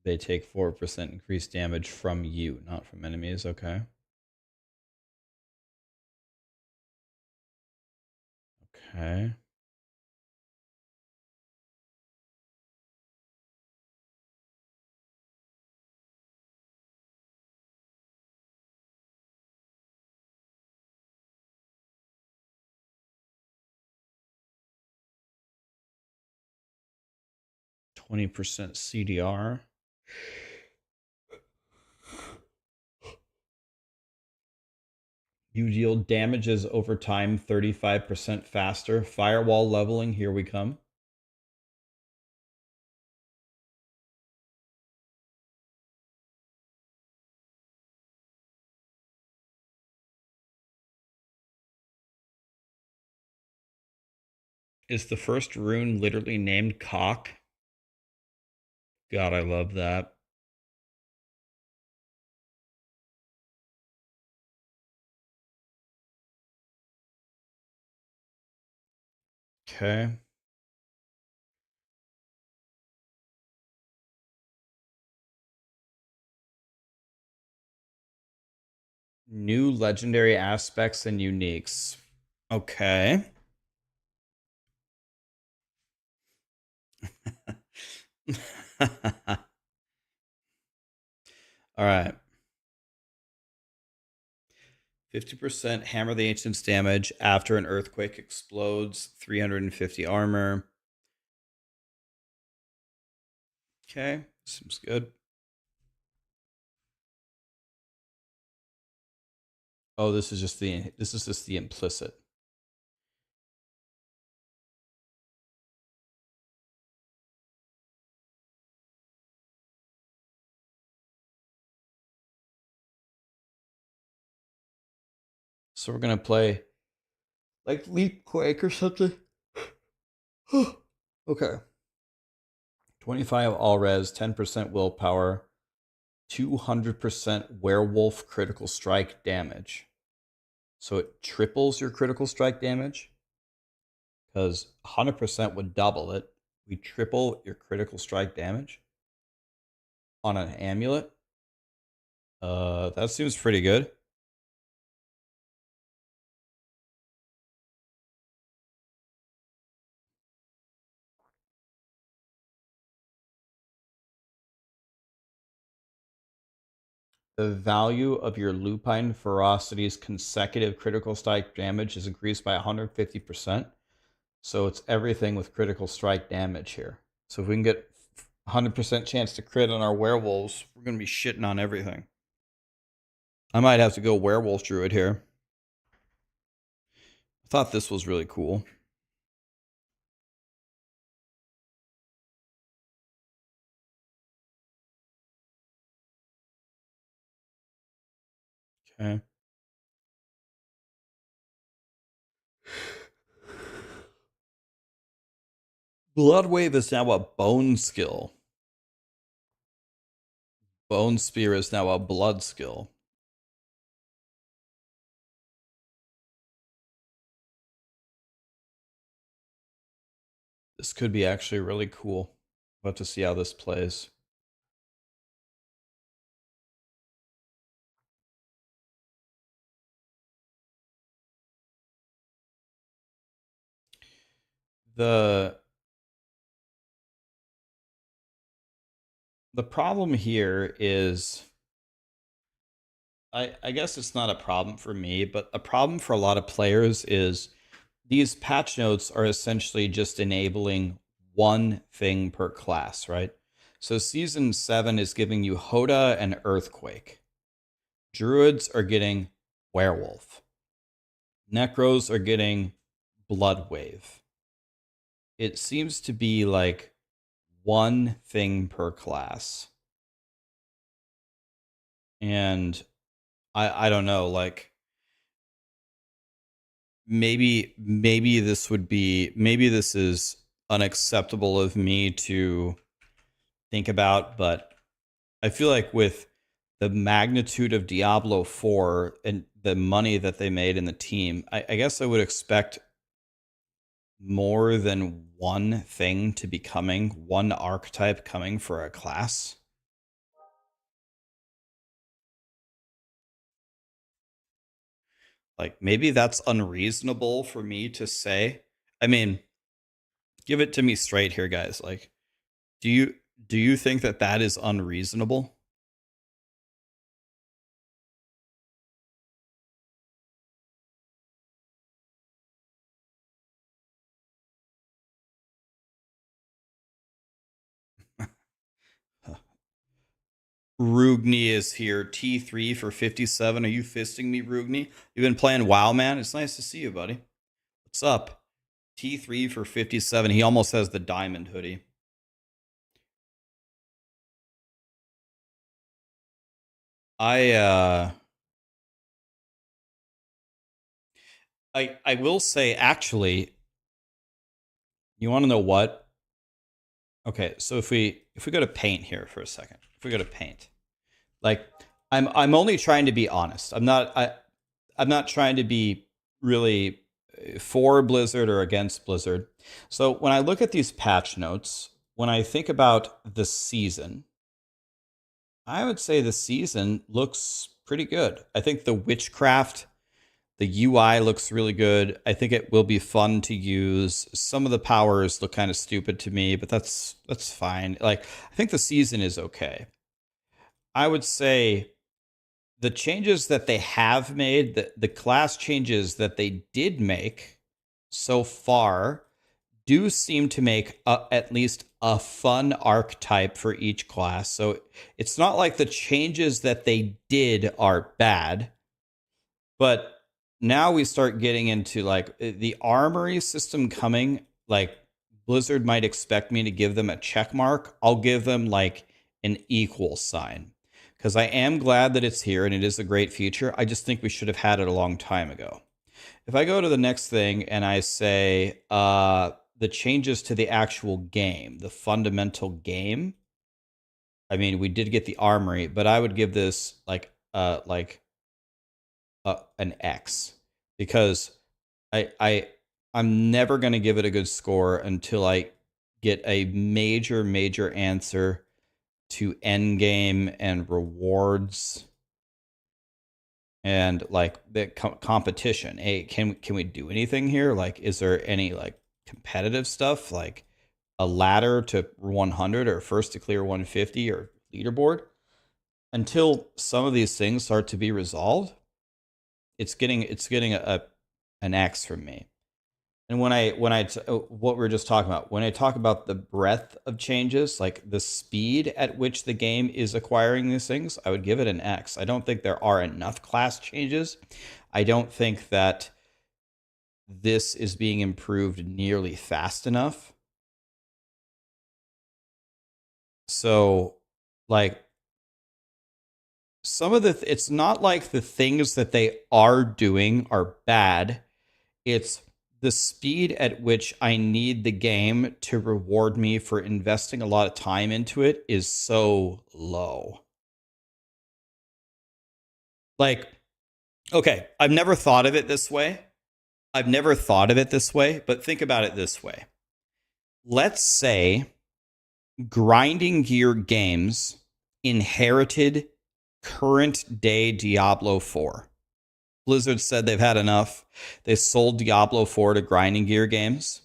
They take 4% increased damage from you, not from enemies. Okay. Okay. %, CDR. You deal damages over time 35% faster. Firewall leveling, here we come. Is the first rune literally named Cock? God, I love that. Okay. New legendary aspects and uniques. Okay. All right. 50% Hammer the Ancients damage after an earthquake explodes. 350 armor. Okay. Seems good. Oh, this is just the implicit. So we're gonna play like Leap Quake or something. Okay. 25 all res, 10% willpower, 200% werewolf critical strike damage. So it triples your critical strike damage because 100% would double it. We triple your critical strike damage on an amulet. That seems pretty good. The value of your lupine ferocity's consecutive critical strike damage is increased by 150%. So it's everything with critical strike damage here. So if we can get 100% chance to crit on our werewolves, we're going to be shitting on everything. I might have to go werewolf druid here. I thought this was really cool. Okay. Blood Wave is now a bone skill. Bone Spear is now a blood skill. This could be actually really cool. We'll have to see how this plays. The problem here is, I guess it's not a problem for me, but a problem for a lot of players is these patch notes are essentially just enabling one thing per class, right? So Season 7 is giving you Hoda and Earthquake. Druids are getting Werewolf. Necros are getting Blood Wave. It seems to be like one thing per class. And I don't know, like maybe this is unacceptable of me to think about, but I feel like with the magnitude of Diablo 4 and the money that they made in the team, I guess I would expect more than one thing to be coming, one archetype coming for a class. Like maybe that's unreasonable for me to say. I mean, give it to me straight here, guys. Like, do you think that that is unreasonable? Rugni is here. T3 for 57. Are you fisting me, Rugni? You've been playing WoW, man. It's nice to see you, buddy. What's up? T3 for 57. He almost has the diamond hoodie. I will say, actually, you want to know what? Okay, so if we go to paint here for a second, if we go to paint, like I'm only trying to be honest. I'm not trying to be really for Blizzard or against Blizzard. So when I look at these patch notes, when I think about the season, I would say the season looks pretty good. I think the witchcraft, the UI looks really good. I think it will be fun to use. Some of the powers look kind of stupid to me, but that's fine. Like I think the season is okay. I would say the changes that they have made, the class changes that they did make so far do seem to make at least a fun archetype for each class. So it's not like the changes that they did are bad, but now we start getting into like the armory system coming. Like Blizzard might expect me to give them a check mark. I'll give them like an equal sign because I am glad that it's here and it is a great feature. I just think we should have had it a long time ago. If I go to the next thing and I say the changes to the actual game, the fundamental game, I mean, we did get the armory, but I would give this like an X, because I'm never going to give it a good score until I get a major answer to end game and rewards and like the competition. Hey, can we do anything here? Like, is there any like competitive stuff, like a ladder to 100 or first to clear 150 or leaderboard? Until some of these things start to be resolved, it's getting an X from me. And when what we were just talking about, when I talk about the breadth of changes, like the speed at which the game is acquiring these things, I would give it an X. I don't think there are enough class changes. I don't think that this is being improved nearly fast enough. So, like, some of it's not like the things that they are doing are bad. It's the speed at which I need the game to reward me for investing a lot of time into it is so low. Like, okay, I've never thought of it this way. But think about it this way. Let's say grinding gear games inherited current day Diablo 4. Blizzard said they've had enough. They sold Diablo 4 to Grinding Gear Games.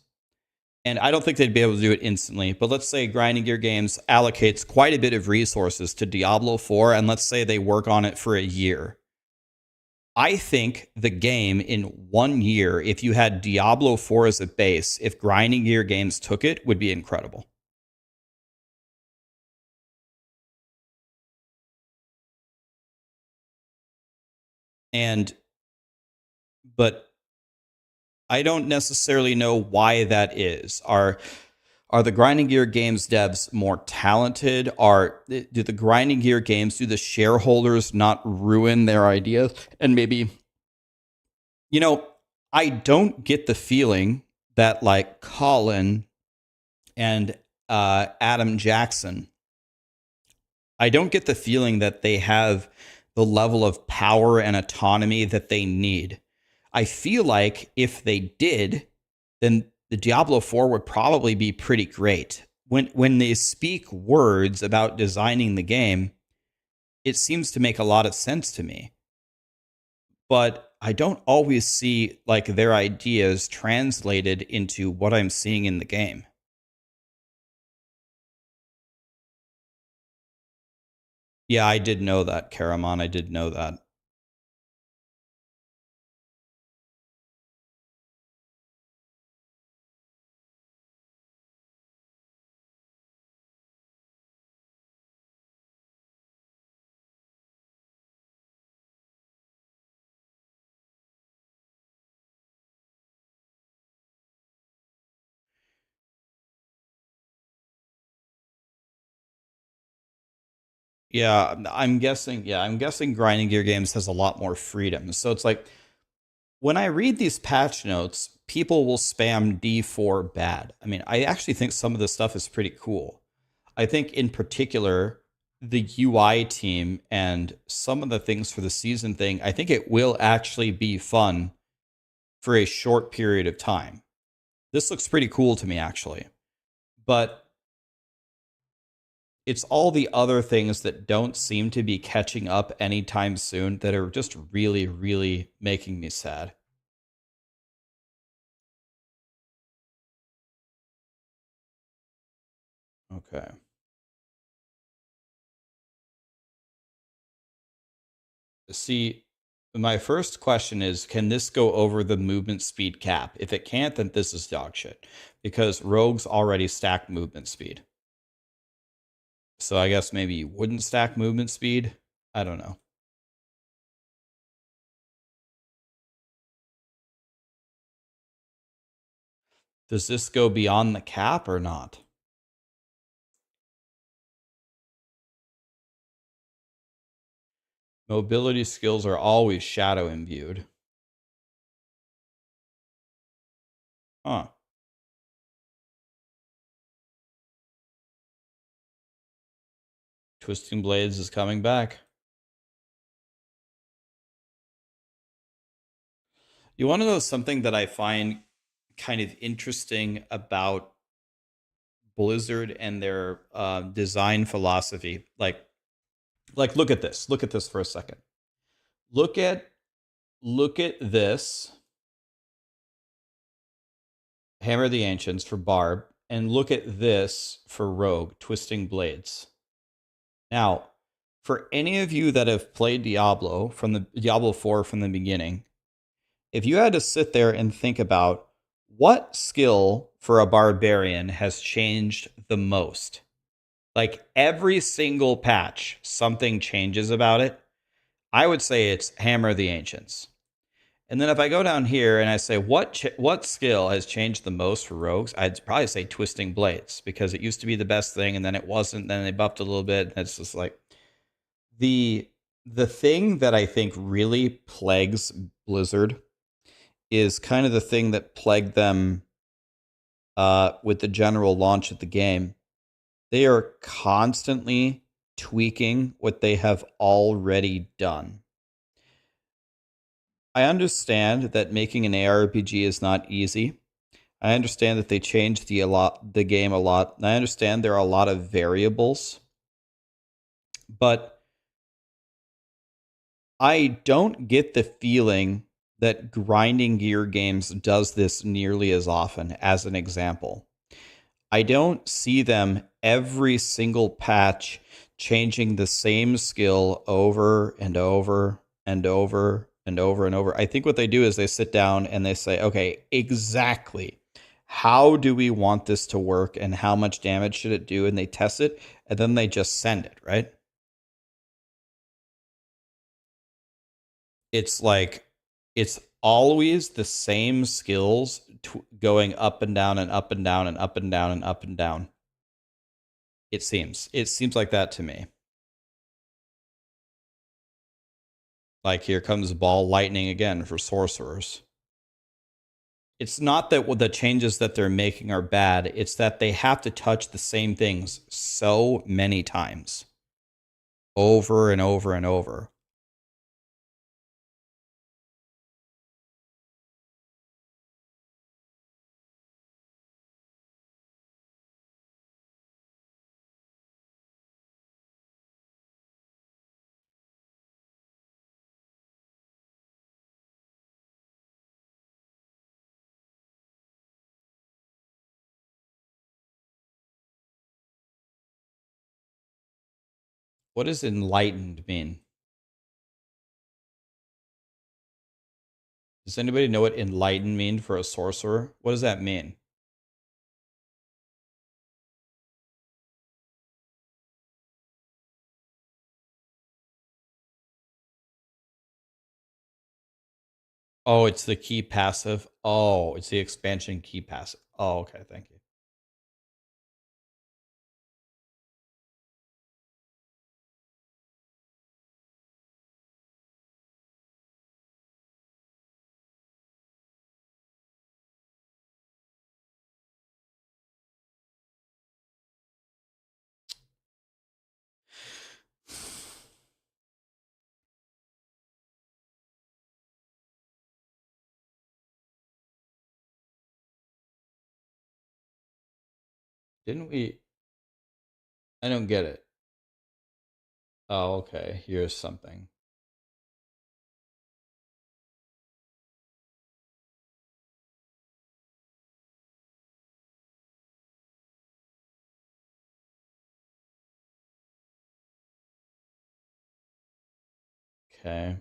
And I don't think they'd be able to do it instantly. But let's say Grinding Gear Games allocates quite a bit of resources to Diablo 4, and let's say they work on it for a year. I think the game in 1 year, if you had Diablo 4 as a base, if Grinding Gear Games took it, would be incredible. But I don't necessarily know why that is. Are the Grinding Gear Games devs more talented? Do the Grinding Gear Games, do the shareholders not ruin their ideas? And maybe, I don't get the feeling that like Colin and Adam Jackson, I don't get the feeling that they have the level of power and autonomy that they need. I feel like if they did, then the Diablo 4 would probably be pretty great. When they speak words about designing the game, it seems to make a lot of sense to me. But I don't always see like their ideas translated into what I'm seeing in the game. Yeah, I did know that, Karamon. I did know that. Yeah, I'm guessing. Yeah, I'm guessing Grinding Gear Games has a lot more freedom. So it's like when I read these patch notes, people will spam D4 bad. I mean, I actually think some of this stuff is pretty cool. I think in particular, the UI team and some of the things for the season thing, I think it will actually be fun for a short period of time. This looks pretty cool to me, actually. But it's all the other things that don't seem to be catching up anytime soon that are just really making me sad. Okay. See, my first question is, can this go over the movement speed cap? If it can't, then this is dog shit, because rogues already stack movement speed. So I guess maybe you wouldn't stack movement speed. I don't know. Does this go beyond the cap or not? Mobility skills are always shadow imbued. Huh. Twisting Blades is coming back. You want to know something that I find kind of interesting about Blizzard and their design philosophy? Like look at this. Look at this for a second. Look at this. Hammer of the Ancients for Barb, and look at this for Rogue, Twisting Blades. Now, for any of you that have played Diablo 4 from the beginning, if you had to sit there and think about what skill for a barbarian has changed the most, like every single patch, something changes about it, I would say it's Hammer of the Ancients. And then if I go down here and I say what skill has changed the most for rogues, I'd probably say Twisting Blades, because it used to be the best thing and then it wasn't. Then they buffed it a little bit. And it's just like the thing that I think really plagues Blizzard is kind of the thing that plagued them with the general launch of the game. They are constantly tweaking what they have already done. I understand that making an ARPG is not easy. I understand that they changed the game a lot. And I understand there are a lot of variables. But I don't get the feeling that Grinding Gear Games does this nearly as often. As an example, I don't see them every single patch changing the same skill over and over and over and over and over. I think what they do is they sit down and they say, okay, exactly how do we want this to work and how much damage should it do? And they test it and then they just send it, right? It's like, it's always the same skills going up and down and up and down and up and down and up and down. It seems like that to me. Like, here comes ball lightning again for sorcerers. It's not that the changes that they're making are bad. It's that they have to touch the same things so many times. Over and over and over. What does enlightened mean? Does anybody know what enlightened mean for a sorcerer? What does that mean? Oh, it's the key passive. Oh, it's the expansion key passive. Oh, okay, thank you. Didn't we? I don't get it. Oh, okay. Here's something. Okay.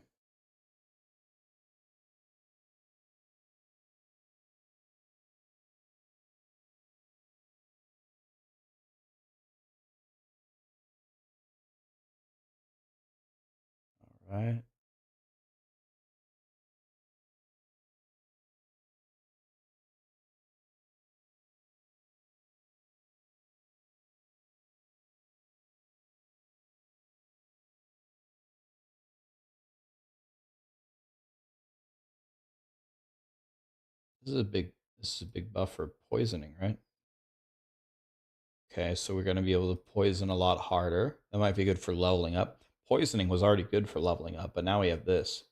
All right. This is a big buff for poisoning, right? Okay, so we're going to be able to poison a lot harder. That might be good for leveling up. Poisoning was already good for leveling up, but now we have this.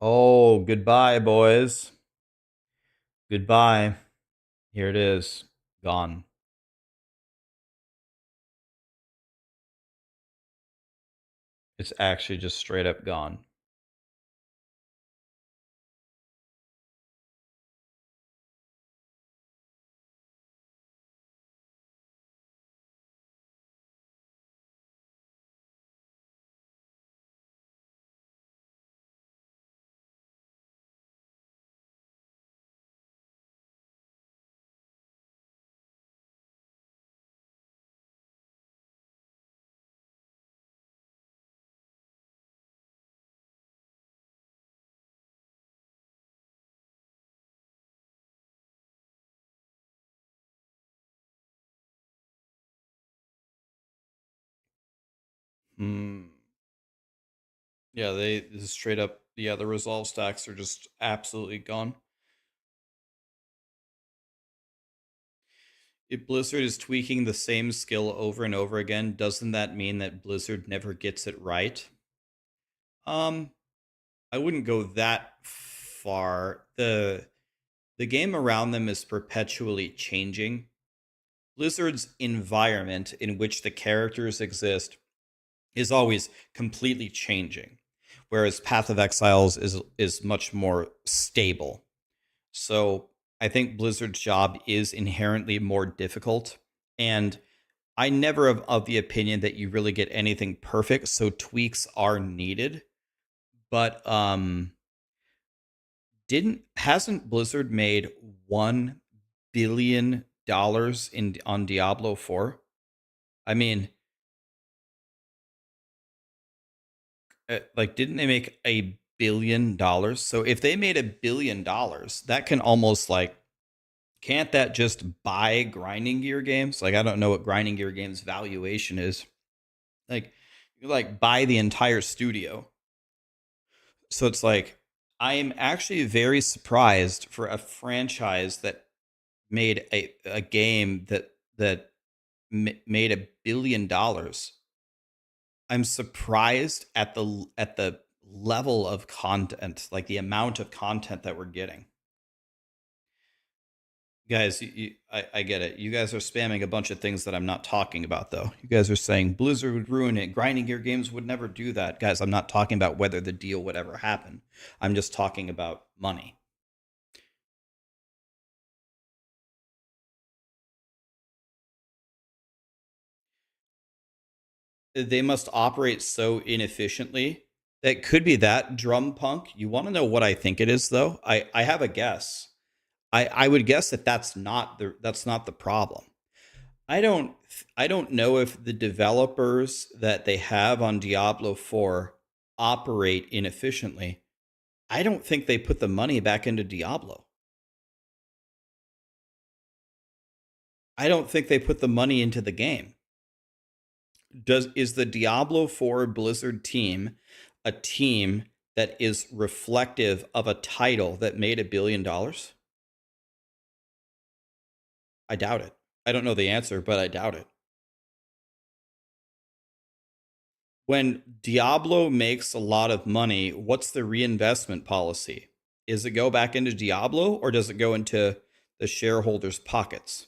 Oh, goodbye, boys. Goodbye. Here it is. Gone. It's actually just straight up gone. Hmm. Yeah, they this is straight up. Yeah, the resolve stacks are just absolutely gone. If Blizzard is tweaking the same skill over and over again, doesn't that mean that Blizzard never gets it right? Um, I wouldn't go that far. The game around them is perpetually changing. Blizzard's environment in which the characters exist is always completely changing, whereas Path of Exiles is much more stable. So I think Blizzard's job is inherently more difficult, and I never of the opinion that you really get anything perfect, so tweaks are needed. But didn't hasn't Blizzard made $1 billion in on Diablo 4? I mean, like didn't they make $1 billion? So if they made $1 billion, that can almost like can't that just buy grinding gear games? Like I don't know what grinding gear games valuation is. Like you like buy the entire studio. So it's like I am actually very surprised for a franchise that made a game that made $1 billion. I'm surprised at the level of content, like the amount of content that we're getting. Guys, I get it. You guys are spamming a bunch of things that I'm not talking about, though. You guys are saying Blizzard would ruin it. Grinding Gear Games would never do that. Guys, I'm not talking about whether the deal would ever happen. I'm just talking about money. They must operate so inefficiently. That could be that drum punk. You want to know what I think it is, though? I have a guess. I would guess that that's not the problem. I don't I don't know if the developers that they have on Diablo 4 operate inefficiently. I don't think they put the money back into Diablo. I don't think they put the money into the game. Is the Diablo 4 Blizzard team a team that is reflective of a title that made $1 billion? I doubt it. I don't know the answer, but I doubt it. When Diablo makes a lot of money, what's the reinvestment policy? Is it go back into Diablo or does it go into the shareholders' pockets?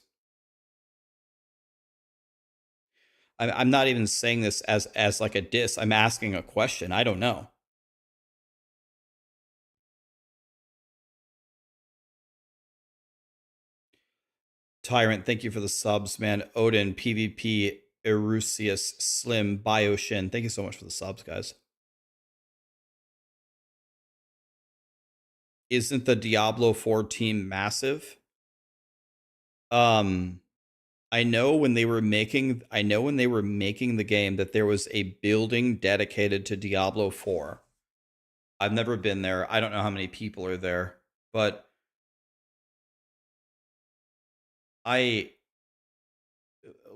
I'm not even saying this as like a diss. I'm asking a question. I don't know. Tyrant, thank you for the subs, man. Odin, PvP, Erusius, Slim, Bioshin. Thank you so much for the subs, guys. Isn't the Diablo 4 team massive? Um, I know when they were making the game that there was a building dedicated to Diablo 4. I've never been there. I don't know how many people are there, but I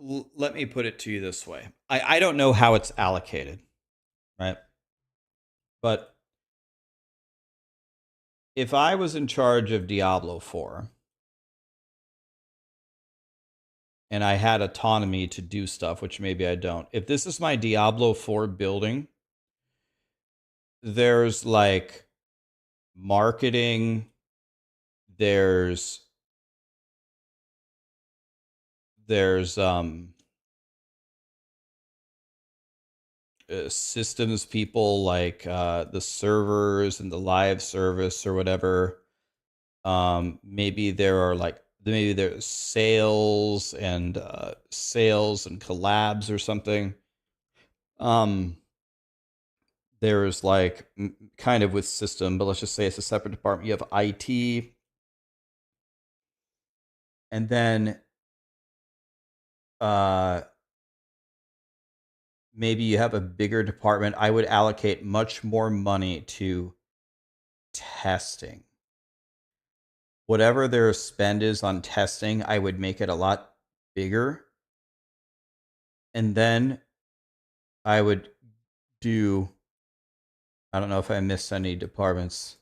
let me put it to you this way. I don't know how it's allocated, right? But if I was in charge of Diablo 4 and I had autonomy to do stuff, which maybe I don't, if this is my Diablo 4 building, there's like marketing, there's systems people like the servers and the live service or whatever. Maybe there's sales and collabs or something. There's like kind of with system, but let's just say it's a separate department. You have IT, and then maybe you have a bigger department. I would allocate much more money to testing. Whatever their spend is on testing, I would make it a lot bigger. And then I would do, I don't know if I missed any departments,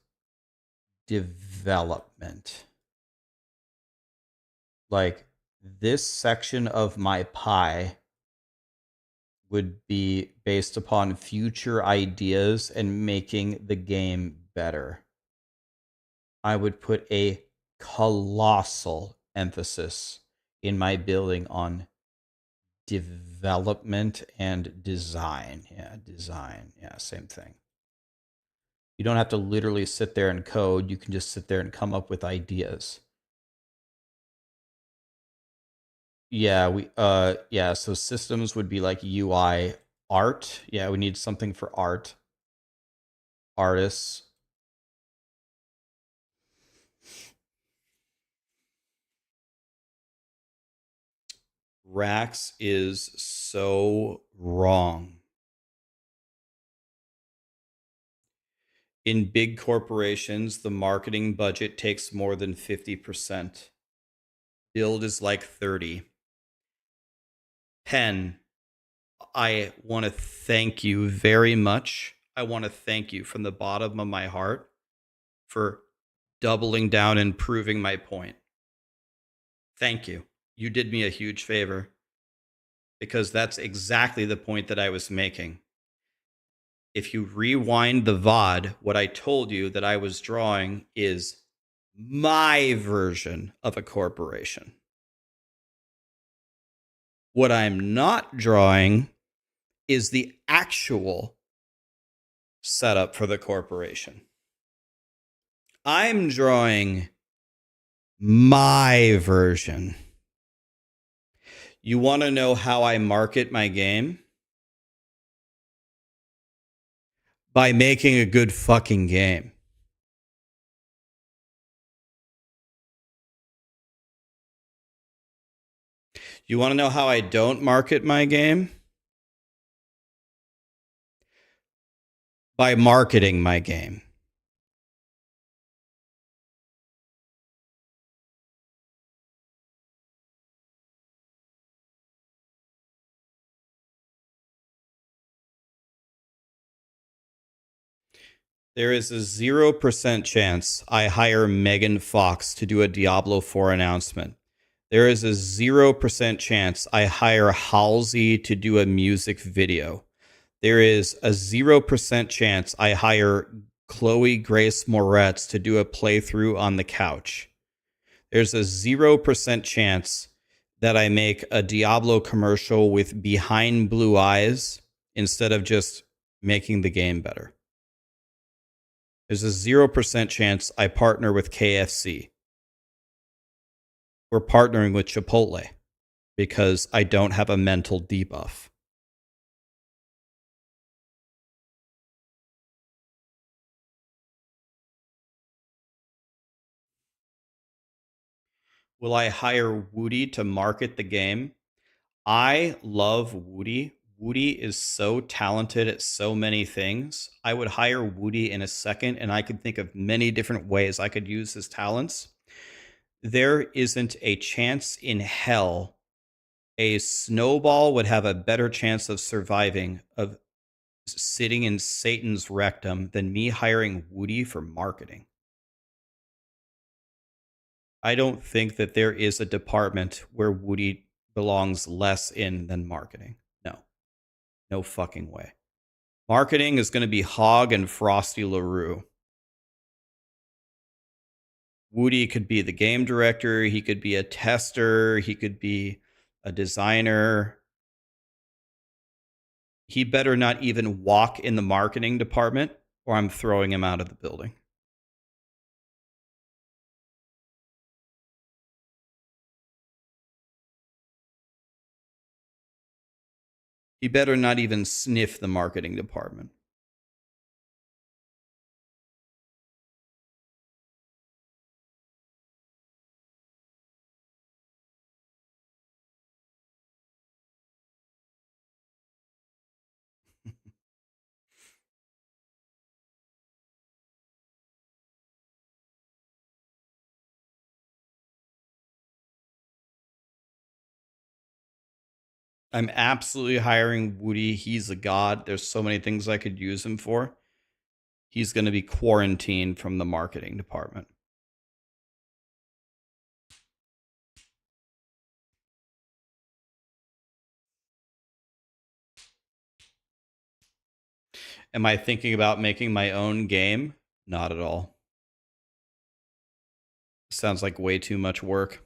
development. Like this section of my pie would be based upon future ideas and making the game better. I would put a colossal emphasis in my building on development and design. Design. Same thing. You don't have to literally sit there and code. You can just sit there and come up with ideas. So systems would be like UI, art. Yeah, we need something for art. Artists. Rax is so wrong. In big corporations, the marketing budget takes more than 50%. Build is like 30. Pen, I want to thank you very much. I want to thank you from the bottom of my heart for doubling down and proving my point. Thank you. You did me a huge favor because that's exactly the point that I was making. If you rewind the VOD, what I told you that I was drawing is my version of a corporation. What I'm not drawing is the actual setup for the corporation. I'm drawing my version. You want to know how I market my game? By making a good fucking game. You want to know how I don't market my game? By marketing my game. There is a 0% chance I hire Megan Fox to do a Diablo 4 announcement. There is a 0% chance I hire Halsey to do a music video. There is a 0% chance I hire Chloe Grace Moretz to do a playthrough on the couch. There's a 0% chance that I make a Diablo commercial with Behind Blue Eyes instead of just making the game better. There's a 0% chance I partner with KFC. We're partnering with Chipotle because I don't have a mental debuff. Will I hire Woody to market the game? I love Woody. Woody is so talented at so many things. I would hire Woody in a second, and I could think of many different ways I could use his talents. There isn't a chance in hell A snowball would have a better chance of surviving, of sitting in Satan's rectum, than me hiring Woody for marketing. I don't think that there is a department where Woody belongs less in than marketing. No. No fucking way. Marketing is going to be Hog and Frosty LaRue. Woody could be the game director. He could be a tester. He could be a designer. He better not even walk in the marketing department, or I'm throwing him out of the building. He better not even sniff the marketing department. I'm absolutely hiring Woody. He's a god. There's so many things I could use him for. He's going to be quarantined from the marketing department. Am I thinking about making my own game? Not at all. Sounds like way too much work.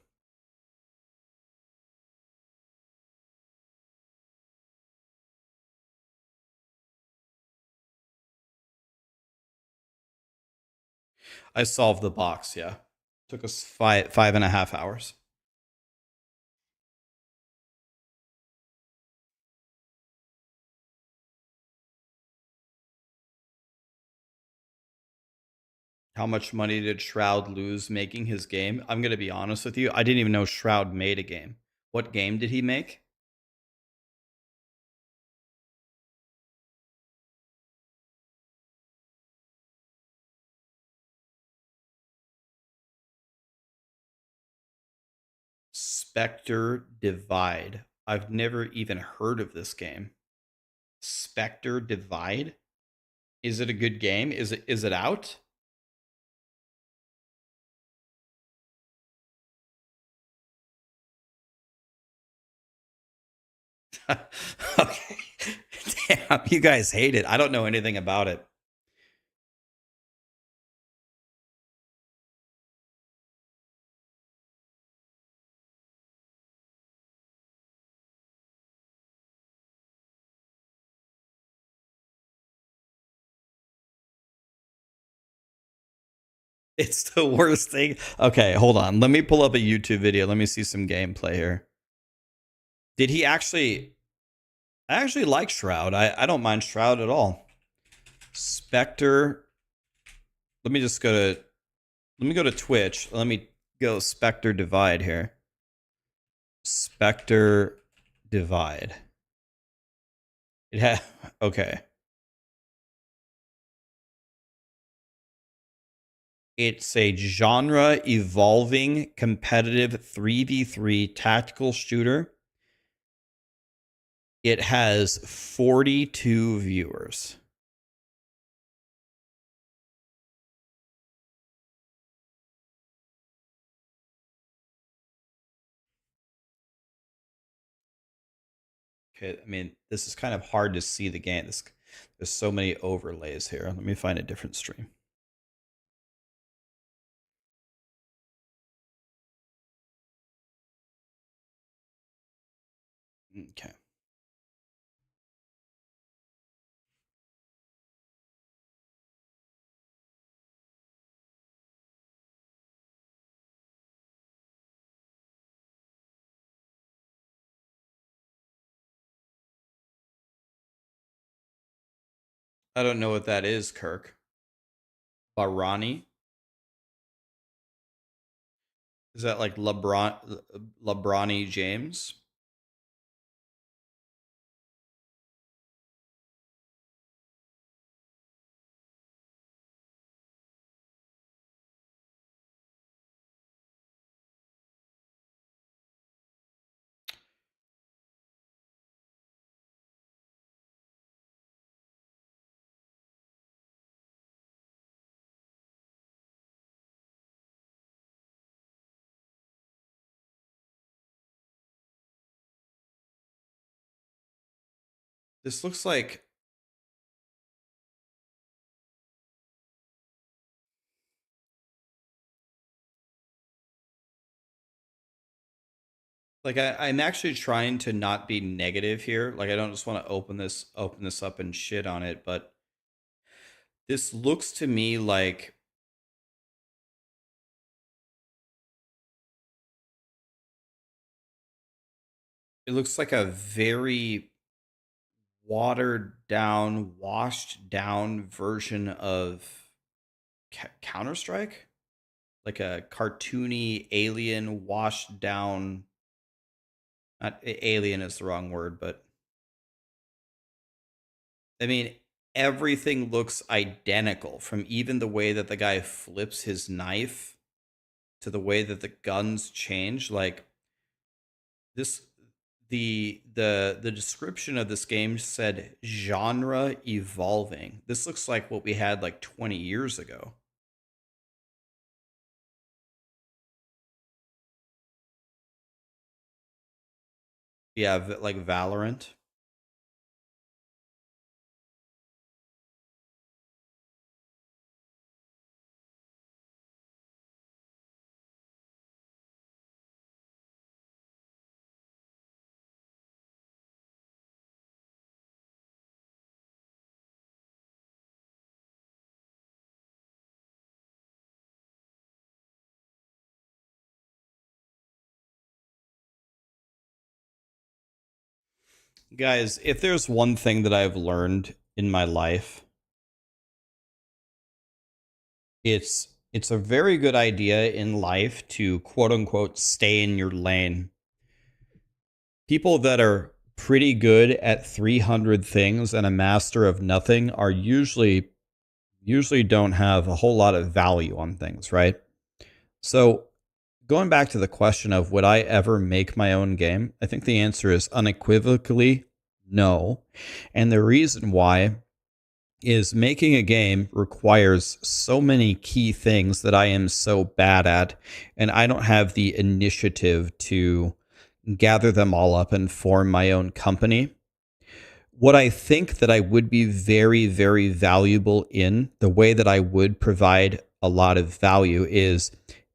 I solved the box, yeah. Took us 5.5 hours. How much money did Shroud lose making his game? I'm going to be honest with you. I didn't even know Shroud made a game. What game did he make? Spectre Divide. I've never even heard of this game. Spectre Divide? Is it a good game? Is it out? Okay. Damn, you guys hate it. I don't know anything about it. It's the worst thing. Okay, hold on. Let me pull up a YouTube video. Let me see some gameplay here. Did he actually... I actually like Shroud. I don't mind Shroud at all. Spectre. Let me just go to... Let me go to Twitch. Let me go Spectre Divide here. Spectre Divide. It had... Okay. It's a genre evolving competitive 3v3 tactical shooter. It has 42 viewers. Okay, I mean, this is kind of hard to see the game. There's so many overlays here. Let me find a different stream. Okay. I don't know what that is, Kirk. Barani? Is that like LeBronny James? This looks like I'm actually trying to not be negative here. Like I don't just want to open this up and shit on it, but this looks to me like it looks like a very watered down, washed down version of Counter-Strike, like a cartoony alien washed down. Not alien is the wrong word, but I mean everything looks identical, from even the way that the guy flips his knife to the way that the guns change. Like this, the description of this game said genre evolving. This looks like what we had like 20 years ago. Yeah, like Valorant. Guys, if there's one thing that I've learned in my life, it's a very good idea in life to quote unquote stay in your lane. People that are pretty good at 300 things and a master of nothing are usually don't have a whole lot of value on things, right? So, going back to the question of would I ever make my own game? I think the answer is unequivocally no. And the reason why is making a game requires so many key things that I am so bad at, and I don't have the initiative to gather them all up and form my own company. What I think that I would be very, very valuable in, the way that I would provide a lot of value, is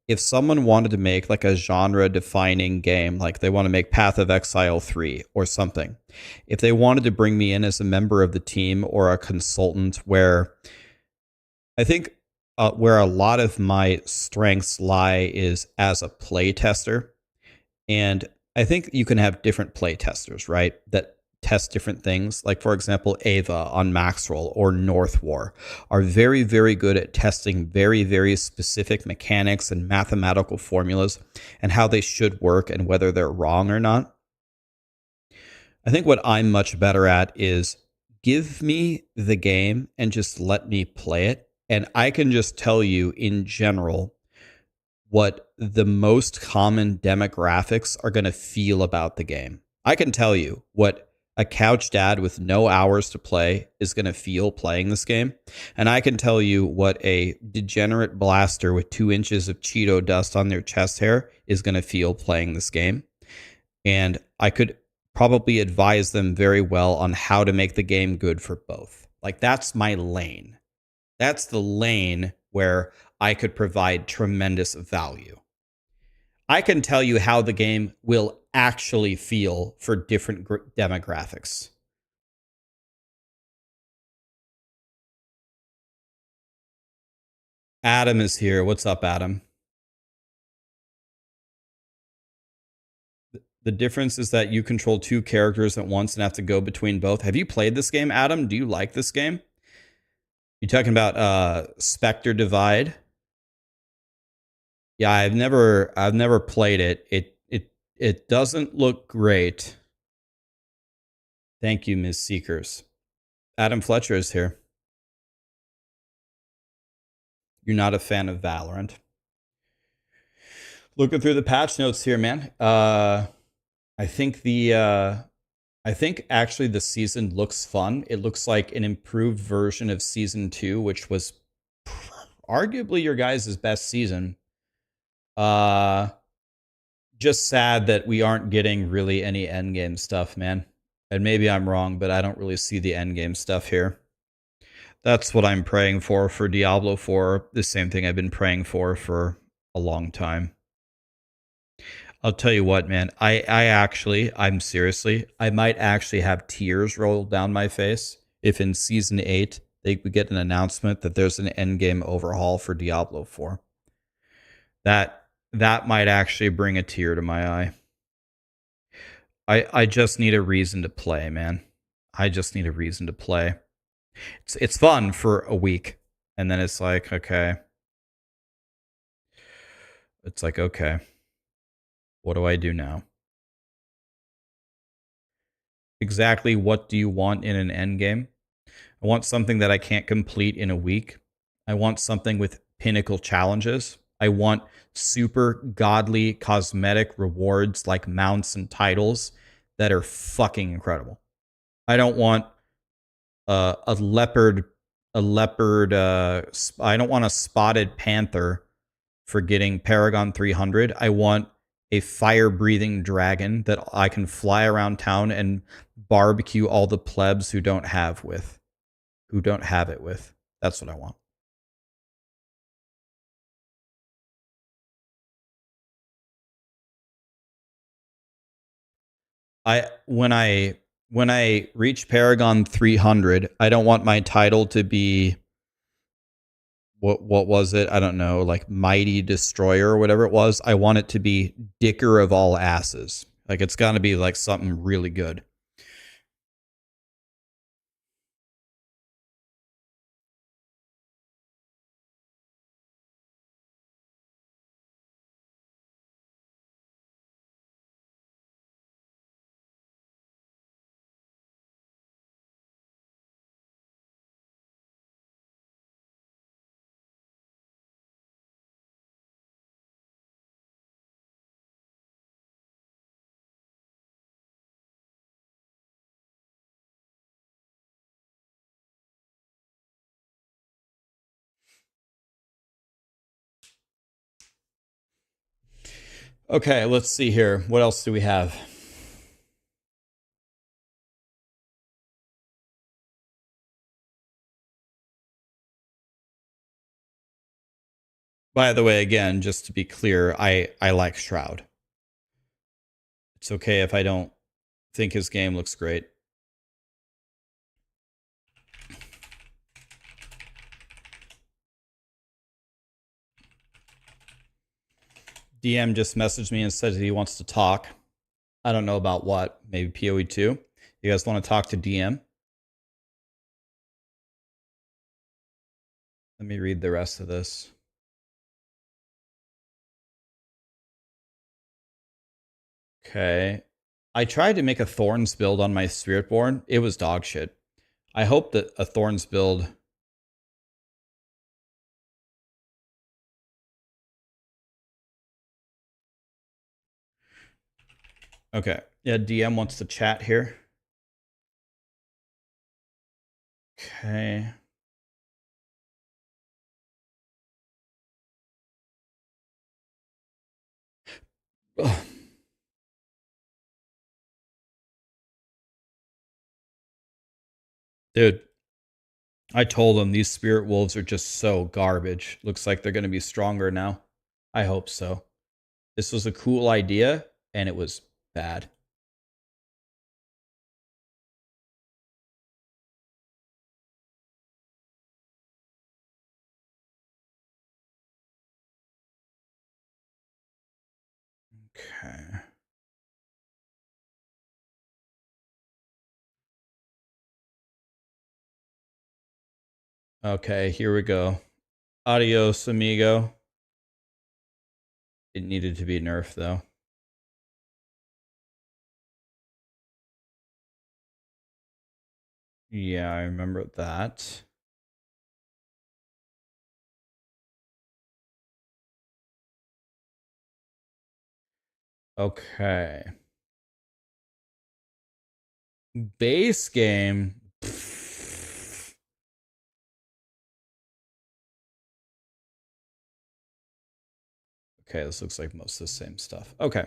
if someone wanted to make like a genre defining game, like they want to make Path of Exile 3 or something, if they wanted to bring me in as a member of the team or a consultant, where I think where a lot of my strengths lie is as a play tester. And I think you can have different play testers, right? That test different things. Like, for example, Ava on Maxroll or North War are very, very good at testing very, very specific mechanics and mathematical formulas and how they should work and whether they're wrong or not. I think what I'm much better at is give me the game and just let me play it. And I can just tell you in general what the most common demographics are going to feel about the game. I can tell you what a couch dad with no hours to play is going to feel playing this game. And I can tell you what a degenerate blaster with 2 inches of Cheeto dust on their chest hair is going to feel playing this game. And I could probably advise them very well on how to make the game good for both. Like, that's my lane. That's the lane where I could provide tremendous value. I can tell you how the game will actually feel for different demographics. Adam is here. What's up, Adam? The difference is that you control 2 characters at once and have to go between both. Have you played this game, Adam? Do you like this game? You talking about Spectre Divide? Yeah, I've never played it. It doesn't look great. Thank you, Ms. Seekers. Adam Fletcher is here. You're not a fan of Valorant. Looking through the patch notes here, man. I think actually the season looks fun. It looks like an improved version of season 2, which was arguably your guys' best season. Just sad that we aren't getting really any endgame stuff, man. And maybe I'm wrong, but I don't really see the endgame stuff here. That's what I'm praying for Diablo 4. The same thing I've been praying for a long time. I'll tell you what, man. I'm seriously, I might actually have tears roll down my face if in Season 8 they would get an announcement that there's an endgame overhaul for Diablo 4. That might actually bring a tear to my eye. I just need a reason to play, man. I just need a reason to play. It's fun for a week, and then it's like, okay. It's like, okay. What do I do now? Exactly what do you want in an end game? I want something that I can't complete in a week. I want something with pinnacle challenges. I want super godly cosmetic rewards like mounts and titles that are fucking incredible. I don't want a leopard. I don't want a spotted panther for getting Paragon 300. I want a fire-breathing dragon that I can fly around town and barbecue all the plebs who don't have it with. That's what I want. When I reach Paragon 300, I don't want my title to be what was it? I don't know, like Mighty Destroyer or whatever it was. I want it to be Dicker of all asses. Like it's got to be like something really good. Okay, let's see here. What else do we have? By the way, again, just to be clear, I like Shroud. It's okay if I don't think his game looks great. DM just messaged me and said that he wants to talk. I don't know about what. Maybe POE 2. You guys want to talk to DM? Let me read the rest of this. Okay. I tried to make a Thorns build on my Spiritborn. It was dog shit. I hope that a Thorns build... Okay. Yeah, DM wants to chat here. Okay. Ugh. Dude, I told him these Spirit Wolves are just so garbage. Looks like they're going to be stronger now. I hope so. This was a cool idea, and it was bad. Okay. Okay, here we go. Adios, amigo. It needed to be nerfed, though. Yeah, I remember that. Okay. Base game. Okay, this looks like most of the same stuff. Okay.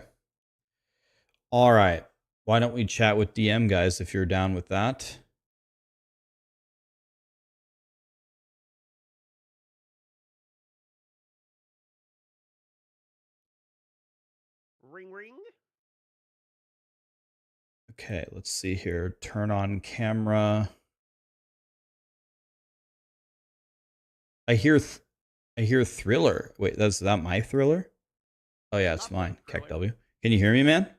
All right. Why don't we chat with DM, guys, if you're down with that? Ring, ring. Okay, let's see here. Turn on camera. I hear Thriller. Wait, is that my Thriller? Oh yeah, it's mine. Keck W. Can you hear me, man?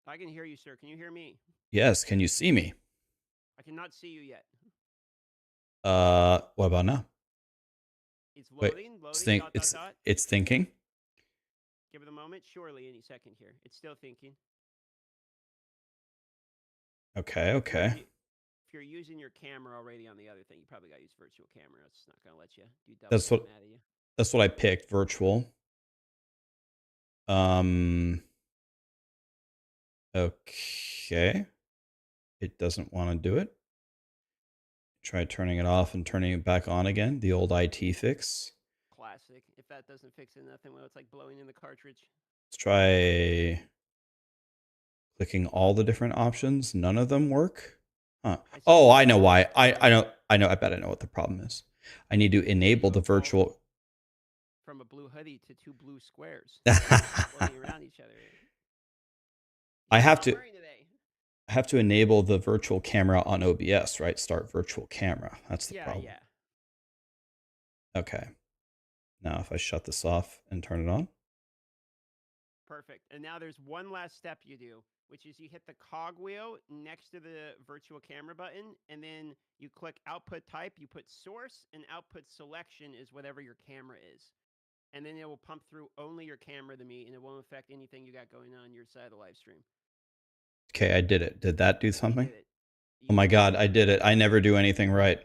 I can hear you, sir. Can you hear me? Yes. Can you see me? I cannot see you yet. What about now? It's loading. Loading. It's thinking. Give it a moment. Surely any second here. It's still thinking. Okay. Okay. If you're using your camera already on the other thing, you probably got to use virtual camera. It's not going to let you do double. That's what I picked. Virtual. Okay. It doesn't want to do it. Try turning it off and turning it back on again. The old IT fix. Classic. If that doesn't fix it, nothing. Well, it's like blowing in the cartridge. Let's try clicking all the different options. None of them work. Huh. Oh, I know why. I know. I bet I know what the problem is. I need to enable the virtual. From a blue hoodie to two blue squares. Floating around each other. I have to enable the virtual camera on OBS, right? Start virtual camera. That's the problem. Yeah. Okay. Now if I shut this off and turn it on. Perfect. And now there's one last step you do, which is you hit the cog wheel next to the virtual camera button, and then you click output type, you put source, and output selection is whatever your camera is. And then it will pump through only your camera to me, and it won't affect anything you got going on your side of the live stream. Okay, I did it. Did that do something? Oh my God, I did it. I never do anything right.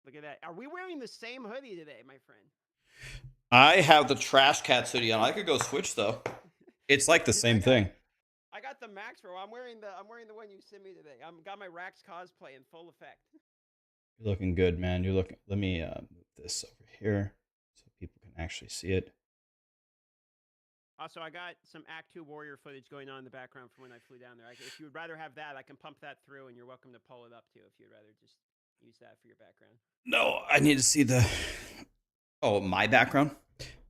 Look at that. Are we wearing the same hoodie today, my friend? I have the Trash Cats hoodie on. I could go switch though. It's like the same thing. I got the Maxroll. I'm wearing the one you sent me today. Got my Rax cosplay in full effect. You're looking good, man. You're looking. Let me move this over here so people can actually see it. Also, I got some Act 2 Warrior footage going on in the background from when I flew down there. If you would rather have that, I can pump that through, and you're welcome to pull it up too if you'd rather just use that for your background. No, I need to see the. Oh, my background.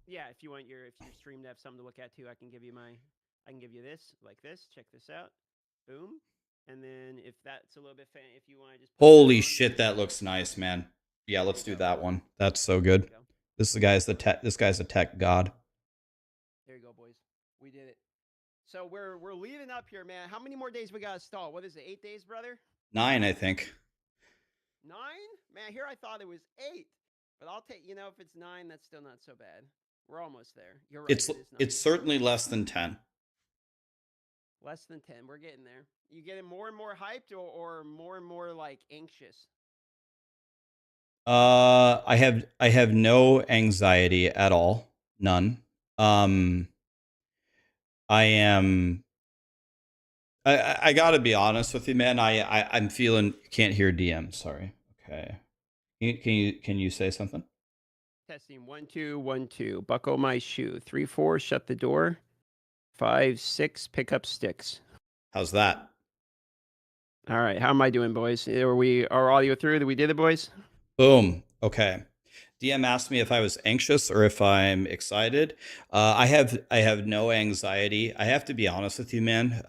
Yeah, if you stream to have something to look at too, I can give you this like this. Check this out. Boom. And then if that's a little bit if you want to just. Holy shit, that looks nice, man. Yeah, let's do that one. That's so good. This guy's a tech god. There you go, boys. We did it. So we're leading up here, man. How many more days we got to stall? What is it? 8 days, brother? 9, I think. 9? Man, here I thought it was 8. But I'll take, if it's 9, that's still not so bad. We're almost there. You're right. It's certainly less than 10. Less than 10. We're getting there. You getting more and more hyped or more and more like anxious? I have no anxiety at all. None. I gotta be honest with you, man. I'm feeling. Can't hear DM. Sorry. Okay. Can you say something? Testing 1 2 1 2. Buckle my shoe. 3 4. Shut the door. 5 6. Pick up sticks. How's that? All right. How am I doing, boys? Are audio through? We did it, boys. Boom. Okay. DM asked me if I was anxious or if I'm excited. I have no anxiety. I have to be honest with you, man.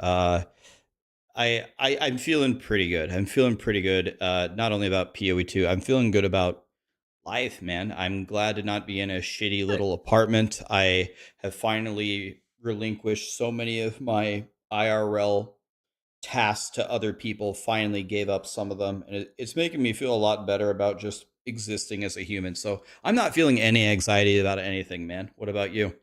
I'm feeling pretty good. I'm feeling pretty good. Not only about POE 2, I'm feeling good about life, man. I'm glad to not be in a shitty little apartment. I have finally relinquished so many of my IRL tasks to other people, finally gave up some of them. And it's making me feel a lot better about just existing as a human. So I'm not feeling any anxiety about anything, man. What about you?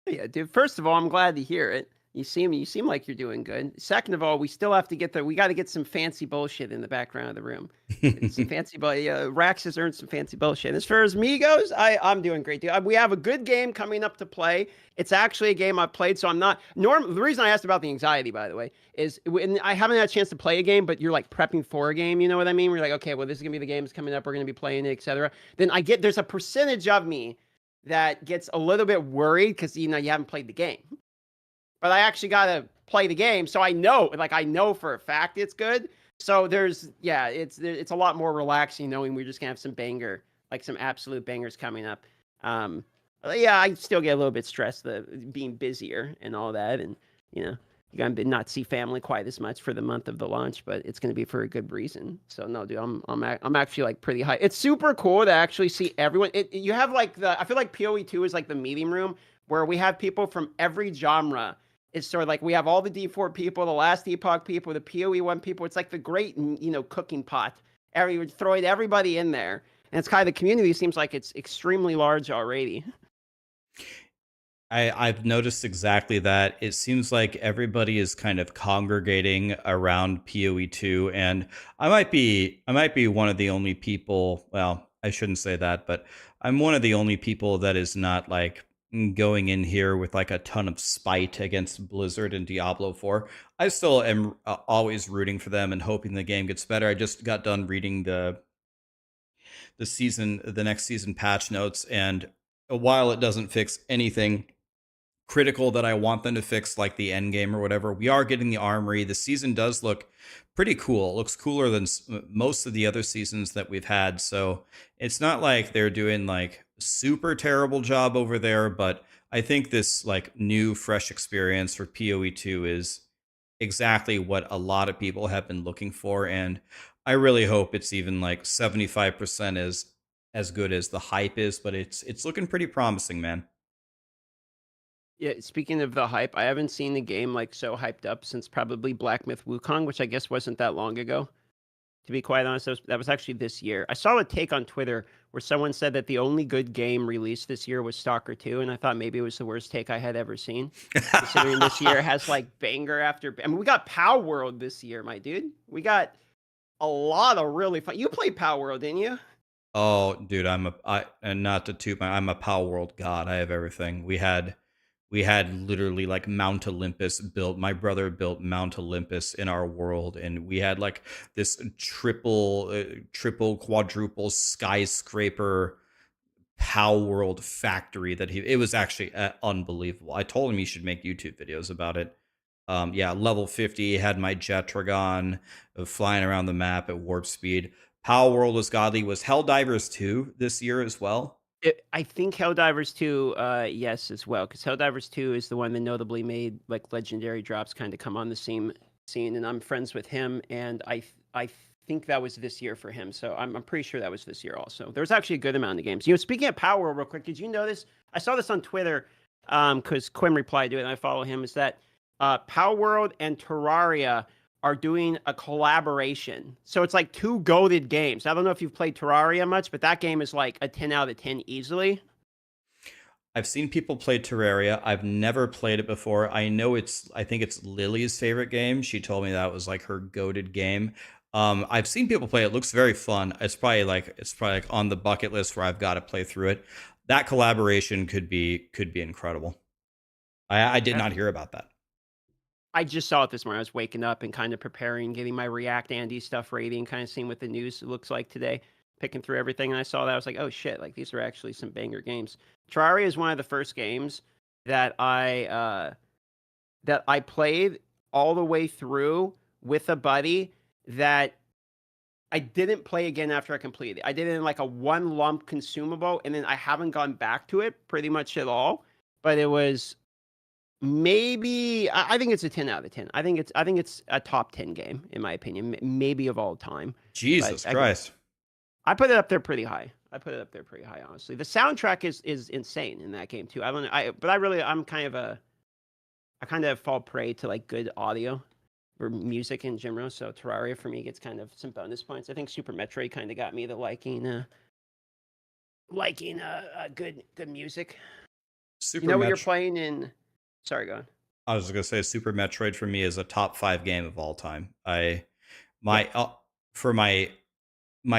Yeah, dude. First of all, I'm glad to hear it. You seem like you're doing good. Second of all, we still have to we got to get some fancy bullshit in the background of the room. Some fancy, Rax has earned some fancy bullshit. As far as me goes, I'm doing great, dude. We have a good game coming up to play. It's actually a game I've played, so I'm not. The reason I asked about the anxiety, by the way, is I haven't had a chance to play a game, but you're like prepping for a game. You know what I mean? We're like, okay, well, this is gonna be the game that's coming up. We're gonna be playing it, etc. Then there's a percentage of me that gets a little bit worried because you haven't played the game. But I actually got to play the game, so I know for a fact it's good. So it's a lot more relaxing knowing we're just gonna have some absolute bangers coming up. I still get a little bit stressed being busier and all that, and you gotta not see family quite as much for the month of the launch, but it's gonna be for a good reason. So no, dude, I'm actually like pretty high. It's super cool to actually see everyone. You have like I feel like PoE 2 is like the meeting room where we have people from every genre. It's sort of like we have all the D4 people, the last Epoch people, the PoE 1 people. It's like the great cooking pot. We're throwing everybody in there, and it's kind of the community seems like it's extremely large already. I've noticed exactly that. It seems like everybody is kind of congregating around PoE 2, and I might be one of the only people, well, I shouldn't say that, but I'm one of the only people that is not like going in here with like a ton of spite against Blizzard and Diablo 4. I still am always rooting for them and hoping the game gets better. I just got done reading the next season patch notes, and while it doesn't fix anything critical that I want them to fix, like the end game or whatever, we are getting the armory. The season does look pretty cool. It looks cooler than most of the other seasons that we've had. So it's not like they're doing like super terrible job over there, but I think this like new fresh experience for PoE 2 is exactly what a lot of people have been looking for, and I really hope it's even like 75% as good as the hype is, but it's looking pretty promising, man. Yeah, speaking of the hype, I haven't seen the game like so hyped up since probably Black Myth Wukong, which I guess wasn't that long ago. To be quite honest, that was actually this year. I saw a take on Twitter where someone said that the only good game released this year was Stalker 2, and I thought maybe it was the worst take I had ever seen. Considering this year has like banger after. I mean, we got Pow World this year, my dude. We got a lot of really fun. You played Pow World, didn't you? Oh, dude, and not to toot I'm a Power World god. I have everything. We had literally like Mount Olympus built. My brother built Mount Olympus in our world, and we had like this triple, quadruple skyscraper Pow World factory that it was actually unbelievable. I told him he should make YouTube videos about it. Level 50, had my Jetragon flying around the map at warp speed. Pow World was godly. Was Helldivers 2 this year as well? I think Helldivers 2, yes, as well, because Helldivers 2 is the one that notably made like legendary drops kind of come on the scene, and I'm friends with him, and I think that was this year for him, so I'm pretty sure that was this year also. There was actually a good amount of games. Speaking of Power World, real quick, did you know this? I saw this on Twitter, because Quinn replied to it, and I follow him. Is that Power World and Terraria are doing a collaboration. So it's like two goated games. I don't know if you've played Terraria much, but that game is like a 10 out of 10 easily. I've seen people play Terraria. I've never played it before. I think it's Lily's favorite game. She told me that was like her goated game. I've seen people play it. It looks very fun. It's probably like on the bucket list where I've got to play through it. That collaboration could be incredible. I did not hear about that. I just saw it this morning. I was waking up and kind of preparing, getting my React Andy stuff ready, and kind of seeing what the news looks like today, picking through everything. And I saw that. I was like, oh shit, like these are actually some banger games. Terraria is one of the first games that I played all the way through with a buddy that I didn't play again after I completed it. I did it in like a one lump consumable, and then I haven't gone back to it pretty much at all. But it was maybe, I think it's a 10 out of 10. I think it's a top 10 game in my opinion, maybe of all time. Jesus Christ. I put it up there pretty high. Honestly. The soundtrack is insane in that game too. I kind of fall prey to like good audio or music in general. So Terraria for me gets kind of some bonus points. I think Super Metroid kind of got me the liking good music. What you're playing in. Sorry, go on. I was going to say Super Metroid for me is a top 5 game of all time. For my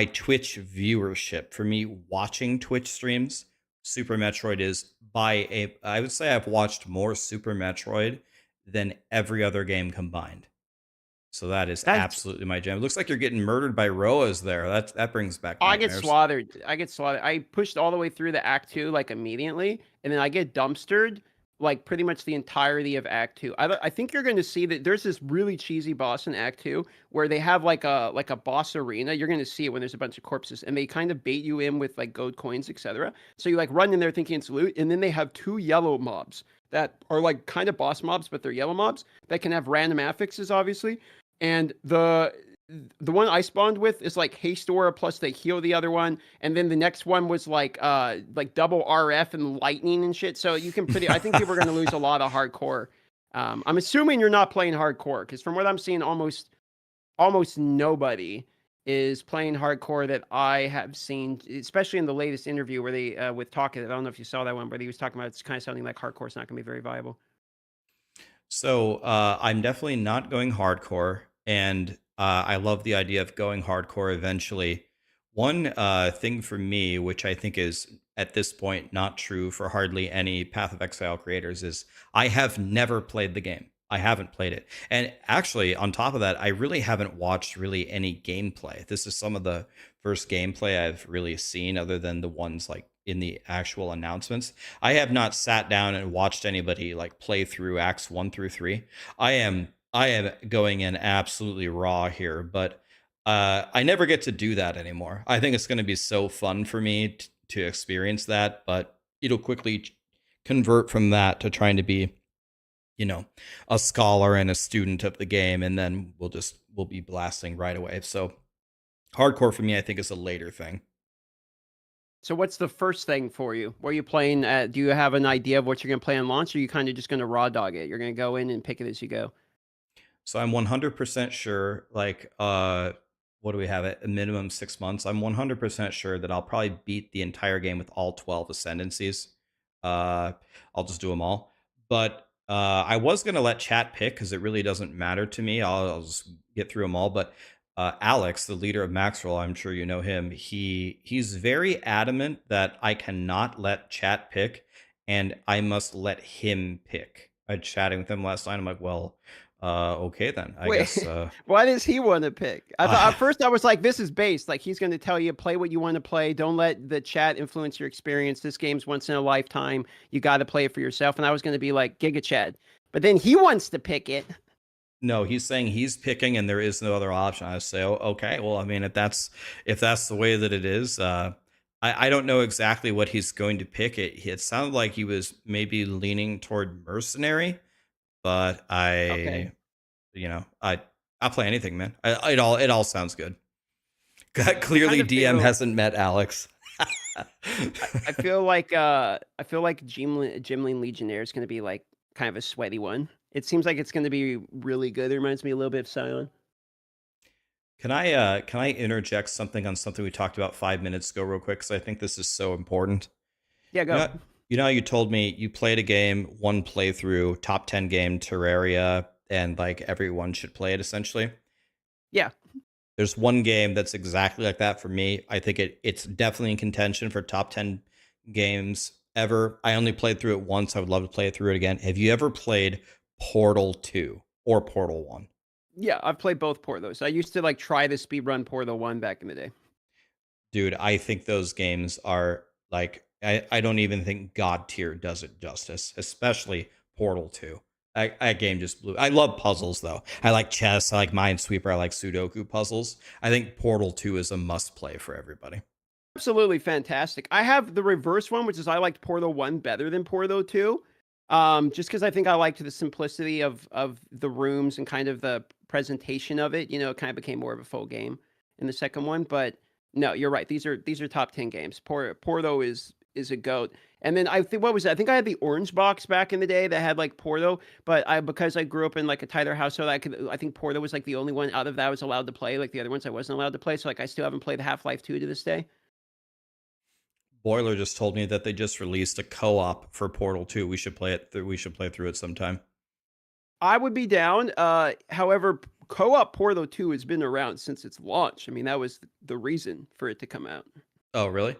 Twitch viewership, for me watching Twitch streams, Super Metroid is I would say I've watched more Super Metroid than every other game combined. So that's absolutely my jam. It looks like you're getting murdered by Roas there. That brings back nightmares. I get slaughtered. I pushed all the way through the Act 2 like immediately, and then I get dumpstered like pretty much the entirety of Act 2. I think you're going to see that there's this really cheesy boss in Act 2 where they have like a boss arena. You're going to see it when there's a bunch of corpses, and they kind of bait you in with like gold coins, etc. So you like run in there thinking it's loot, and then they have 2 yellow mobs that are like kind of boss mobs, but they're yellow mobs that can have random affixes, obviously. And the one I spawned with is like haste aura plus they heal the other one, and then the next one was like double RF and lightning and shit. So you can I think people are going to lose a lot of hardcore. I'm assuming you're not playing hardcore because from what I'm seeing, almost nobody is playing hardcore that I have seen, especially in the latest interview where they with Talkit. I don't know if you saw that one, but he was talking about it's kind of sounding like hardcore's not going to be very viable. So I'm definitely not going hardcore, and I love the idea of going hardcore eventually. One thing for me, which I think is at this point not true for hardly any Path of Exile creators, is I have never played the game. I haven't played it. And actually, on top of that, I really haven't watched really any gameplay. This is some of the first gameplay I've really seen other than the ones like in the actual announcements. I have not sat down and watched anybody like play through Acts 1 through 3. I am going in absolutely raw here, but I never get to do that anymore. I think it's going to be so fun for me to experience that, but it'll quickly convert from that to trying to be, you know, a scholar and a student of the game, and then we'll be blasting right away. So hardcore for me, I think, is a later thing. So what's the first thing for you? What are you playing at? Do you have an idea of what you're going to play on launch, or are you kind of just going to raw dog it? You're going to go in and pick it as you go? So I'm 100% sure, like, what do we have at a minimum 6 months? I'm 100% sure that I'll probably beat the entire game with all 12 ascendancies. I'll just do them all. But I was going to let chat pick because it really doesn't matter to me. I'll just get through them all. But Alex, the leader of Maxroll, I'm sure you know him. He's very adamant that I cannot let chat pick, and I must let him pick. I was chatting with him last night. I'm like, well, okay then. I guess. Why does he want to pick? I thought at first I was like, this is based. Like he's going to tell you play what you want to play. Don't let the chat influence your experience. This game's once in a lifetime. You got to play it for yourself. And I was going to be like Giga Chad, but then he wants to pick it. No, he's saying he's picking, and there is no other option. I say, oh, okay. Well, I mean, if that's the way that it is, I don't know exactly what he's going to pick. It sounded like he was maybe leaning toward mercenary, but Okay. I'll play anything, man. It all sounds good. Clearly, kind of DM feel- hasn't met Alex. I feel like Gimlin Legionnaire is going to be like kind of a sweaty one. It seems like it's going to be really good. It reminds me a little bit of Scion. Can I interject something on something we talked about 5 minutes ago real quick, because I think this is so important. Yeah, go. You know, you told me you played a game, one playthrough, top 10 game, Terraria, and like everyone should play it essentially. Yeah. There's one game that's exactly like that for me. I think it's definitely in contention for top 10 games ever. I only played through it once. I would love to play through it again. Have you ever played Portal 2 or Portal 1? Yeah, I've played both Portals. I used to like try the speedrun Portal 1 back in the day. Dude, I think those games are like, I don't even think God tier does it justice, especially Portal 2. That game just blew. I love puzzles though. I like chess, I like Minesweeper, I like Sudoku puzzles. I think Portal 2 is a must play for everybody. Absolutely fantastic. I have the reverse one, which is I liked Portal 1 better than Portal 2. Just because I think I liked the simplicity of the rooms and kind of the presentation of it. You know, it kind of became more of a full game in the second one. But no, you're right. These are top 10 games. Portal is a goat. And then I think what was it? I think I had the orange box back in the day that had like Portal, but because I grew up in like a tighter household, I think Portal was like the only one out of that I was allowed to play. Like the other ones I wasn't allowed to play. So like I still haven't played Half-Life 2 to this day. Boiler just told me that they just released a co-op for Portal 2. We should play it. We should play through it sometime. I would be down. However, co-op Portal 2 has been around since its launch. I mean, that was the reason for it to come out. Oh, really?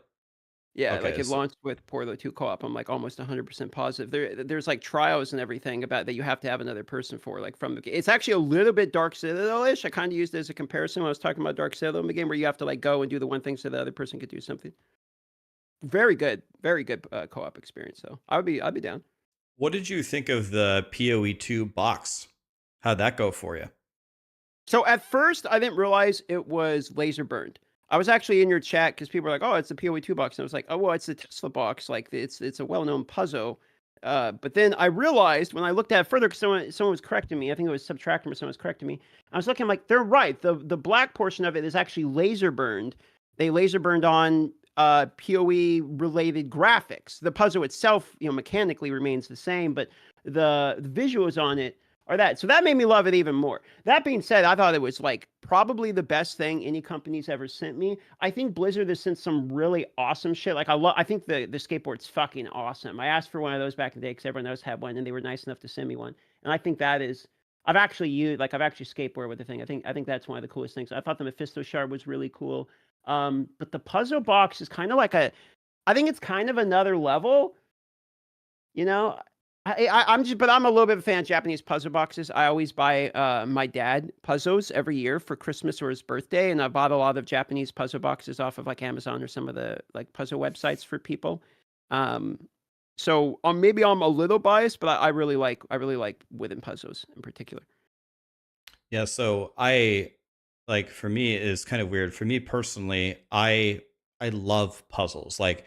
Yeah, Okay, like it launched with Portal 2 co-op. I'm like almost 100% positive. There's like trials and everything about that you have to have another person for, like from the game. It's actually a little bit Dark Citadel-ish. I kind of used it as a comparison when I was talking about Dark Citadel in the game, where you have to like go and do the one thing so the other person could do something. Very good co-op experience though. I'd be down. What did you think of the POE2 box? How'd that go for you? So at first, I didn't realize it was laser burned. I was actually in your chat because people were like, "Oh, it's the POE2 box," and I was like, "Oh, well, it's the Tesla box. Like, it's a well-known puzzle." But then I realized when I looked at it further, because someone was correcting me. I think it was Subtractor, or someone was correcting me. I was looking, I'm like, they're right. The black portion of it is actually laser burned. They laser burned on POE related graphics. The puzzle itself, mechanically remains the same, but the visuals on it are that. So that made me love it even more. That being said, I thought it was like probably the best thing any company's ever sent me. I think Blizzard has sent some really awesome shit. Like I think the skateboard's fucking awesome. I asked for one of those back in the day because everyone else had one, and they were nice enough to send me one. And I think that is, I've actually skateboarded with the thing. I think that's one of the coolest things. I thought the Mephisto shard was really cool. But the puzzle box is kind of like I think it's kind of another level. I'm a little bit of a fan of Japanese puzzle boxes. I always buy my dad puzzles every year for Christmas or his birthday, and I bought a lot of Japanese puzzle boxes off of like Amazon or some of the like puzzle websites for people. So maybe I'm a little biased, but I really like wooden puzzles in particular. Yeah, so for me it's kind of weird. For me personally, I love puzzles. Like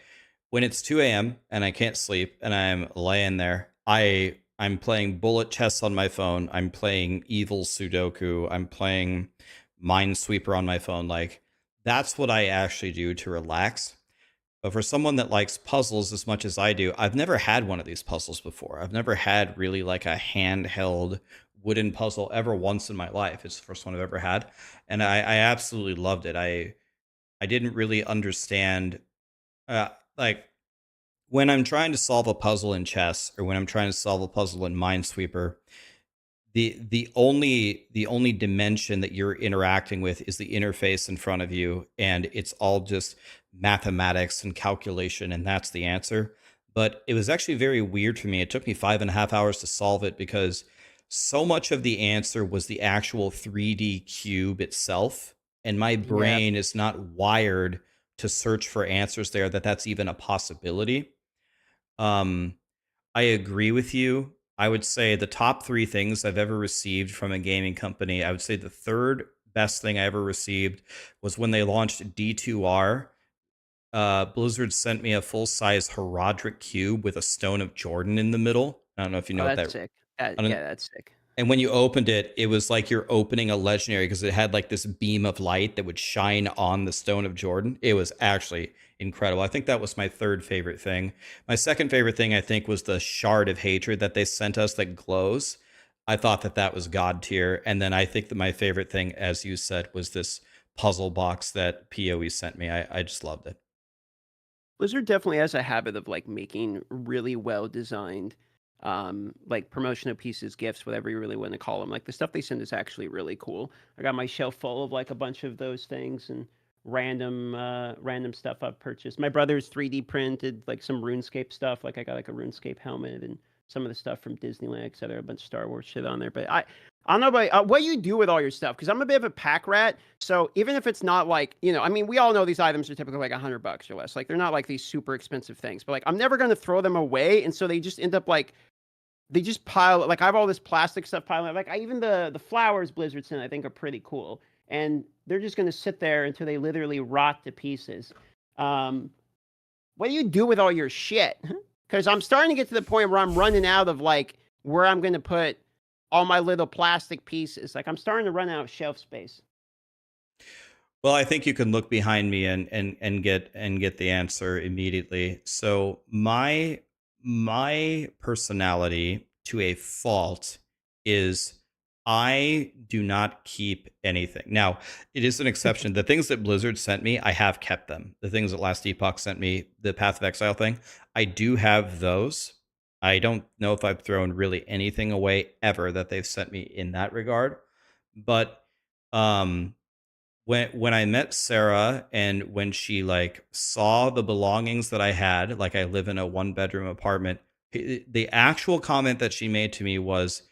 when it's 2 a.m. and I can't sleep and I'm laying there, I'm playing bullet chess on my phone. I'm playing Evil Sudoku. I'm playing Minesweeper on my phone. Like that's what I actually do to relax. But for someone that likes puzzles as much as I do, I've never had one of these puzzles before. I've never had really like a handheld wooden puzzle ever once in my life. It's the first one I've ever had. And I absolutely loved it. I didn't really understand like when I'm trying to solve a puzzle in chess or when I'm trying to solve a puzzle in Minesweeper, the only dimension that you're interacting with is the interface in front of you, and it's all just mathematics and calculation, and that's the answer. But it was actually very weird for me. It took me 5.5 hours to solve it because so much of the answer was the actual 3D cube itself, and my brain is not wired to search for answers there that's even a possibility. I agree with you. I would say the top 3 things I've ever received from a gaming company, I would say the third best thing I ever received was when they launched D2R. Blizzard sent me a full-size Herodric cube with a Stone of Jordan in the middle. I don't know if you know what that's that. sick. That's sick. And when you opened it, it was like you're opening a legendary because it had like this beam of light that would shine on the Stone of Jordan. It was actually incredible. I think that was my third favorite thing. My second favorite thing, I think, was the Shard of Hatred that they sent us that glows. I thought that was god tier. And then I think that my favorite thing, as you said, was this puzzle box that POE sent me. I just loved it. Blizzard definitely has a habit of like making really well designed like promotional pieces, gifts, whatever you really want to call them. Like the stuff they send is actually really cool. I got my shelf full of like a bunch of those things and random stuff I've purchased. My brother's 3D printed like some RuneScape stuff. Like I got like a RuneScape helmet and some of the stuff from Disneyland, etc. A bunch of Star Wars shit on there. But I don't know about what you do with all your stuff, because I'm a bit of a pack rat. So even if it's not like, I mean, we all know these items are typically like $100 or less. Like they're not like these super expensive things, but like I'm never going to throw them away. And so they just end up like, they just pile, like I have all this plastic stuff piling up. Like even the flowers Blizzard sent, I think are pretty cool. And they're just going to sit there until they literally rot to pieces. What do you do with all your shit? Because I'm starting to get to the point where I'm running out of like where I'm going to put all my little plastic pieces. Like I'm starting to run out of shelf space. Well, I think you can look behind me and get the answer immediately. So my personality to a fault is I do not keep anything. Now, it is an exception. The things that Blizzard sent me, I have kept them. The things that Last Epoch sent me, the Path of Exile thing, I do have those. I don't know if I've thrown really anything away ever that they've sent me in that regard. But when I met Sarah and when she like saw the belongings that I had, like I live in a 1-bedroom apartment, the actual comment that she made to me was,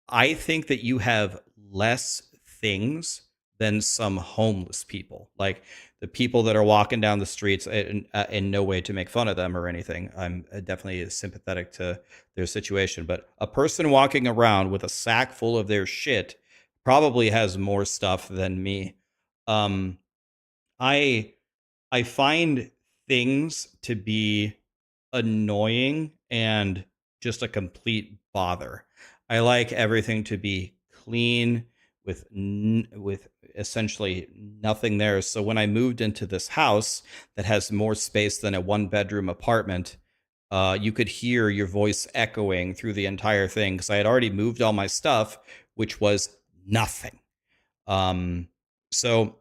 I think that you have less things than some homeless people. Like the people that are walking down the streets, in no way to make fun of them or anything. I'm definitely sympathetic to their situation. But a person walking around with a sack full of their shit probably has more stuff than me. I find things to be annoying and just a complete bother. I like everything to be clean with essentially nothing there. So when I moved into this house that has more space than a 1-bedroom apartment, you could hear your voice echoing through the entire thing because I had already moved all my stuff, which was nothing. So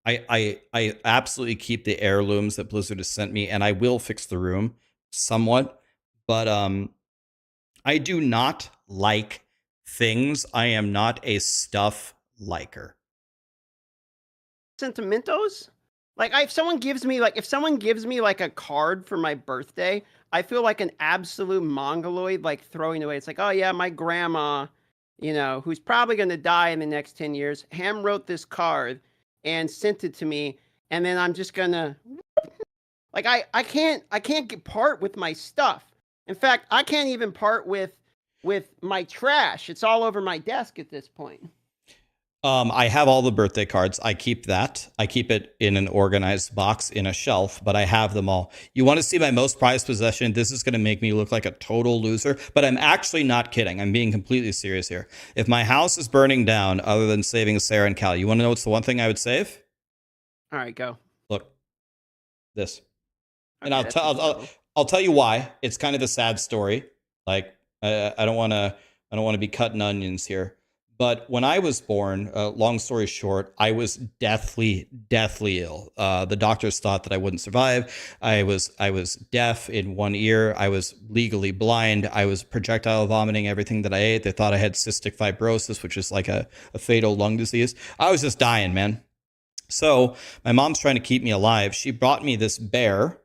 I absolutely keep the heirlooms that Blizzard has sent me, and I will fix the room somewhat, but I do not like things. I am not a stuff liker. Sentimentos? Like if someone gives me like a card for my birthday, I feel like an absolute mongoloid, like throwing away. It's like, oh yeah, my grandma, who's probably gonna die in the next 10 years, hand wrote this card and sent it to me, and then I'm just gonna like I can't get part with my stuff. In fact, I can't even part with my trash. It's all over my desk at this point. I have all the birthday cards. I keep that. I keep it in an organized box in a shelf, but I have them all. You want to see my most prized possession? This is going to make me look like a total loser, but I'm actually not kidding. I'm being completely serious here. If my house is burning down, other than saving Sarah and Cal, you want to know what's the one thing I would save? All right, go. Look, this. Okay, And I'll tell you why. It's kind of a sad story. Like I don't want to be cutting onions here. But when I was born, long story short, I was deathly ill. The doctors thought that I wouldn't survive. I was deaf in one ear. I was legally blind. I was projectile vomiting everything that I ate. They thought I had cystic fibrosis, which is like a fatal lung disease. I was just dying, man. So my mom's trying to keep me alive. She brought me this bear.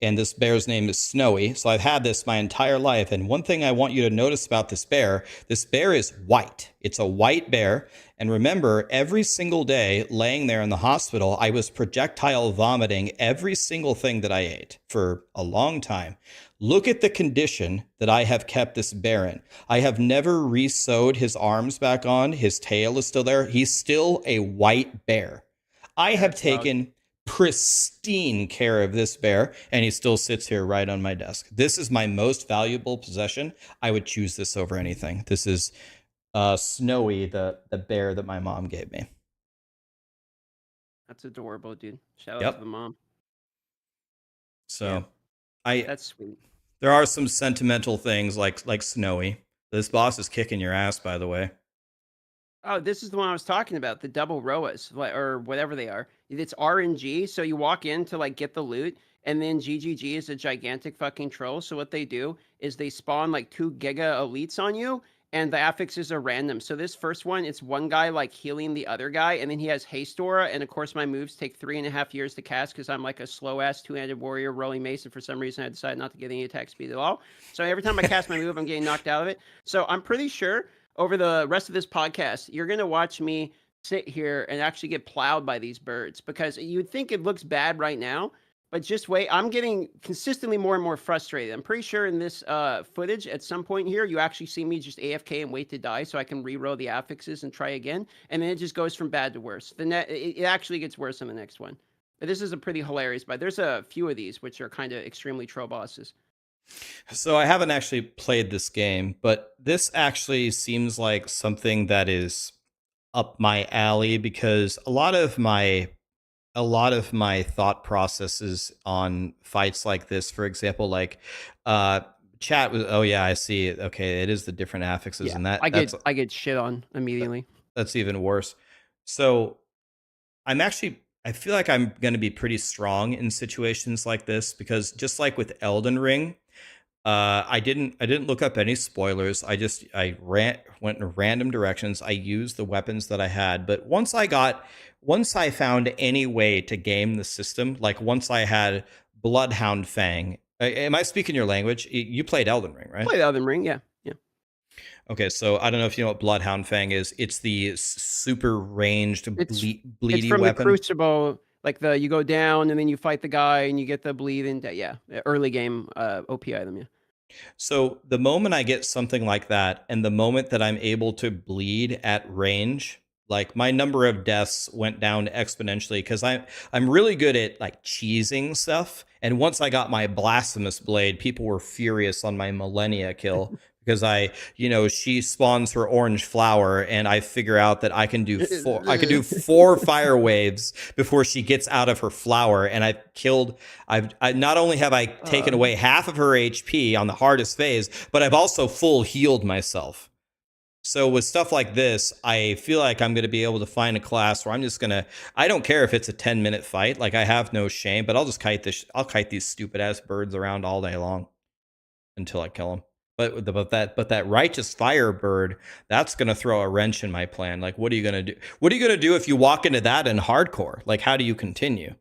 And this bear's name is Snowy. So I've had this my entire life. And one thing I want you to notice about this bear is white. It's a white bear. And remember, every single day laying there in the hospital, I was projectile vomiting every single thing that I ate for a long time. Look at the condition that I have kept this bear in. I have never re-sewed his arms back on. His tail is still there. He's still a white bear. I have taken pristine care of this bear, and he still sits here right on my desk. This is my most valuable possession. I would choose this over anything. This is Snowy, the bear that my mom gave me. That's adorable, dude. Shout out to the mom. So that's sweet. There are some sentimental things like Snowy. This boss is kicking your ass, by the way. Oh, this is the one I was talking about, the double Roas, or whatever they are. It's RNG, so you walk in to get the loot, and then GGG is a gigantic fucking troll. So what they do is they spawn 2 giga elites on you, and the affixes are random. So this first one, it's one guy healing the other guy, and then he has haste aura, and of course my moves take 3.5 years to cast because I'm a slow ass 2-handed warrior rolling mace, and for some reason I decided not to get any attack speed at all. So every time I cast my move, I'm getting knocked out of it. So I'm pretty sure over the rest of this podcast, you're going to watch me sit here and actually get plowed by these birds, because you'd think it looks bad right now, but just wait. I'm getting consistently more and more frustrated. I'm pretty sure in this footage at some point here, you actually see me just AFK and wait to die so I can reroll the affixes and try again. And then it just goes from bad to worse. It actually gets worse on the next one. But this is a pretty hilarious, but there's a few of these which are kind of extremely troll bosses. So I haven't actually played this game, but this actually seems like something that is up my alley, because a lot of my thought processes on fights like this, for example, chat was, oh yeah, I see it. Okay, it is the different affixes, and that I get shit on immediately. That's even worse. So I feel like I'm going to be pretty strong in situations like this, because just like with Elden Ring, I didn't look up any spoilers. I went in random directions. I used the weapons that I had, but once I found any way to game the system, once I had Bloodhound Fang. Am I speaking your language? You played Elden Ring, right? Played Elden Ring, yeah. Okay, so I don't know if you know what Bloodhound Fang is. It's the super ranged, bleedy from weapon. The Crucible. Like you go down and then you fight the guy and you get the bleed and early game OP item. Yeah. So the moment I get something like that, and the moment that I'm able to bleed at range, like my number of deaths went down exponentially because I'm really good at like cheesing stuff. And once I got my blasphemous blade, people were furious on my millennia kill because she spawns her orange flower, and I figure out that I can do four fire waves before she gets out of her flower, and I not only have I taken away half of her HP on the hardest phase, but I've also full healed myself. So with stuff like this, I feel like I'm going to be able to find a class where I don't care if it's a 10-minute fight. Like, I have no shame, but I'll just I'll kite these stupid ass birds around all day long until I kill them. But that righteous fire bird, that's going to throw a wrench in my plan. Like, what are you going to do? What are you going to do if you walk into that in hardcore? Like, how do you continue?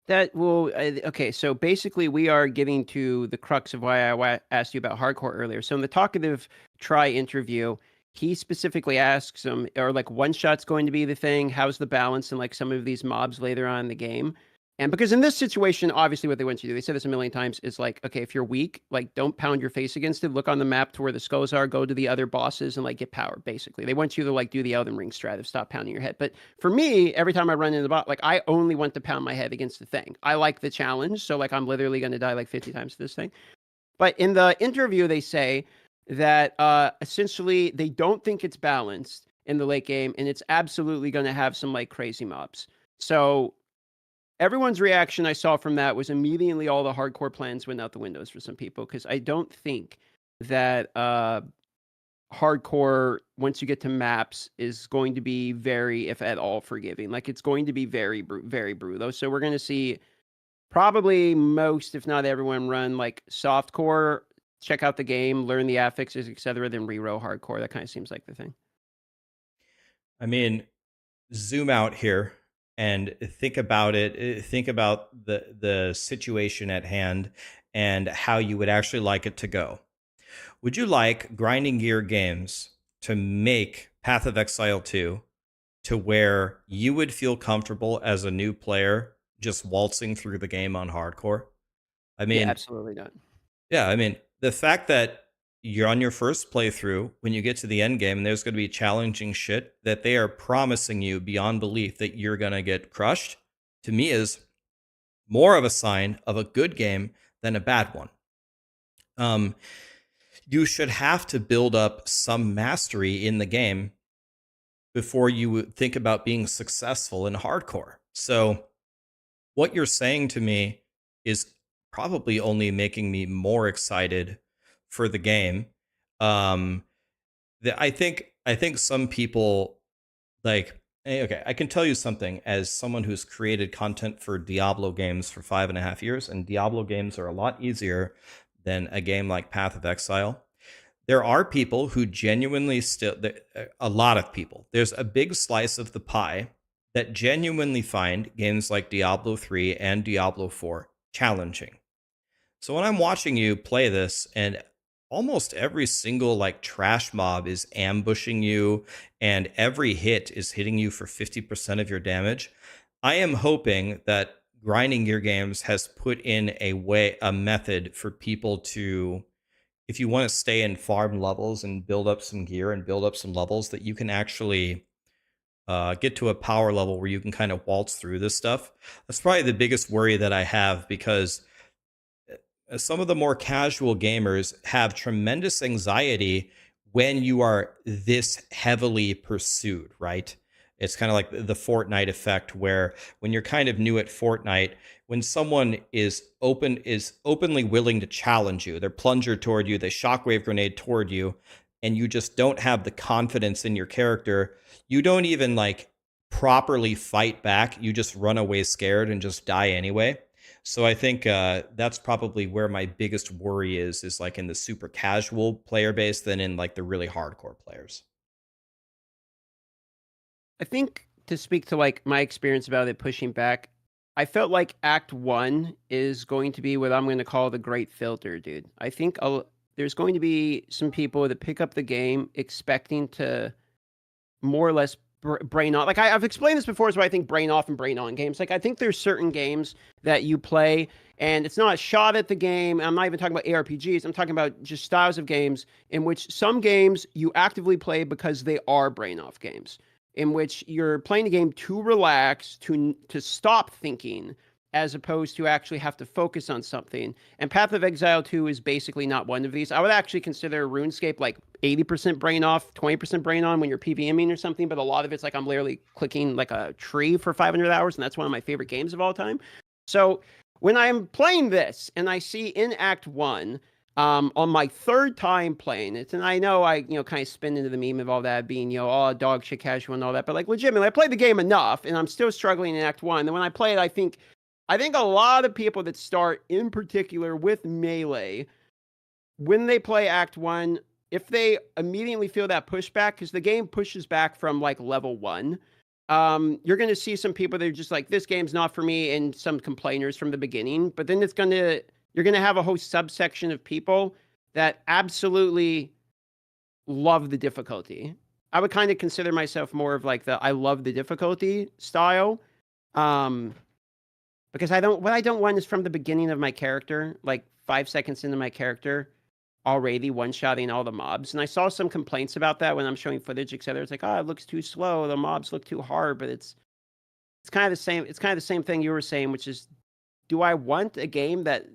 Okay, so basically we are getting to the crux of why I asked you about hardcore earlier. So in the Talkative Try interview, he specifically asks him, are like one shot's going to be the thing? How's the balance in like some of these mobs later on in the game? And because in this situation, obviously what they want you to do, they said this a million times, is like, okay, if you're weak, like don't pound your face against it. Look on the map to where the skulls are, go to the other bosses and like get power, basically. They want you to like do the Elden Ring strat of stop pounding your head. But for me, every time I run into the bot, like I only want to pound my head against the thing. I like the challenge. So like I'm literally going to die like 50 times to this thing. But in the interview, they say that essentially they don't think it's balanced in the late game, and it's absolutely going to have some like crazy mobs. So everyone's reaction I saw from that was immediately all the hardcore plans went out the windows for some people, because I don't think that hardcore, once you get to maps, is going to be very, if at all, forgiving. Like it's going to be very, very brutal. So we're going to see probably most, if not everyone, run like softcore, check out the game, learn the affixes, etc., then reroll hardcore. That kind of seems like the thing. I mean, zoom out here and think about it. Think about the situation at hand and how you would actually like it to go. Would you like Grinding Gear Games to make Path of Exile 2 to where you would feel comfortable as a new player just waltzing through the game on hardcore? I mean, yeah, absolutely not. Yeah, I mean, the fact that you're on your first playthrough, when you get to the end game and there's going to be challenging shit that they are promising you beyond belief that you're going to get crushed, to me is more of a sign of a good game than a bad one. You should have to build up some mastery in the game before you would think about being successful in hardcore. So what you're saying to me is probably only making me more excited for the game. I think some people like, okay, I can tell you something as someone who's created content for Diablo games for 5.5 years, and Diablo games are a lot easier than a game like Path of Exile. There are people who genuinely a lot of people, there's a big slice of the pie that genuinely find games like Diablo 3 and Diablo 4 challenging. So when I'm watching you play this, and almost every single like trash mob is ambushing you, and every hit is hitting you for 50% of your damage, I am hoping that Grinding Gear Games has put in a method for people to, if you want to stay in farm levels and build up some gear and build up some levels, that you can actually get to a power level where you can kind of waltz through this stuff. That's probably the biggest worry that I have, because some of the more casual gamers have tremendous anxiety when you are this heavily pursued, right? It's kind of like the Fortnite effect, where when you're kind of new at Fortnite, when someone is openly willing to challenge you, they're plunger toward you, they shockwave grenade toward you, and you just don't have the confidence in your character, you don't even like properly fight back. You just run away scared and just die anyway. So I think that's probably where my biggest worry is like in the super casual player base than in like the really hardcore players. I think, to speak to like my experience about it pushing back, I felt like Act 1 is going to be what I'm going to call the great filter, dude. I think there's going to be some people that pick up the game expecting to more or less brain off. Like I've explained this before, is why I think brain off and brain on games. Like I think there's certain games that you play and it's not a shot at the game. I'm not even talking about ARPGs. I'm talking about just styles of games in which some games you actively play because they are brain off games, in which you're playing the game to relax, to stop thinking, as opposed to actually have to focus on something. And Path of Exile 2 is basically not one of these. I would actually consider RuneScape like 80% brain off, 20% brain on when you're PVMing or something, but a lot of it's like I'm literally clicking like a tree for 500 hours, and that's one of my favorite games of all time. So when I'm playing this and I see in Act 1, on my third time playing it, and I know I, kind of spin into the meme of all that being, oh, dog shit casual and all that, but like legitimately, I played the game enough and I'm still struggling in Act 1. And when I play it, I think a lot of people that start in particular with Melee, when they play Act 1, if they immediately feel that pushback, because the game pushes back from like level 1, you're going to see some people that are just like, this game's not for me, and some complainers from the beginning. But then you're going to have a whole subsection of people that absolutely love the difficulty. I would kind of consider myself more of like I love the difficulty style. Because what I don't want is from the beginning of my character, like 5 seconds into my character, already one-shotting all the mobs. And I saw some complaints about that when I'm showing footage, etc. It's like, it looks too slow, the mobs look too hard, but it's kind of the same. It's kind of the same thing you were saying, which is, do I want a game that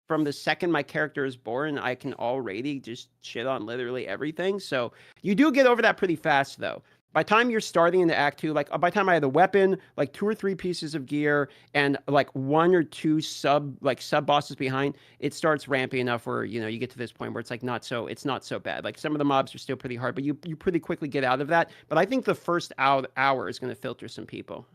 from the second my character is born, I can already just shit on literally everything? So you do get over that pretty fast, though. By the time you're starting into Act 2, like by the time I had a weapon, like 2 or 3 pieces of gear, and like 1 or 2 sub bosses behind, it starts ramping enough where you get to this point where it's like it's not so bad. Like some of the mobs are still pretty hard, but you pretty quickly get out of that. But I think the first hour is going to filter some people.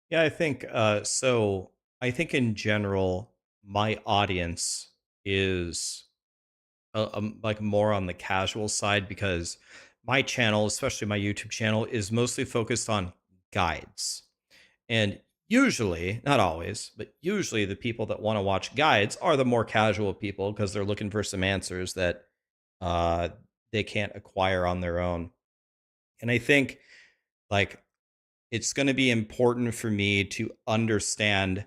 Yeah, I think so. I think in general, my audience is like more on the casual side, because my channel, especially my YouTube channel, is mostly focused on guides. And usually, not always, but usually the people that want to watch guides are the more casual people, because they're looking for some answers that they can't acquire on their own. And I think like it's going to be important for me to understand,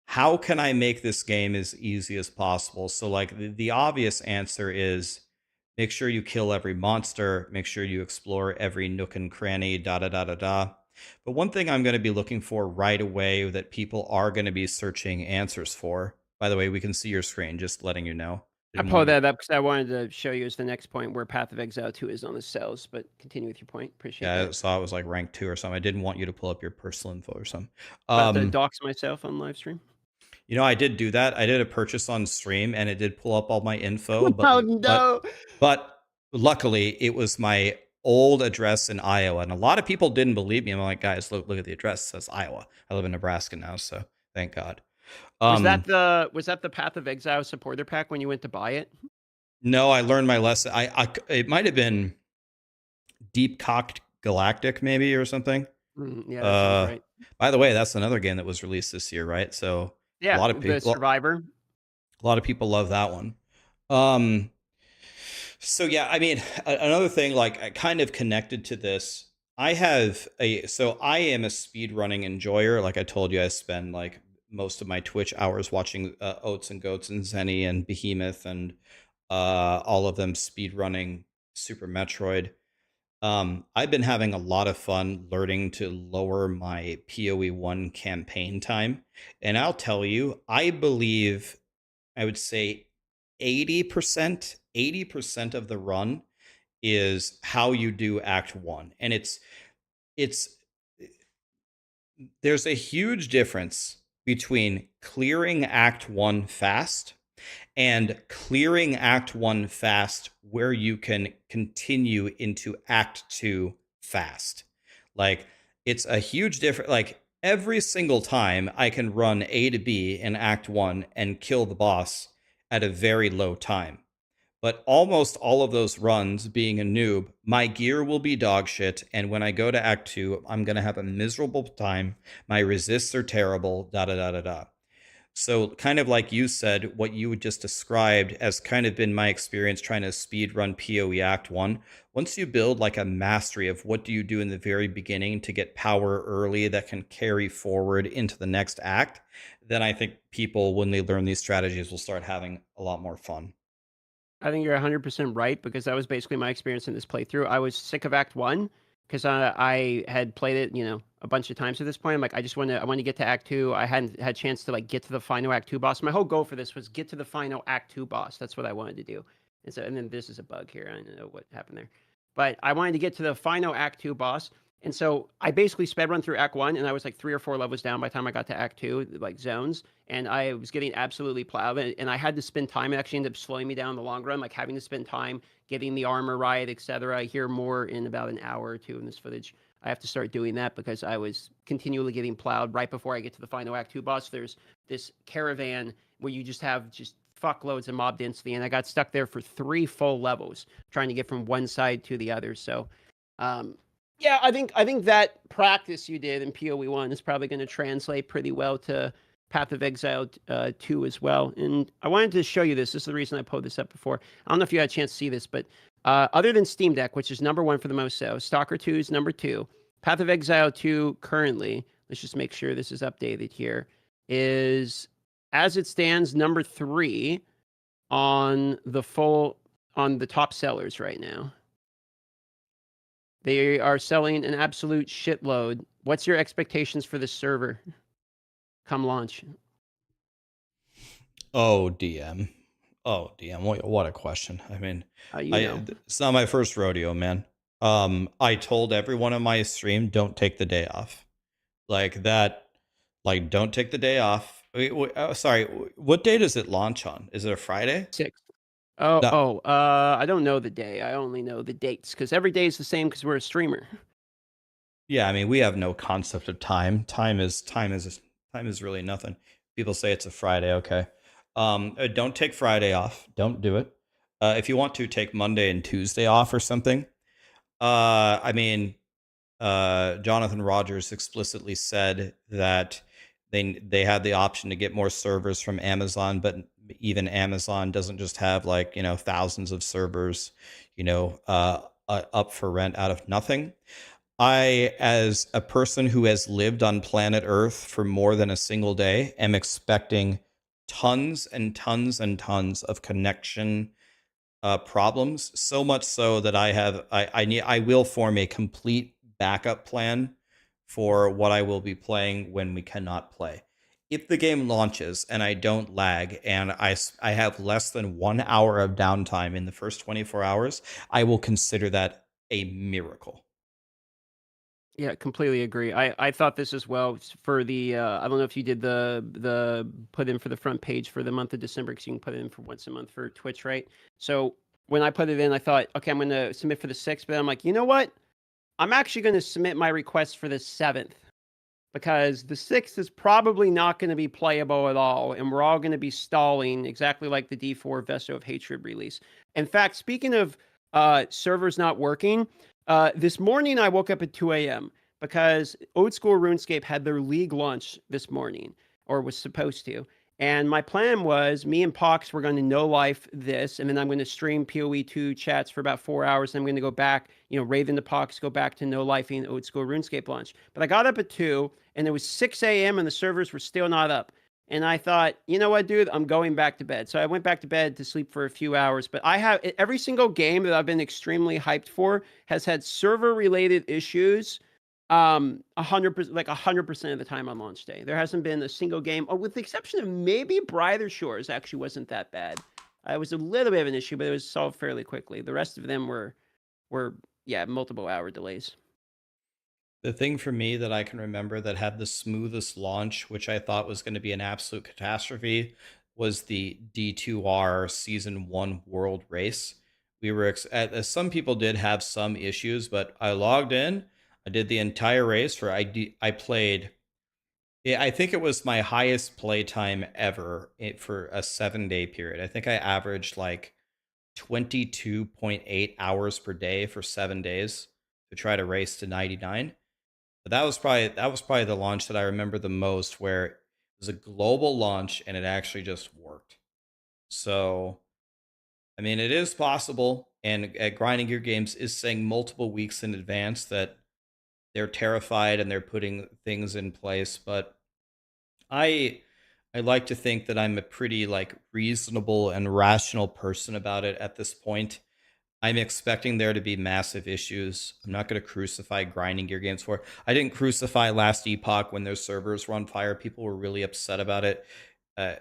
how can I make this game as easy as possible? So like the obvious answer is, make sure you kill every monster, make sure you explore every nook and cranny, da da da da da. But one thing I'm going to be looking for right away that people are going to be searching answers for, by the way, we can see your screen, just letting you know. I pulled that up because I wanted to show you as the next point where Path of Exile 2 is on the cells, but continue with your point. Appreciate that. Yeah, I saw it was like rank 2 or something. I didn't want you to pull up your personal info or something. To dox myself on live stream. I did do that. I did a purchase on stream and it did pull up all my info. But, oh, no. But luckily, it was my old address in Iowa. And a lot of people didn't believe me. I'm like, guys, look at the address. It says Iowa. I live in Nebraska now, so thank God. Was that the Path of Exile supporter pack when you went to buy it? No, I learned my lesson. It might have been Deep Cocked Galactic, maybe, or something. Yeah, that sounds right. By the way, that's another game that was released this year, right? So yeah, a lot of people, the Survivor. A lot of people love that one. So yeah, I mean, another thing, like kind of connected to this, I am a speedrunning enjoyer. Like I told you, I spend like most of my Twitch hours watching Oats and Goats and Zenny and Behemoth and all of them speedrunning Super Metroid. I've been having a lot of fun learning to lower my POE 1 campaign time. And I'll tell you, I believe, I would say 80% of the run is how you do Act 1. And there's a huge difference between clearing Act 1 fast and clearing Act 1 fast where you can continue into Act 2 fast. Like, it's a huge difference. Like, every single time I can run A to B in Act 1 and kill the boss at a very low time. But almost all of those runs, being a noob, my gear will be dog shit, and when I go to Act 2, I'm going to have a miserable time. My resists are terrible, da da da da da. So kind of like you said, what you just described has kind of been my experience trying to speed run PoE Act 1. Once you build like a mastery of what do you do in the very beginning to get power early that can carry forward into the next act, then I think people, when they learn these strategies, will start having a lot more fun. I think you're 100% right, because that was basically my experience in this playthrough. I was sick of Act 1 because I had played it, a bunch of times at this point. I'm like, I want to get to Act 2. I hadn't had a chance to like get to the final Act 2 boss. My whole goal for this was get to the final Act 2 boss. That's what I wanted to do. And then this is a bug here. I don't know what happened there. But I wanted to get to the final Act 2 boss. And so I basically sped run through Act 1, and I was like 3 or 4 levels down by the time I got to Act 2, like zones. And I was getting absolutely plowed, and I had to spend time. It actually ended up slowing me down in the long run, like having to spend time getting the armor right, etc. I hear more in about an hour or two in this footage. I have to start doing that because I was continually getting plowed right before I get to the final Act 2 boss. There's this caravan where you just have fuckloads of mob density, and I got stuck there for 3 full levels trying to get from one side to the other. So, yeah, I think that practice you did in PoE 1 is probably going to translate pretty well to Path of Exile 2 as well. And I wanted to show you this. This is the reason I pulled this up before. I don't know if you had a chance to see this, but other than Steam Deck, which is number 1 for the most so, Stalker 2 is number 2. Path of Exile 2 currently, let's just make sure this is updated here, is, as it stands, number 3 on the top sellers right now. They are selling an absolute shitload. What's your expectations for this server come launch? Oh, DM. Oh, DM. What a question. I mean, it's not my first rodeo, man. I told everyone on my stream, don't take the day off. Like that, like don't take the day off. Sorry, what day does it launch on? Is it a Friday? 6th. No. I don't know the day. I only know the dates because every day is the same because we're a streamer. Yeah, I mean, we have no concept of time. Time is really nothing. People say it's a Friday. Okay. Don't take Friday off. Don't do it. If you want to, take Monday and Tuesday off or something. I mean, Jonathan Rogers explicitly said that they had the option to get more servers from Amazon, but even Amazon doesn't just have like, thousands of servers, up for rent out of nothing. I, as a person who has lived on planet Earth for more than a single day, am expecting tons and tons and tons of connection problems. So much so that I will form a complete backup plan for what I will be playing when we cannot play. If the game launches and I don't lag and I have less than 1 hour of downtime in the first 24 hours, I will consider that a miracle. Yeah, completely agree. I thought this as well for the I don't know if you did the put in for the front page for the month of December, because you can put it in for once a month for Twitch, right? So when I put it in, I thought, okay, I'm going to submit for the 6th, but I'm like, you know what? I'm actually going to submit my request for the 7th, because the 6th is probably not going to be playable at all, and we're all going to be stalling exactly like the D4 Vesto of Hatred release. In fact, speaking of servers not working, this morning I woke up at 2 a.m. because Old School RuneScape had their league launch this morning, or was supposed to. And my plan was, me and Pox were going to no-life this, and then I'm going to stream PoE 2 chats for about 4 hours, and I'm going to go back, Raven to Pox, go back to no-lifing Old School RuneScape launch. But I got up at 2, and it was 6 a.m., and the servers were still not up. And I thought, you know what, dude, I'm going back to bed. So I went back to bed to sleep for a few hours. But I have every single game that I've been extremely hyped for has had server-related issues 100%, like 100% of the time on launch day. There hasn't been a single game, with the exception of maybe Brither Shores, actually wasn't that bad. It was a little bit of an issue, but it was solved fairly quickly. The rest of them were multiple hour delays. The thing for me that I can remember that had the smoothest launch, which I thought was going to be an absolute catastrophe, was the D2R Season 1 World Race. We were, some people did have some issues, but I logged in, I did the entire race I played, I think it was my highest play time ever for a 7-day period. I think I averaged like 22.8 hours per day for 7 days to try to race to 99. But that was probably the launch that I remember the most, where It was a global launch, and it actually just worked. So, I mean, it is possible. And Grinding Gear Games is saying multiple weeks in advance that they're terrified and they're putting things in place. But I I like to think that I'm a pretty like reasonable and rational person about it at this point. I'm expecting there to be massive issues. I'm not going to crucify Grinding Gear Games for it. I didn't crucify Last Epoch when their servers were on fire. People were really upset about it.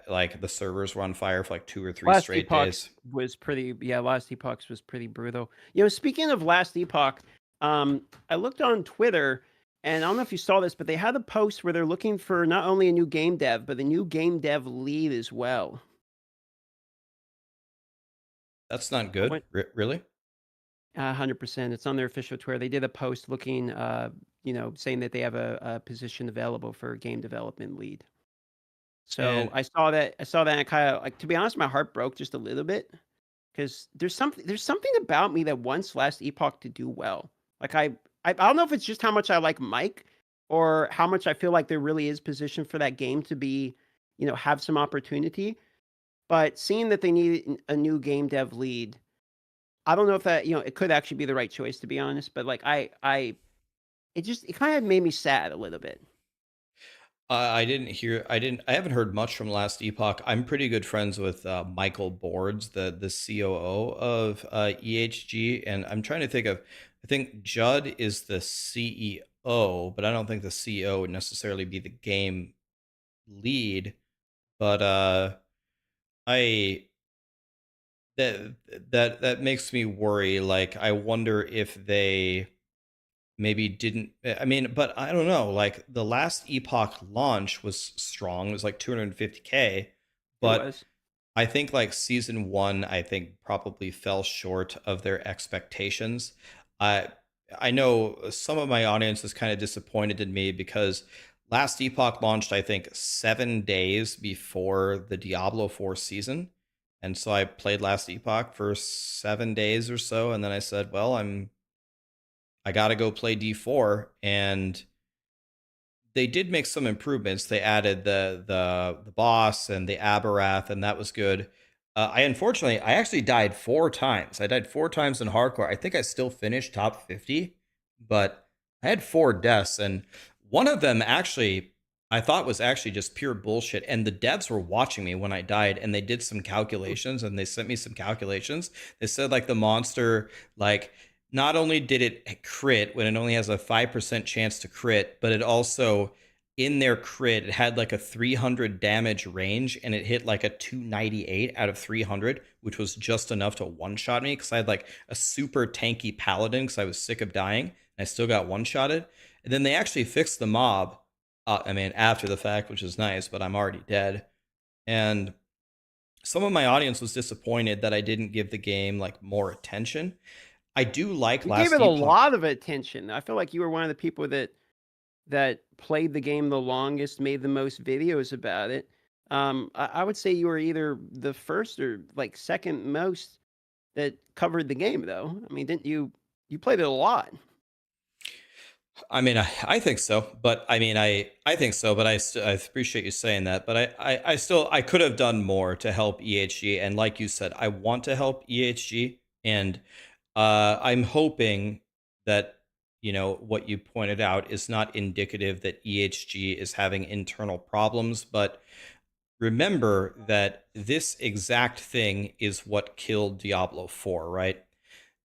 Like the servers were on fire for like 2 or 3 Last straight Epoch days. was pretty. Yeah, Last Epoch was pretty brutal. You know, speaking of Last Epoch, I looked on Twitter, and I don't know if you saw this, but they had a post where they're looking for not only a new game dev, but a new game dev lead as well. That's not good. Really? 100%. It's on their official Twitter. They did a post looking, saying that they have a position available for a game development lead. So And I saw that. And I kind of like, to be honest, my heart broke just a little bit because there's something about me that wants Last Epoch to do well. Like I don't know if it's just how much I like Mike or how much I feel like there really is position for that game to be, have some opportunity. But seeing that they need a new game dev lead, I don't know if that, it could actually be the right choice, to be honest. But like it kind of made me sad a little bit. I haven't heard much from Last Epoch. I'm pretty good friends with Michael Boards, the COO of EHG, and I'm trying to think of. I think Judd is the CEO, but I don't think the CEO would necessarily be the game lead. But I that makes me worry. Like, I wonder if they maybe didn't. I mean, but I don't know. Like, the Last Epoch launch was strong. It was like 250K, It but was. I think like season one, I think probably fell short of their expectations. I I know some of my audience is kind of disappointed in me because Last Epoch launched, I think, 7 days before the Diablo 4 season. And so I played Last Epoch for 7 days or so, and then I said, well, I gotta go play D4. And they did make some improvements. They added the boss and the Aberath, and that was good. I actually died 4 times. I died 4 times in hardcore. I think I still finished top 50, but I had 4 deaths, and one of them actually I thought was actually just pure bullshit. And the devs were watching me when I died, and they did some calculations, and they sent me some calculations. They said like the monster, like, not only did it crit when it only has a 5% chance to crit, but it also, in their crit, it had like a 300 damage range, and it hit like a 298 out of 300, which was just enough to one-shot me because I had like a super tanky paladin because I was sick of dying, and I still got one-shotted. And then they actually fixed the mob, after the fact, which is nice, but I'm already dead. And some of my audience was disappointed that I didn't give the game like more attention. I do like You gave Last it a Epoch. lot of attention. I feel like you were one of the people that played the game the longest, made the most videos about it. I would say you were either the first or like second most that covered the game, though. I mean, didn't you? You played it a lot. I mean, I think so, but I think so, but I appreciate you saying that. But I still, I could have done more to help EHG. And like you said, I want to help EHG. And I'm hoping that, what you pointed out is not indicative that EHG is having internal problems. But remember that this exact thing is what killed Diablo 4, right?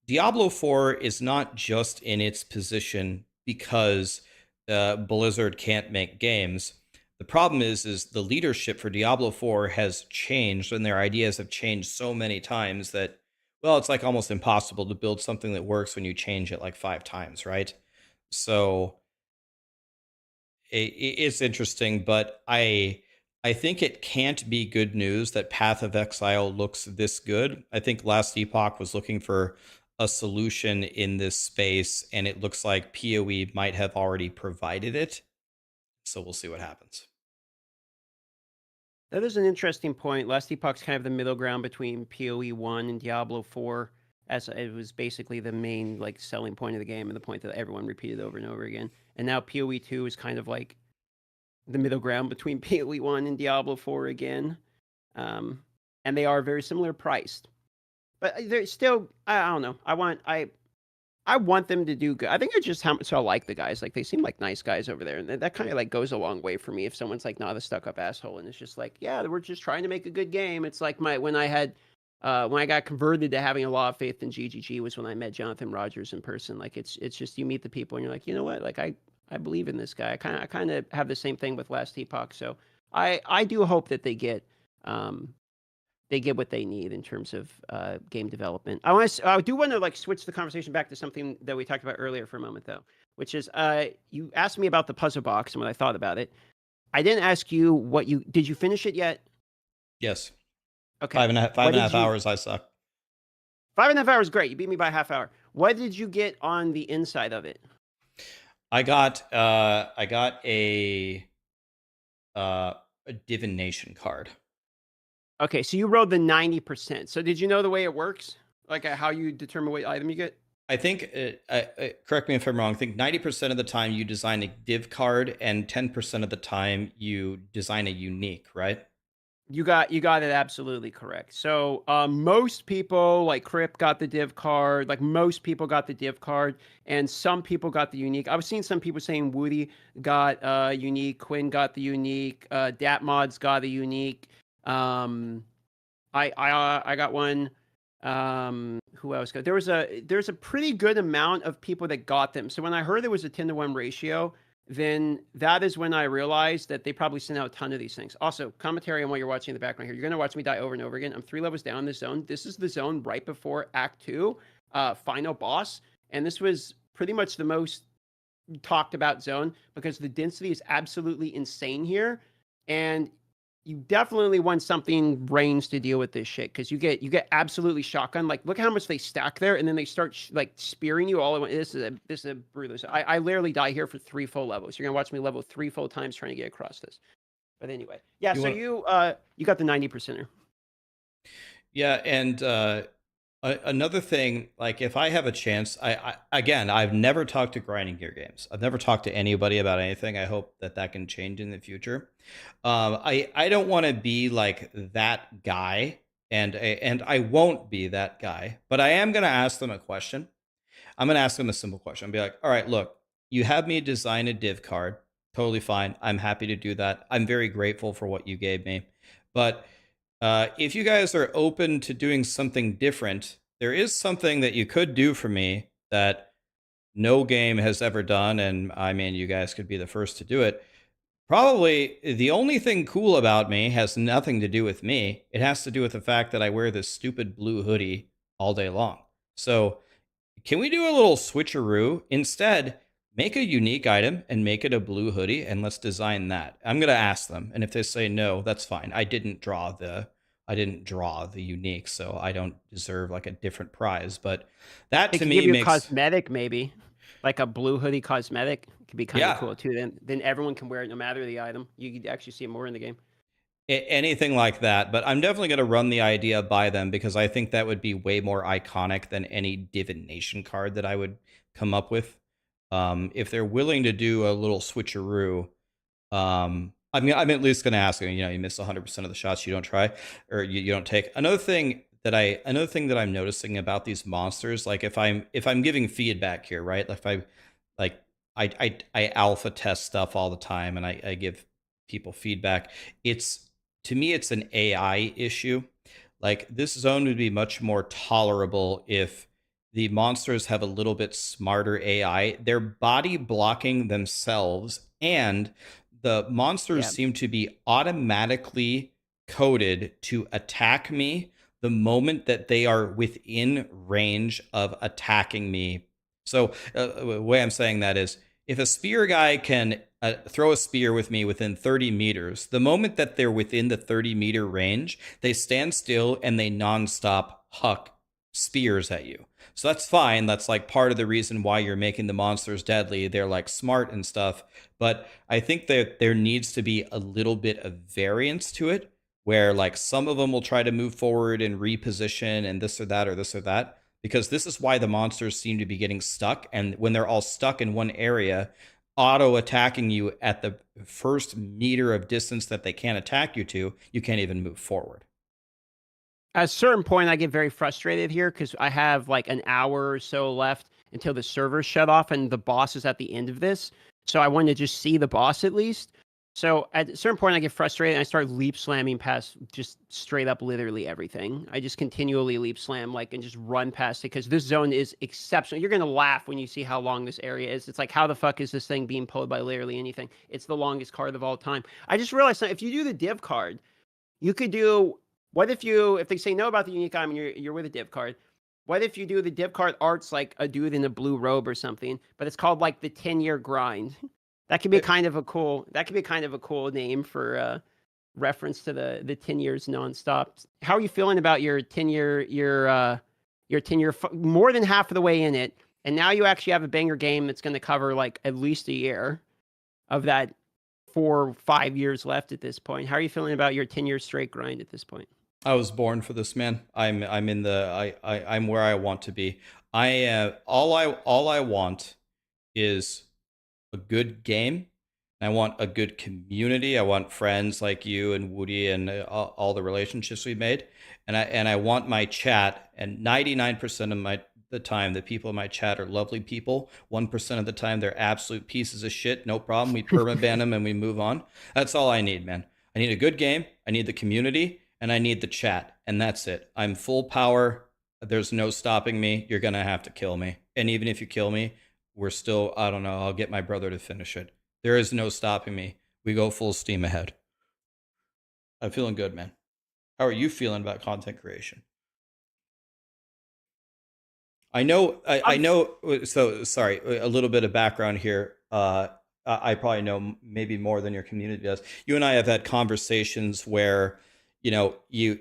Diablo 4 is not just in its position because Blizzard can't make games. The problem is the leadership for Diablo 4 has changed, and their ideas have changed so many times that, well, it's like almost impossible to build something that works when you change it like 5 times, right? So it's interesting, but I think it can't be good news that Path of Exile looks this good. I think Last Epoch was looking for a solution in this space, and it looks like PoE might have already provided it. So we'll see what happens. That is an interesting point. Last Epoch's kind of the middle ground between PoE 1 and Diablo 4, as it was basically the main like selling point of the game and the point that everyone repeated over and over again. And now PoE 2 is kind of like the middle ground between POE 1 and Diablo 4 again. And they are very similar priced. But they're still, I don't know. I want them to do good. I think it's just how much I like the guys. Like, they seem like nice guys over there. And that kind of like goes a long way for me. If someone's like not a stuck up asshole and it's just like, yeah, we're just trying to make a good game. It's like when I got converted to having a lot of faith in GGG was when I met Jonathan Rogers in person. Like, it's just, you meet the people and you're like, you know what? Like, I believe in this guy. I kind of have the same thing with Last Epoch. So I do hope that they get what they need in terms of game development. I do want to like switch the conversation back to something that we talked about earlier for a moment, though, which is you asked me about the puzzle box and what I thought about it. I didn't ask you did you finish it yet? Yes. Okay. 5.5 hours. I suck. 5.5 hours, great. You beat me by a half hour. What did you get on the inside of it? I got a divination card. Okay, so you rolled the 90%. So did you know the way it works? Like how you determine what item you get? I think, correct me if I'm wrong, I think 90% of the time you design a div card and 10% of the time you design a unique, right? You got it absolutely correct. So most people, like Crip, got the div card. Like most people got the div card, and some people got the unique. I was seeing some people saying Woody got unique, Quinn got the unique, Datmods got a unique. I got one. Who else got? There's a pretty good amount of people that got them. So when I heard there was a 10-to-1 ratio, then that is when I realized that they probably sent out a ton of these things. Also, commentary on what you're watching in the background here. You're going to watch me die over and over again. I'm 3 levels down this zone. This is the zone right before Act 2, final boss. And this was pretty much the most talked about zone because the density is absolutely insane here. And you definitely want something range to deal with this shit because you get absolutely shotgun. Like, look how much they stack there, and then they start like spearing you all at once. This is a brutal. I literally die here for 3 full levels. You're gonna watch me level 3 full times trying to get across this. But anyway, yeah. You got the 90%er. Yeah, and another thing, like if I have a chance, I've never talked to grinding gear games. I've never talked to anybody about anything. I hope that can change in the future. I don't want to be like that guy, and I won't be that guy. But I am going to ask them a question. I'm going to ask them a simple question. I'll be like, all right, look, you have me design a div card. Totally fine. I'm happy to do that. I'm very grateful for what you gave me. But if you guys are open to doing something different, there is something that you could do for me that no game has ever done, and I mean, you guys could be the first to do it. Probably the only thing cool about me has nothing to do with me. It has to do with the fact that I wear this stupid blue hoodie all day long. So can we do a little switcheroo? Instead, make a unique item and make it a blue hoodie, and let's design that. I'm going to ask them, and if they say no, that's fine. I didn't draw the unique, so I don't deserve like a different prize. But that to me give you makes a cosmetic, maybe like a blue hoodie cosmetic could be kind of cool too. Then everyone can wear it no matter the item. You could actually see it more in the game. Anything like that, but I'm definitely going to run the idea by them because I think that would be way more iconic than any divination card that I would come up with. If they're willing to do a little switcheroo, I'm at least going to ask them. You miss 100% of the shots you don't try or you don't take. Another thing that I'm noticing about these monsters, like if I'm giving feedback here, right? Like I alpha test stuff all the time, and I give people feedback. To me, it's an AI issue. Like this zone would be much more tolerable if the monsters have a little bit smarter AI. They're body blocking themselves, and the monsters seem to be automatically coded to attack me the moment that they are within range of attacking me. So the way I'm saying that is, if a spear guy can throw a spear with me within 30 meters, the moment that they're within the 30-meter range, they stand still and they nonstop huck spears at you. So that's fine. That's like part of the reason why you're making the monsters deadly. They're like smart and stuff. But I think that there needs to be a little bit of variance to it, where like some of them will try to move forward and reposition and this or that or this or that. Because this is why the monsters seem to be getting stuck. And when they're all stuck in one area, auto attacking you at the first meter of distance that they can't attack you to, you can't even move forward. At a certain point, I get very frustrated here because I have like an hour or so left until the servers shut off and the boss is at the end of this. So I want to just see the boss at least. So at a certain point, I get frustrated and I start leap slamming past just straight up literally everything. I just continually leap slam and just run past it because this zone is exceptional. You're going to laugh when you see how long this area is. It's like, how the fuck is this thing being pulled by literally anything? It's the longest card of all time. I just realized that if you do the div card, you could do... What if they say no about the unique item and you're with a div card? What if you do the div card arts like a dude in a blue robe or something, but it's called like the 10-year grind? That could be kind of a cool name for reference to the 10 years nonstop. How are you feeling about your 10-year more than half of the way in it, and now you actually have a banger game that's going to cover like at least a year of that 4 or 5 years left at this point? How are you feeling about your 10-year straight grind at this point? I was born for this, man. I'm where I want to be. All I want is a good game. I want a good community. I want friends like you and Woody and all the relationships we made. And I want my chat. And 99% of the time, the people in my chat are lovely people. 1% of the time, they're absolute pieces of shit. No problem. We permaban them and we move on. That's all I need, man. I need a good game. I need the community. And I need the chat. And that's it. I'm full power. There's no stopping me. You're going to have to kill me. And even if you kill me, we're still, I don't know, I'll get my brother to finish it. There is no stopping me. We go full steam ahead. I'm feeling good, man. How are you feeling about content creation? I know. So sorry, a little bit of background here. I probably know maybe more than your community does. You and I have had conversations where, you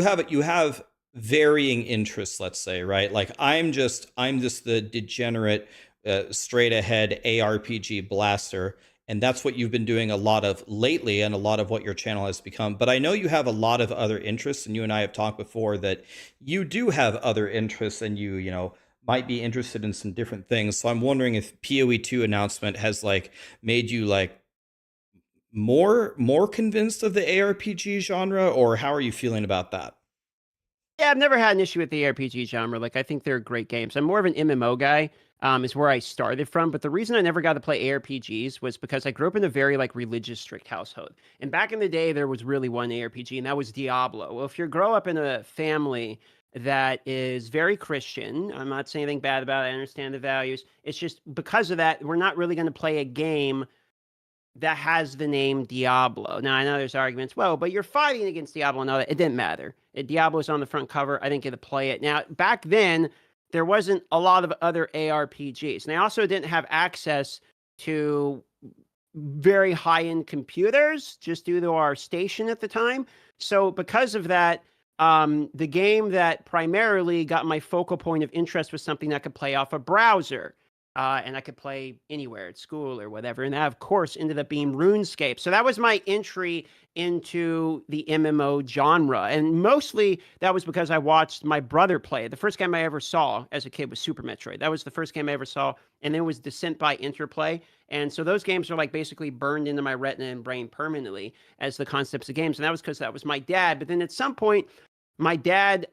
have varying interests. Let's say, right? Like I'm just the degenerate, straight ahead ARPG blaster. And that's what you've been doing a lot of lately, and a lot of what your channel has become. But I know you have a lot of other interests, and you and I have talked before that you do have other interests, and you might be interested in some different things. So I'm wondering if POE 2 announcement has made you more convinced of the ARPG genre, or how are you feeling about that? Yeah, I've never had an issue with the ARPG genre. I think they're great games. I'm more of an MMO guy. Is where I started from. But the reason I never got to play ARPGs was because I grew up in a very religious, strict household. And back in the day, there was really one ARPG, and that was Diablo. Well, if you grow up in a family that is very Christian, I'm not saying anything bad about it, I understand the values. It's just because of that, we're not really going to play a game that has the name Diablo. Now, I know there's arguments, well, but you're fighting against Diablo and all that. It didn't matter. Diablo's on the front cover. I didn't get to play it. Now, back then, there wasn't a lot of other ARPGs. And I also didn't have access to very high-end computers just due to our station at the time. So because of that, the game that primarily got my focal point of interest was something that could play off a browser. And I could play anywhere at school or whatever. And that, of course, ended up being RuneScape. So that was my entry into the MMO genre. And mostly that was because I watched my brother play. The first game I ever saw as a kid was Super Metroid. That was the first game I ever saw. And then it was Descent by Interplay. And so those games are basically burned into my retina and brain permanently as the concepts of games. And that was because that was my dad. But then at some point, my dad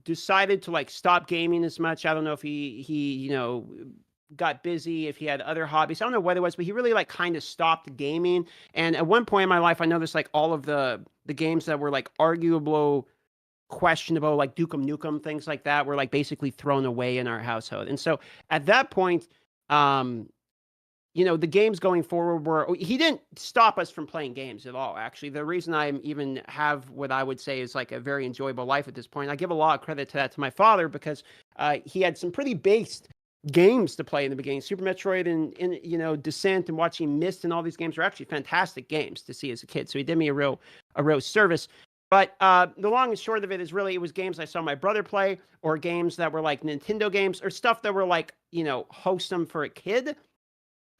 decided to stop gaming as much. I don't know if he got busy, if he had other hobbies. I don't know what it was, but he really kind of stopped gaming. And at one point in my life, I noticed all of the games that were arguable, questionable, like Duke 'Em Nukem, things like that, were basically thrown away in our household. And so at that point, the games going forward he didn't stop us from playing games at all. Actually, the reason I even have what I would say is a very enjoyable life at this point, I give a lot of credit to that to my father, because he had some pretty based games to play in the beginning. Super Metroid and Descent and watching Myst and all these games are actually fantastic games to see as a kid. So he did me a real service. But the long and short of it is really it was games I saw my brother play, or games that were Nintendo games, or stuff that were wholesome for a kid.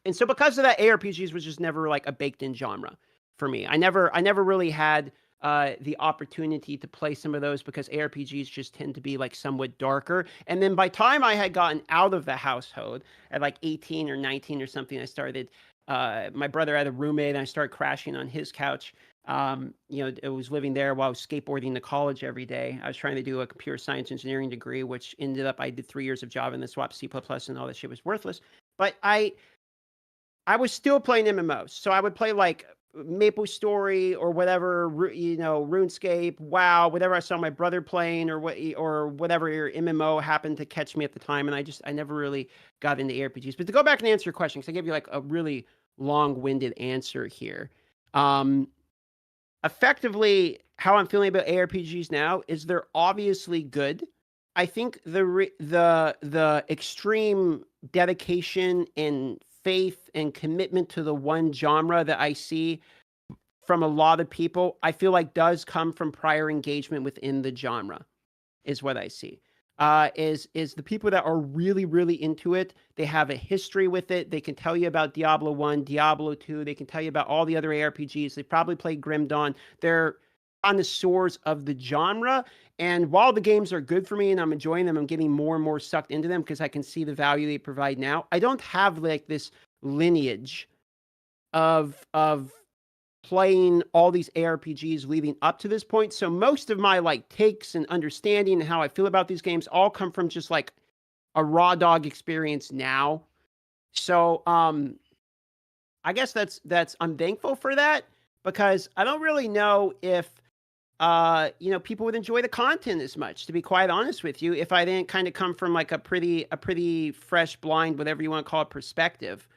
And so because of that, ARPGs was just never a baked in genre for me. I never really had the opportunity to play some of those because ARPGs just tend to be like somewhat darker. And then by time I had gotten out of the household at like 18 or 19 or something, I started. My brother had a roommate, and I started crashing on his couch. I was living there while I was skateboarding to college every day. I was trying to do a computer science engineering degree, which ended up I did 3 years of Java and then swapped C++ and all that shit was worthless. But I was still playing MMOs, so I would play like Maple Story or whatever, RuneScape, WoW, whatever I saw my brother playing or whatever MMO happened to catch me at the time, and I never really got into ARPGs. But to go back and answer your question, because I gave you like a really long-winded answer here. Effectively, how I'm feeling about ARPGs now is they're obviously good. I think the extreme dedication and faith and commitment to the one genre that I see from a lot of people, I feel like does come from prior engagement within the genre, is what I see. Is the people that are really, really into it, they have a history with it. They can tell you about Diablo 1, Diablo 2. They can tell you about all the other ARPGs. They probably played Grim Dawn. They're connoisseurs of the genre. And while the games are good for me and I'm enjoying them, I'm getting more and more sucked into them because I can see the value they provide now. I don't have like this lineage of playing all these ARPGs leading up to this point. So most of my like takes and understanding and how I feel about these games all come from just like a raw dog experience now. So I guess that's I'm thankful for that because I don't really know if people would enjoy the content as much, to be quite honest with you, if I didn't kind of come from like a pretty fresh, blind, whatever you want to call it, perspective.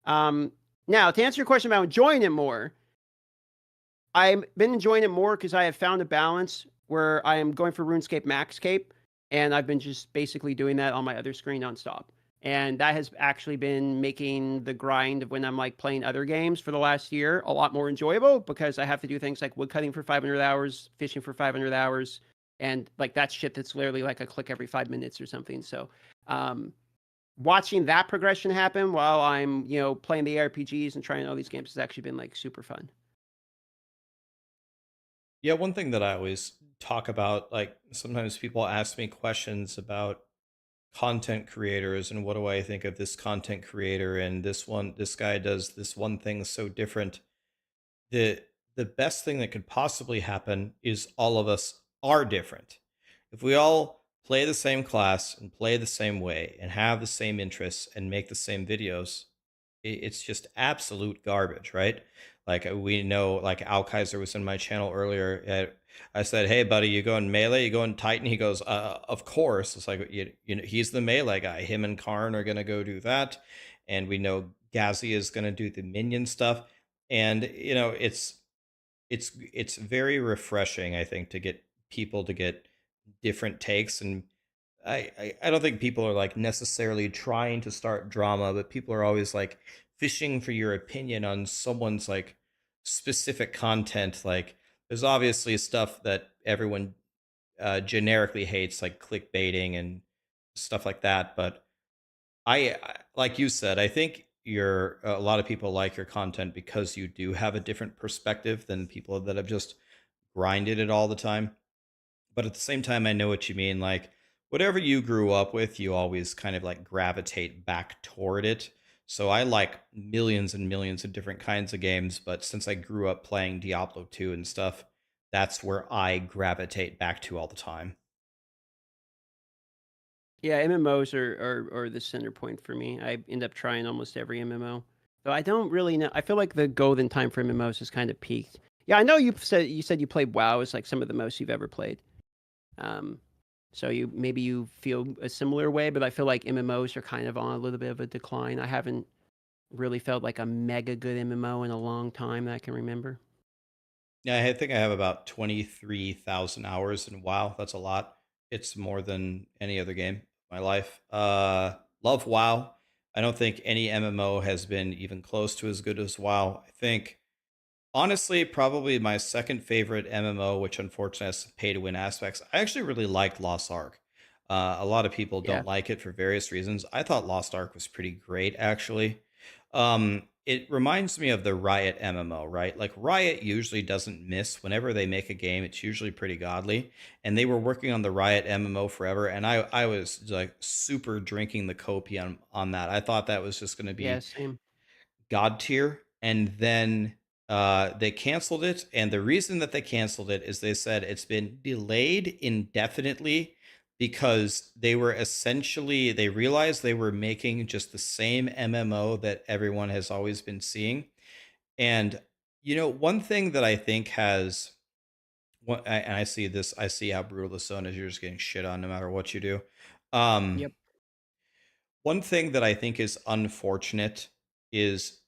Now, to answer your question about enjoying it more, I've been enjoying it more because I have found a balance where I am going for RuneScape Maxcape, and I've been just basically doing that on my other screen nonstop. And that has actually been making the grind of when I'm like playing other games for the last year a lot more enjoyable because I have to do things like woodcutting for 500 hours, fishing for 500 hours, and like that shit that's literally like a click every 5 minutes or something. So, watching that progression happen while I'm, playing the RPGs and trying all these games has actually been like super fun. Yeah, one thing that I always talk about, like sometimes people ask me questions about content creators and what do I think of this content creator and this guy does this one thing so different. The best thing that could possibly happen is all of us are different. If we all play the same class and play the same way and have the same interests and make the same videos, it's just absolute garbage, right? Like we know, like Al Kaiser was in my channel earlier. I said, "Hey, buddy, you going melee? You going Titan?" He goes, "Of course." It's like he's the melee guy. Him and Karn are gonna go do that, and we know Gazi is gonna do the minion stuff. And it's very refreshing, I think, to get people to get different takes. And I don't think people are like necessarily trying to start drama, but people are always like fishing for your opinion on someone's like specific content. Like there's obviously stuff that everyone generically hates, like clickbaiting and stuff like that. But like you said, I think a lot of people like your content because you do have a different perspective than people that have just grinded it all the time. But at the same time, I know what you mean. Like whatever you grew up with, you always kind of like gravitate back toward it. So I like millions and millions of different kinds of games, but since I grew up playing Diablo 2 and stuff, that's where I gravitate back to all the time. Yeah, MMOs are the center point for me. I end up trying almost every MMO. Though I don't really know. I feel like the golden time for MMOs has kind of peaked. Yeah, I know you said you played WoW is like some of the most you've ever played. So you feel a similar way, but I feel like MMOs are kind of on a little bit of a decline. I haven't really felt like a mega good MMO in a long time that I can remember. Yeah, I think I have about 23,000 hours in WoW. That's a lot. It's more than any other game in my life. Love WoW. I don't think any MMO has been even close to as good as WoW. I think, honestly, probably my second favorite MMO, which unfortunately has pay to win aspects. I actually really liked Lost Ark. A lot of people Yeah. don't like it for various reasons. I thought Lost Ark was pretty great, actually. it reminds me of the Riot MMO, right? Like Riot usually doesn't miss whenever they make a game. It's usually pretty godly, and they were working on the Riot MMO forever. And I was like super drinking the copium on that. I thought that was just going to Yeah, be same. god tier, and then they canceled it. And the reason that they canceled it is they said it's been delayed indefinitely because they realized they were making just the same MMO that everyone has always been seeing. And one thing that I think has and I see how brutal this zone is. You're just getting shit on no matter what you do. Yep. One thing that I think is unfortunate is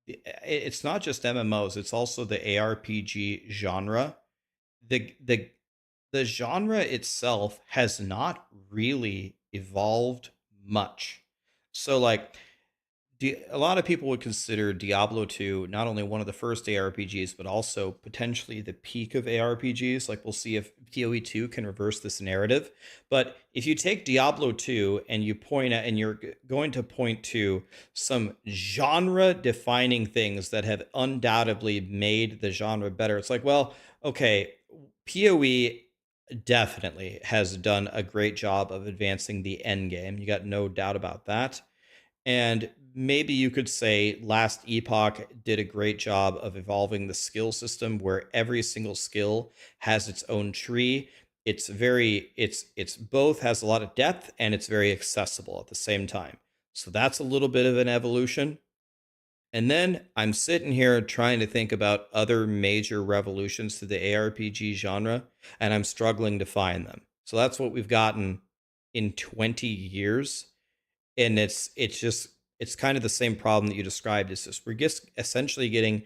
it's not just MMOs, it's also the ARPG genre. The genre itself has not really evolved much. So like a lot of people would consider Diablo 2 not only one of the first ARPGs, but also potentially the peak of ARPGs. Like, we'll see if PoE 2 can reverse this narrative. But if you take Diablo 2 and you point at, and you're going to point to some genre defining things that have undoubtedly made the genre better, it's like, well, okay, PoE definitely has done a great job of advancing the end game. You got no doubt about that. And maybe you could say Last Epoch did a great job of evolving the skill system where every single skill has its own tree. It's both has a lot of depth and it's very accessible at the same time. So that's a little bit of an evolution. And then I'm sitting here trying to think about other major revolutions to the ARPG genre, and I'm struggling to find them. So that's what we've gotten in 20 years. And it's kind of the same problem that you described. It's just we're just essentially getting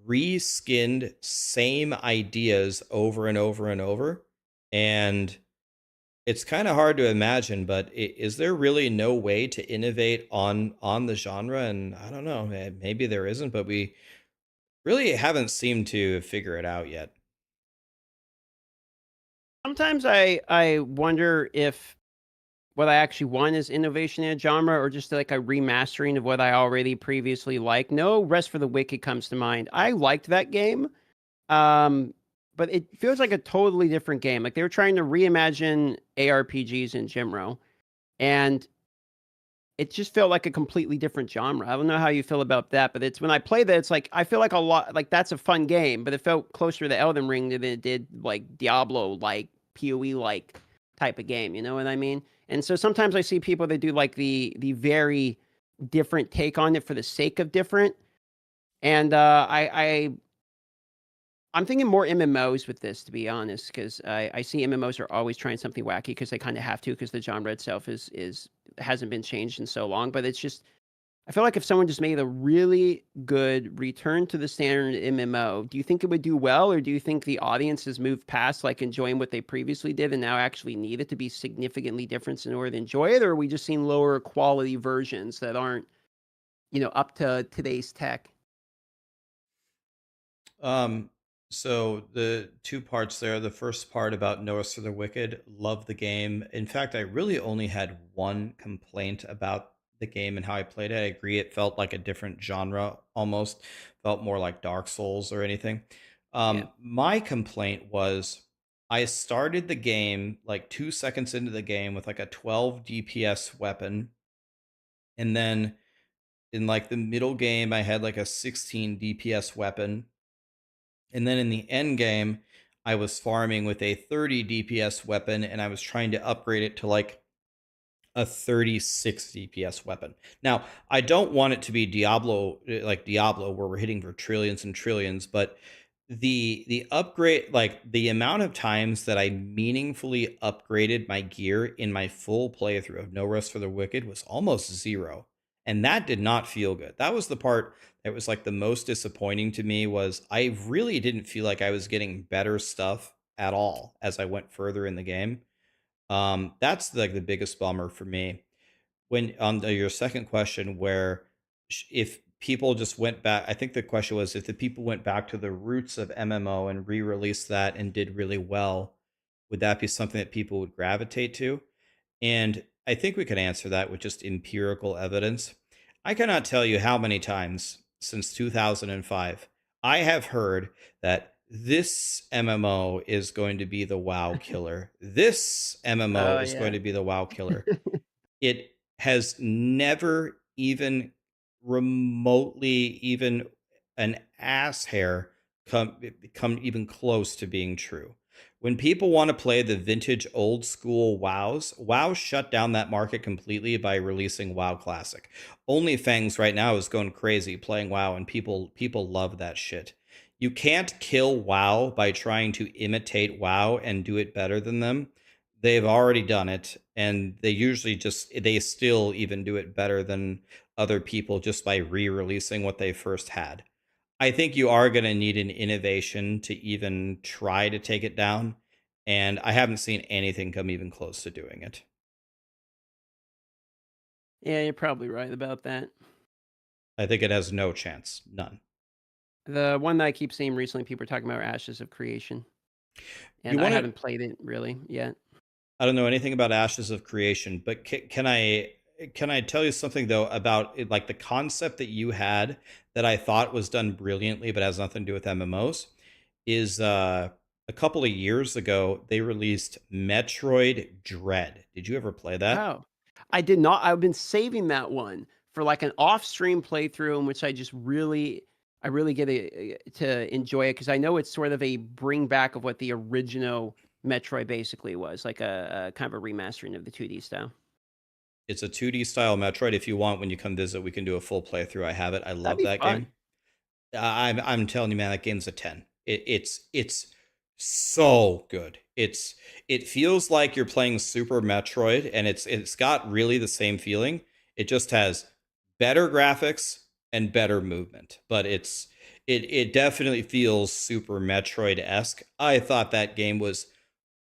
reskinned same ideas over and over and over, and it's kind of hard to imagine. But is there really no way to innovate on the genre? And I don't know, maybe there isn't, but we really haven't seemed to figure it out yet. Sometimes I wonder if what I actually want is innovation in a genre or just like a remastering of what I already previously liked. No Rest for the Wicked comes to mind. I liked that game, but it feels like a totally different game. Like they were trying to reimagine ARPGs in Jimro, and it just felt like a completely different genre. I don't know how you feel about that, but it's when I play that, it's like I feel like a lot like that's a fun game, but it felt closer to Elden Ring than it did like Diablo, like PoE, like type of game. You know what I mean? And so sometimes I see people that do like the very different take on it for the sake of different. And I'm thinking more MMOs with this, to be honest, because I see MMOs are always trying something wacky because they kind of have to, because the genre itself is hasn't been changed in so long. But it's just, I feel like if someone just made a really good return to the standard MMO, do you think it would do well, or do you think the audience has moved past like enjoying what they previously did and now actually need it to be significantly different in order to enjoy it, or are we just seeing lower quality versions that aren't, up to today's tech? Um, so the two parts there. The first part about No Rest for the Wicked, love the game. In fact, I really only had one complaint about the game and how I played it. I agree, it felt like a different genre almost, felt more like Dark Souls or anything. Yeah. My complaint was I started the game like 2 seconds into the game with like a 12 DPS weapon, and then in like the middle game, I had like a 16 DPS weapon. And then in the end game, I was farming with a 30 DPS weapon and I was trying to upgrade it to like a 36 DPS weapon. Now, I don't want it to be Diablo, like Diablo, where we're hitting for trillions and trillions, but the upgrade, like the amount of times that I meaningfully upgraded my gear in my full playthrough of No Rest for the Wicked was almost zero. And that did not feel good. That was the part that was like the most disappointing to me, was I really didn't feel like I was getting better stuff at all as I went further in the game. That's like the biggest bummer for me. When on your second question, where if people just went back, I think the question was if the people went back to the roots of MMO and re-released that and did really well, would that be something that people would gravitate to? And I think we could answer that with just empirical evidence. I cannot tell you how many times since 2005. I have heard that this MMO is going to be the WoW killer. This MMO Oh is going yeah. to be the WoW killer. It has never even remotely, even an ass hair, come even close to being true. When people want to play the vintage old school WoWs, WoW shut down that market completely by releasing WoW Classic. Only Fangs right now is going crazy playing WoW, and people love that shit. You can't kill WoW by trying to imitate WoW and do it better than them. They've already done it, and they still even do it better than other people just by re-releasing what they first had. I think you are going to need an innovation to even try to take it down, and I haven't seen anything come even close to doing it. Yeah, you're probably right about that. I think it has no chance, none. The one that I keep seeing recently, people are talking about Ashes of Creation, and I haven't played it really yet. I don't know anything about Ashes of Creation, but can I tell you something though about it, like the concept that you had that I thought was done brilliantly, but has nothing to do with MMOs? Is a couple of years ago they released Metroid Dread. Did you ever play that? Oh, I did not. I've been saving that one for like an off-stream playthrough in which I really get to enjoy it because I know it's sort of a bring back of what the original Metroid basically was, like a kind of a remastering of the 2D style. It's a 2D style Metroid. If you want, when you come visit, we can do a full playthrough. I have it. I That'd love be that fun. game. I'm telling you, man, that game's a 10. It's so good. It feels like you're playing Super Metroid, and it's got really the same feeling. It just has better graphics and better movement, but it definitely feels Super Metroid-esque. I thought that game was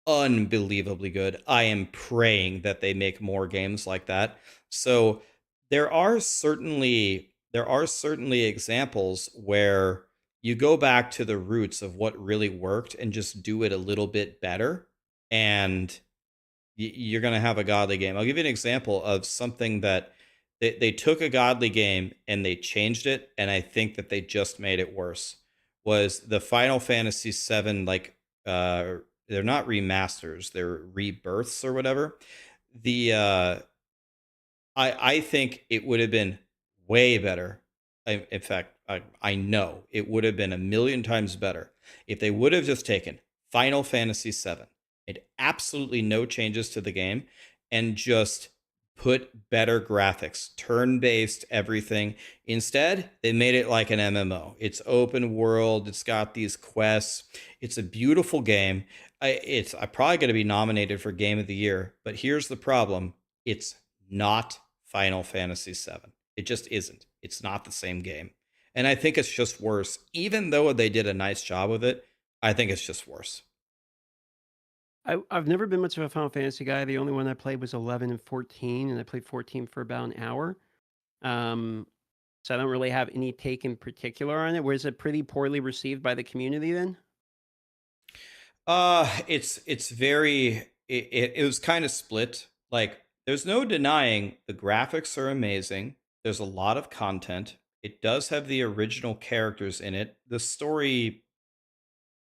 unbelievably good. I am praying that they make more games like that. So there are certainly examples where you go back to the roots of what really worked and just do it a little bit better, and you're going to have a godly game. I'll give you an example of something that they took a godly game and they changed it, and I think that they just made it worse. Was the Final Fantasy VII, like they're not remasters, they're rebirths or whatever. The I think it would have been way better. In fact, I know it would have been a million times better if they would have just taken Final Fantasy VII, made absolutely no changes to the game, and just put better graphics, turn-based everything. Instead, they made it like an MMO. It's open world. It's got these quests. It's a beautiful game. It's probably going to be nominated for Game of the Year. But here's the problem: it's not Final Fantasy VII. It just isn't. It's not the same game. And I think it's just worse. Even though they did a nice job with it, I think it's just worse. I've never been much of a Final Fantasy guy. The only one I played was 11 and 14, and I played 14 for about an hour. So I don't really have any take in particular on it. Was it pretty poorly received by the community then? It's very it was kind of split. Like there's no denying the graphics are amazing. There's a lot of content. It does have the original characters in it. The story,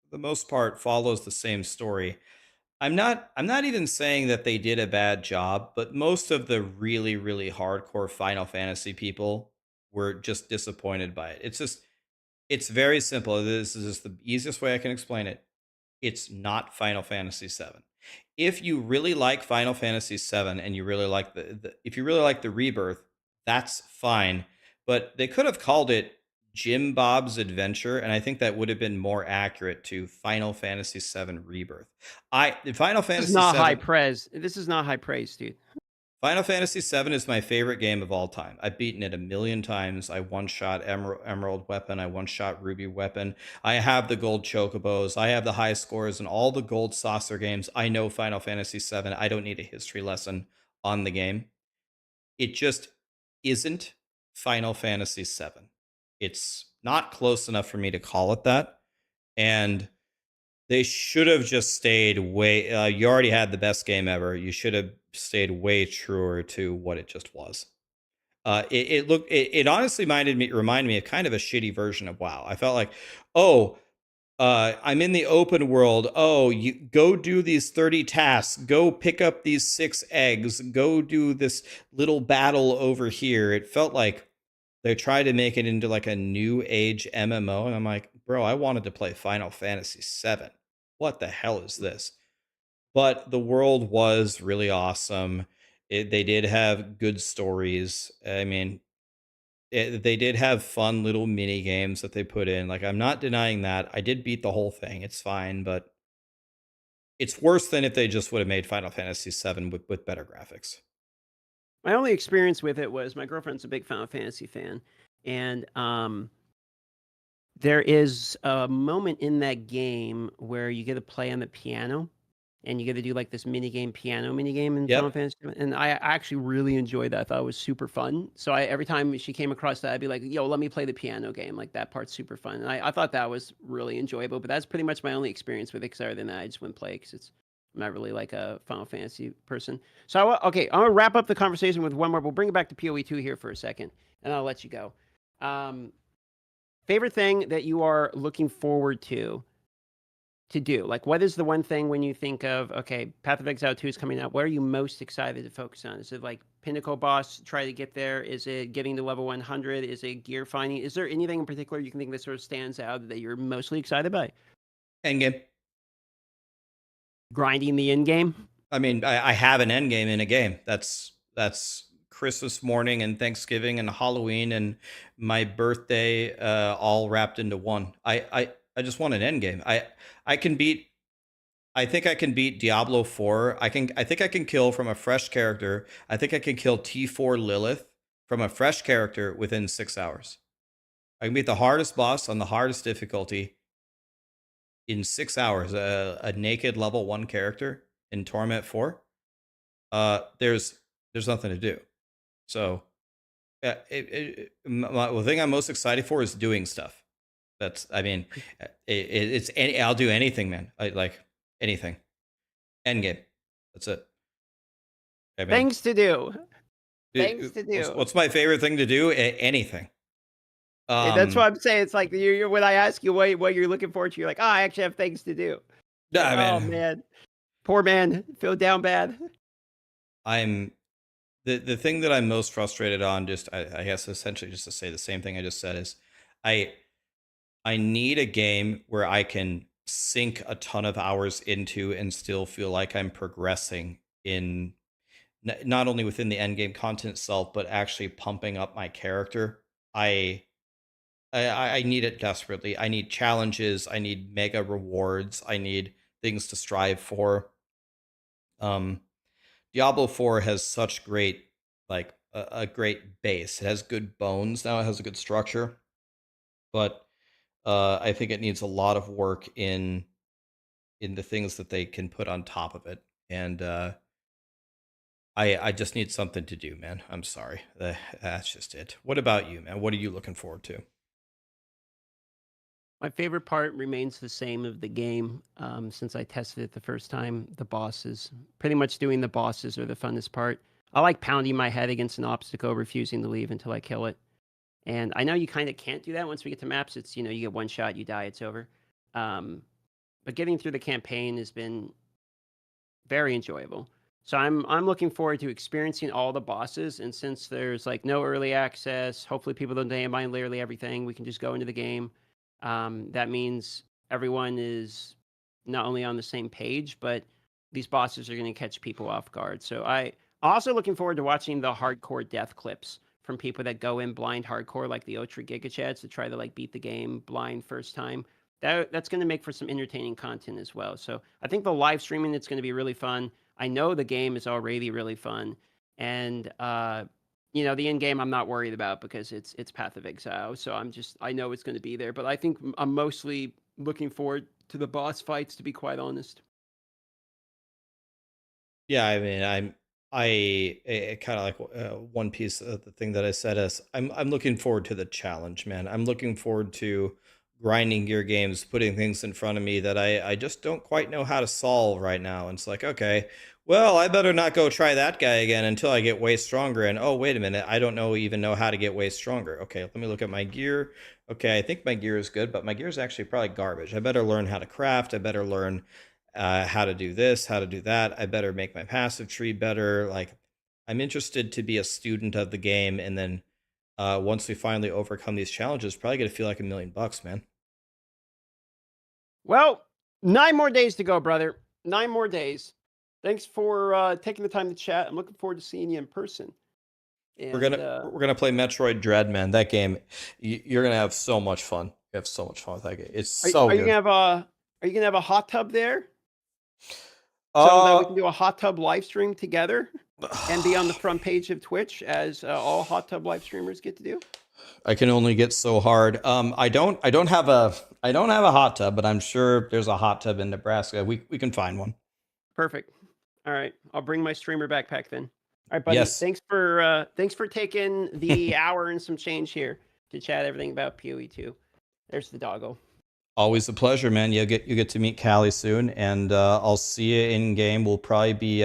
for the most part, follows the same story. I'm not even saying that they did a bad job, but most of the really, really hardcore Final Fantasy people were just disappointed by it. It's very simple. This is just the easiest way I can explain it. It's not Final Fantasy VII. If you really like Final Fantasy VII and you really like if you really like the Rebirth, that's fine. But they could have called it Jim Bob's Adventure, and I think that would have been more accurate to Final Fantasy VII Rebirth. Final This Fantasy is not high VII praise. This is not high praise, dude. Final Fantasy VII is my favorite game of all time. I've beaten it a million times. I one-shot Emerald Weapon. I one-shot Ruby Weapon. I have the gold chocobos. I have the high scores in all the gold saucer games. I know Final Fantasy VII. I don't need a history lesson on the game. It just isn't Final Fantasy VII. It's not close enough for me to call it that. And they should have just stayed way. You already had the best game ever. You should have stayed way truer to what it just was. It honestly reminded me of kind of a shitty version of WoW. I felt like, oh, I'm in the open world. Oh, you go do these 30 tasks. Go pick up these 6 eggs. Go do this little battle over here. It felt like they tried to make it into like a new age MMO, and I'm like, bro, I wanted to play Final Fantasy VII. What the hell is this? But the world was really awesome. They did have good stories. I mean, they did have fun little mini games that they put in. Like, I'm not denying that. I did beat the whole thing. It's fine, but it's worse than if they just would have made Final Fantasy VII with better graphics. My only experience with it was my girlfriend's a big Final Fantasy fan, and there is a moment in that game where you get to play on the piano, and you get to do like this piano mini game in Final Yep. Fantasy, and I actually really enjoyed that. I thought it was super fun. So every time she came across that, I'd be like, "Yo, let me play the piano game. Like that part's super fun." And I thought that was really enjoyable. But that's pretty much my only experience with it. 'Cause other than that, I just wouldn't play because I'm not really like a Final Fantasy person. So okay, I'm gonna wrap up the conversation with one more. We'll bring it back to PoE 2 here for a second, and I'll let you go. Favorite thing that you are looking forward to do? Like, what is the one thing when you think of, okay, Path of Exile 2 is coming out, what are you most excited to focus on? Is it like pinnacle boss, try to get there? Is it getting to level 100? Is it gear finding? Is there anything in particular you can think that sort of stands out that you're mostly excited by? Endgame. Grinding the end game? I mean, I have an endgame in a game. That's Christmas morning and Thanksgiving and Halloween and my birthday, all wrapped into one. I just want an endgame. I can beat. I think I can beat Diablo 4. I think I can kill from a fresh character. I think I can kill T4 Lilith from a fresh character within 6 hours. I can beat the hardest boss on the hardest difficulty in 6 hours. A naked level 1 character in Torment 4. There's nothing to do. So, the thing I'm most excited for is doing stuff. That's, I mean, it's any. I'll do anything, man. I like anything. Endgame. That's it. I mean, Things to do. Things to do. What's my favorite thing to do? Anything. That's what I'm saying. It's like you're when I ask you what you're looking forward to, you're like, oh, I actually have things to do. Like, oh man, poor man, feel down bad. I'm the thing that I'm most frustrated on. Just I guess essentially just to say the same thing I just said is, I need a game where I can sink a ton of hours into and still feel like I'm progressing in not only within the end game content itself, but actually pumping up my character. I need it desperately. I need challenges. I need mega rewards. I need things to strive for. Diablo 4 has such great, like a great base. It has good bones now. It has a good structure, but I think it needs a lot of work in the things that they can put on top of it. And I just need something to do, man. I'm sorry. That's just it. What about you, man? What are you looking forward to? My favorite part remains the same of the game. Since I tested it the first time, the bosses. Pretty much doing the bosses are the funnest part. I like pounding my head against an obstacle, refusing to leave until I kill it. And I know you kind of can't do that once we get to maps. It's, you get one shot, you die, it's over. But getting through the campaign has been very enjoyable. So I'm looking forward to experiencing all the bosses. And since there's like no early access, hopefully people don't demand literally everything. We can just go into the game. That means everyone is not only on the same page, but these bosses are going to catch people off guard. So I'm also looking forward to watching the hardcore death clips from people that go in blind hardcore, like the Ultra Giga Chads, to try to like beat the game blind first time. That's going to make for some entertaining content as well. So I think the live streaming, it's going to be really fun. I know the game is already really fun, and the end game I'm not worried about because it's Path of Exile. So I know it's going to be there. But I think I'm mostly looking forward to the boss fights, to be quite honest. Yeah, I mean, I kind of like one piece of the thing that I said is I'm looking forward to the challenge, man. I'm looking forward to grinding gear games, putting things in front of me that I just don't quite know how to solve right now. And it's like, okay, well, I better not go try that guy again until I get way stronger. And oh, wait a minute, I don't even know how to get way stronger. Okay, let me look at my gear. Okay, I think my gear is good, but my gear is actually probably garbage. I better learn how to craft. I better learn how to do this, how to do that. I better make my passive tree better. Like, I'm interested to be a student of the game, and then once we finally overcome these challenges, probably gonna feel like $1,000,000, man. Well, 9 more days to go, brother. 9 more days. Thanks for taking the time to chat. I'm looking forward to seeing you in person. And, We're gonna play Metroid Dread, man. That game, you're gonna have so much fun. You have so much fun with that game. It's so are good. you gonna have a hot tub there? So that we can do a hot tub live stream together and be on the front page of Twitch as all hot tub live streamers get to do. I can only get so hard. I don't have a hot tub, but I'm sure there's a hot tub in Nebraska. We can find one. Perfect. All right, I'll bring my streamer backpack then. All right, buddy. Yes. Thanks for taking the hour and some change here to chat everything about POE 2. There's the doggo. Always a pleasure, man. You get to meet Callie soon, and I'll see you in game. We'll probably be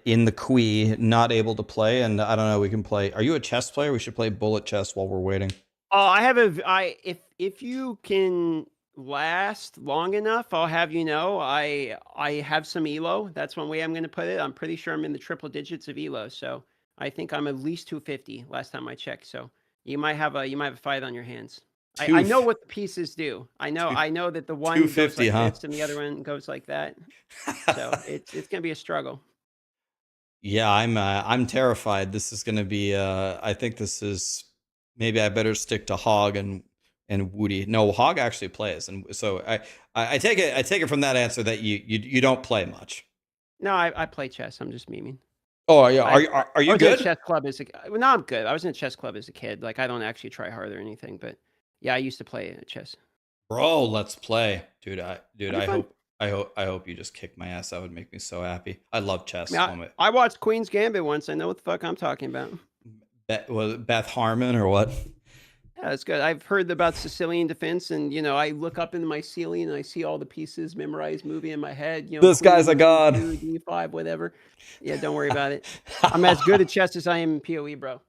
in the Quee, not able to play, and I don't know. We can play. Are you a chess player? We should play bullet chess while we're waiting. If you can last long enough, I'll have you know. I have some elo. That's one way I'm going to put it. I'm pretty sure I'm in the triple digits of elo, so I think I'm at least 250 last time I checked. So you might have a fight on your hands. I know what the pieces do. I know that the one goes like this and the other one goes like that. So it's gonna be a struggle. Yeah, I'm terrified. This is gonna be. I think this is. Maybe I better stick to Hog and Woody. No, Hog actually plays, and so I take it from that answer that you don't play much. No, I play chess. I'm just memeing. Oh yeah, are you good? In a chess club no, I'm good. I was in a chess club as a kid. Like I don't actually try hard or anything, but. Yeah, I used to play chess. Bro, let's play, dude. I hope you just kick my ass. That would make me so happy. I love chess. I watched Queen's Gambit once. I know what the fuck I'm talking about. Was it Beth Harmon or what? Yeah, it's good. I've heard about Sicilian defense, and I look up into my ceiling and I see all the pieces memorized moving in my head. This guy's a god. D5, whatever. Yeah, don't worry about it. I'm as good at chess as I am in POE, bro.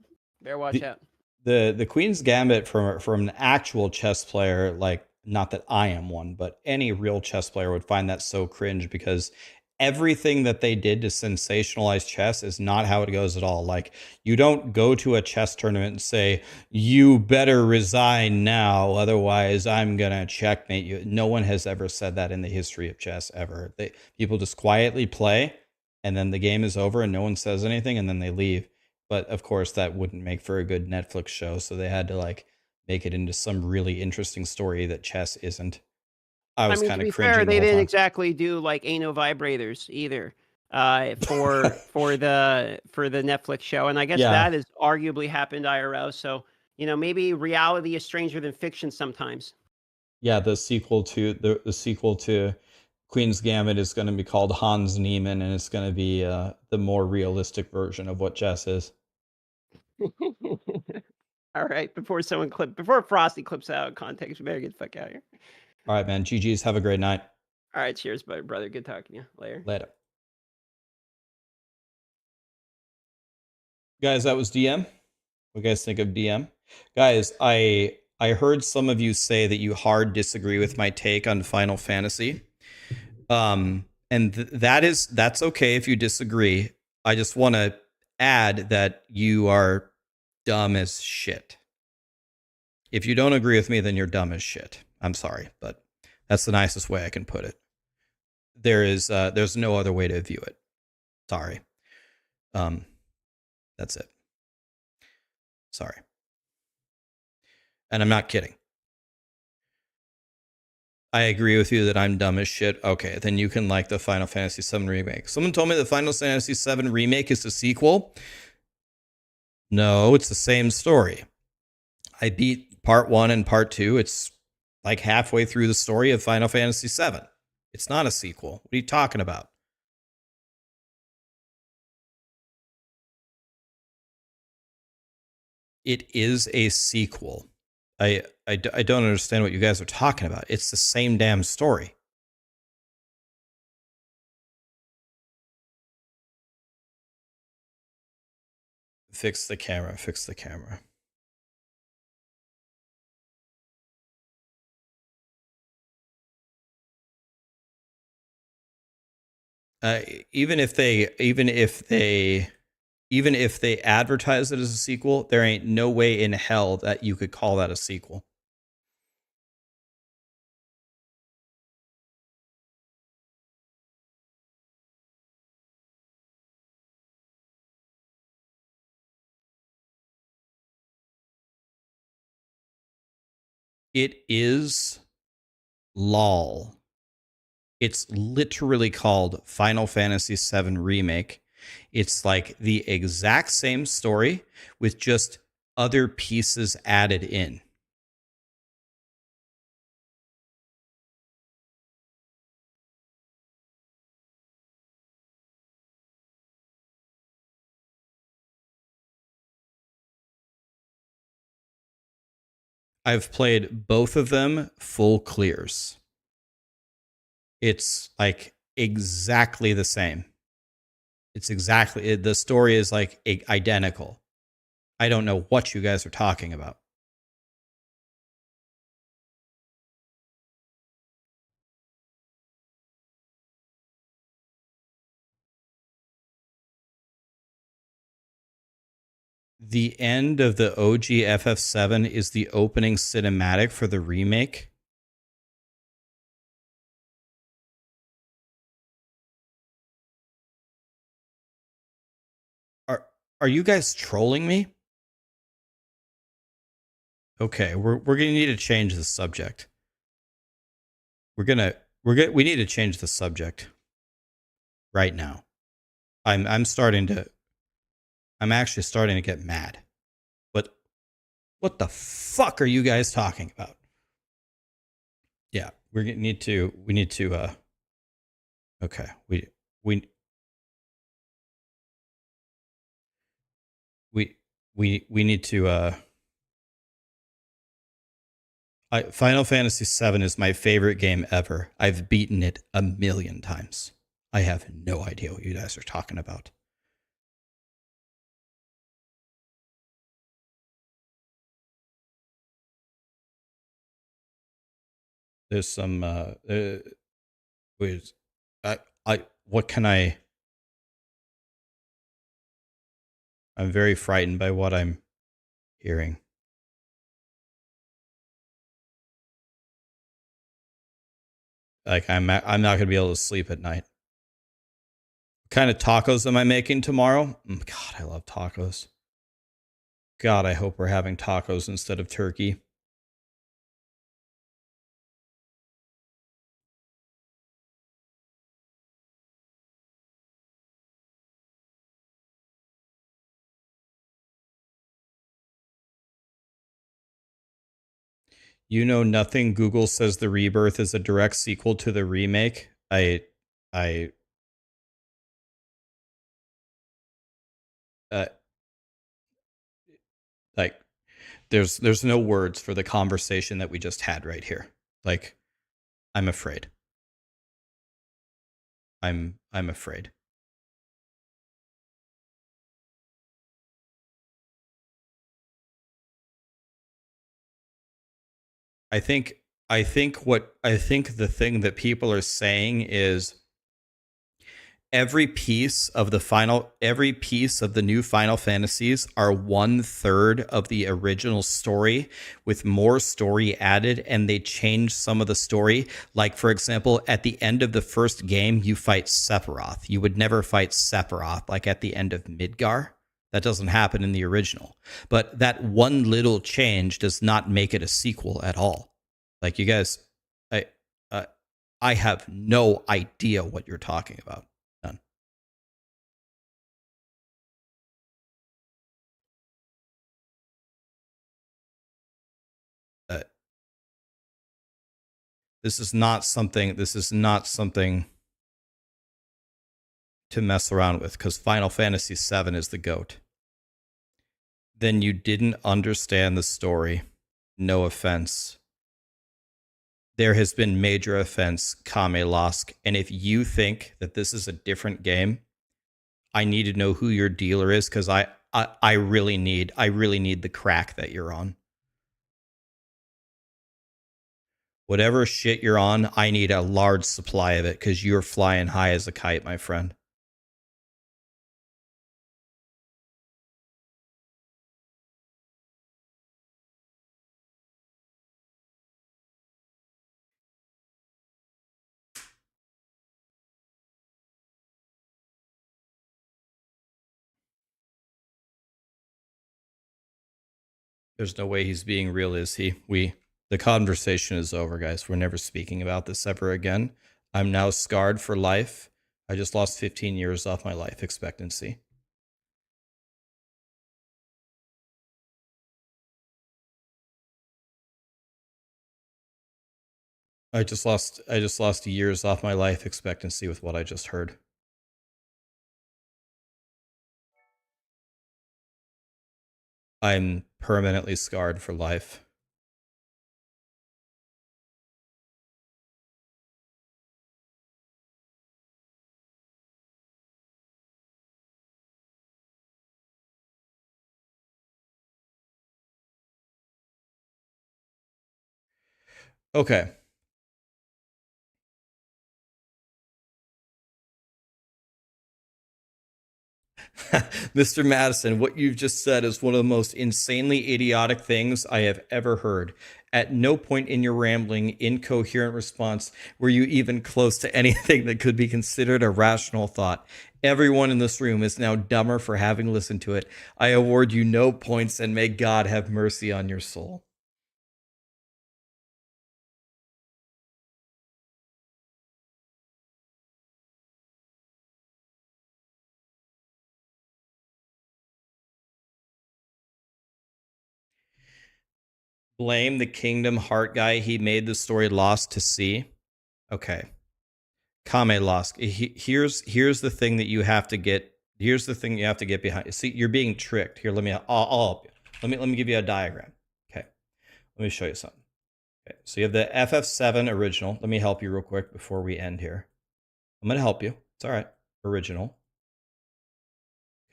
Better watch out. The Queen's Gambit from an actual chess player, like, not that I am one, but any real chess player would find that so cringe, because everything that they did to sensationalize chess is not how it goes at all. Like, you don't go to a chess tournament and say, you better resign now, otherwise I'm gonna checkmate you. No one has ever said that in the history of chess ever. People just quietly play, and then the game is over and no one says anything, and then they leave. But of course, that wouldn't make for a good Netflix show, so they had to make it into some really interesting story that chess isn't. I was kind of cringing. They didn't exactly do anal vibrators either for the Netflix show, and I guess that has arguably happened IRL. So maybe reality is stranger than fiction sometimes. Yeah, the sequel to Queen's Gambit is going to be called Hans Niemann, and it's going to be the more realistic version of what chess is. All right, before Frosty clips out of context, we better get the fuck out of here. All right, man. GG's. Have a great night. All right, cheers, brother. Good talking to you. Later. Guys, that was DM. What do you guys think of DM? Guys, I heard some of you say that you hard disagree with my take on Final Fantasy. And that's okay if you disagree. I just want to add that you are dumb as shit. If you don't agree with me, then you're dumb as shit. I'm sorry, but that's the nicest way I can put it. There's no other way to view it. Sorry. That's it. Sorry. And I'm not kidding. I agree with you that I'm dumb as shit. Okay, then you can like the Final Fantasy VII Remake. Someone told me the Final Fantasy VII Remake is a sequel. No, it's the same story. I beat part 1 and part 2. It's like halfway through the story of Final Fantasy VII. It's not a sequel. What are you talking about? It is a sequel. I don't understand what you guys are talking about. It's the same damn story. Fix the camera. Fix the camera. Even if they advertise it as a sequel, there ain't no way in hell that you could call that a sequel. It is LOL. It's literally called Final Fantasy VII Remake. It's like the exact same story with just other pieces added in. I've played both of them full clears. It's like exactly the same. It's exactly, the story is like identical. I don't know what you guys are talking about. The end of the OG FF7 is the opening cinematic for the remake. Are you guys trolling me? Okay, we're gonna need to change the subject. We need to change the subject right now. I'm actually starting to get mad. But what the fuck are you guys talking about? Yeah, we need to okay, we need to Final Fantasy VII is my favorite game ever. I've beaten it 1,000,000 times. I have no idea what you guys are talking about. There's some wait, what can I'm very frightened by what I'm hearing. Like I'm not going to be able to sleep at night. What kind of tacos am I making tomorrow? God, I love tacos. God, I hope we're having tacos instead of turkey. You know nothing. Google says the Rebirth is a direct sequel to the remake. Like there's no words for the conversation that we just had right here. Like I'm afraid. I'm afraid. I think the thing that people are saying is every piece of the new Final Fantasies are 1/3 of the original story with more story added, and they change some of the story. Like, for example, at the end of the first game, you fight Sephiroth. You would never fight Sephiroth like at the end of Midgar. That doesn't happen in the original. But that one little change does not make it a sequel at all. Like, you guys, I have no idea what you're talking about. None. This is not something to mess around with, because Final Fantasy VII is the GOAT. Then you didn't understand the story. No offense. There has been major offense, Kame Losk. And if you think that this is a different game, I need to know who your dealer is, because I really need the crack that you're on. Whatever shit you're on, I need a large supply of it because you're flying high as a kite, my friend. There's no way he's being real, is he? The conversation is over, guys. We're never speaking about this ever again. I'm now scarred for life. I just lost 15 years off my life expectancy. I just lost years off my life expectancy with what I just heard. I'm permanently scarred for life. Okay. Mr. Madison, what you've just said is one of the most insanely idiotic things I have ever heard. At no point in your rambling, incoherent response were you even close to anything that could be considered a rational thought. Everyone in this room is now dumber for having listened to it. I award you no points, and may God have mercy on your soul. Blame the Kingdom Heart guy. He made the story Lost to Sea. Okay. Kame Lost. Here's the thing that you have to get. Here's the thing you have to get behind. See, you're being tricked. Here, I'll help you. Let me give you a diagram. Okay. Let me show you something. Okay. So you have the FF7 original. Let me help you real quick before we end here. I'm gonna help you. It's all right. Original.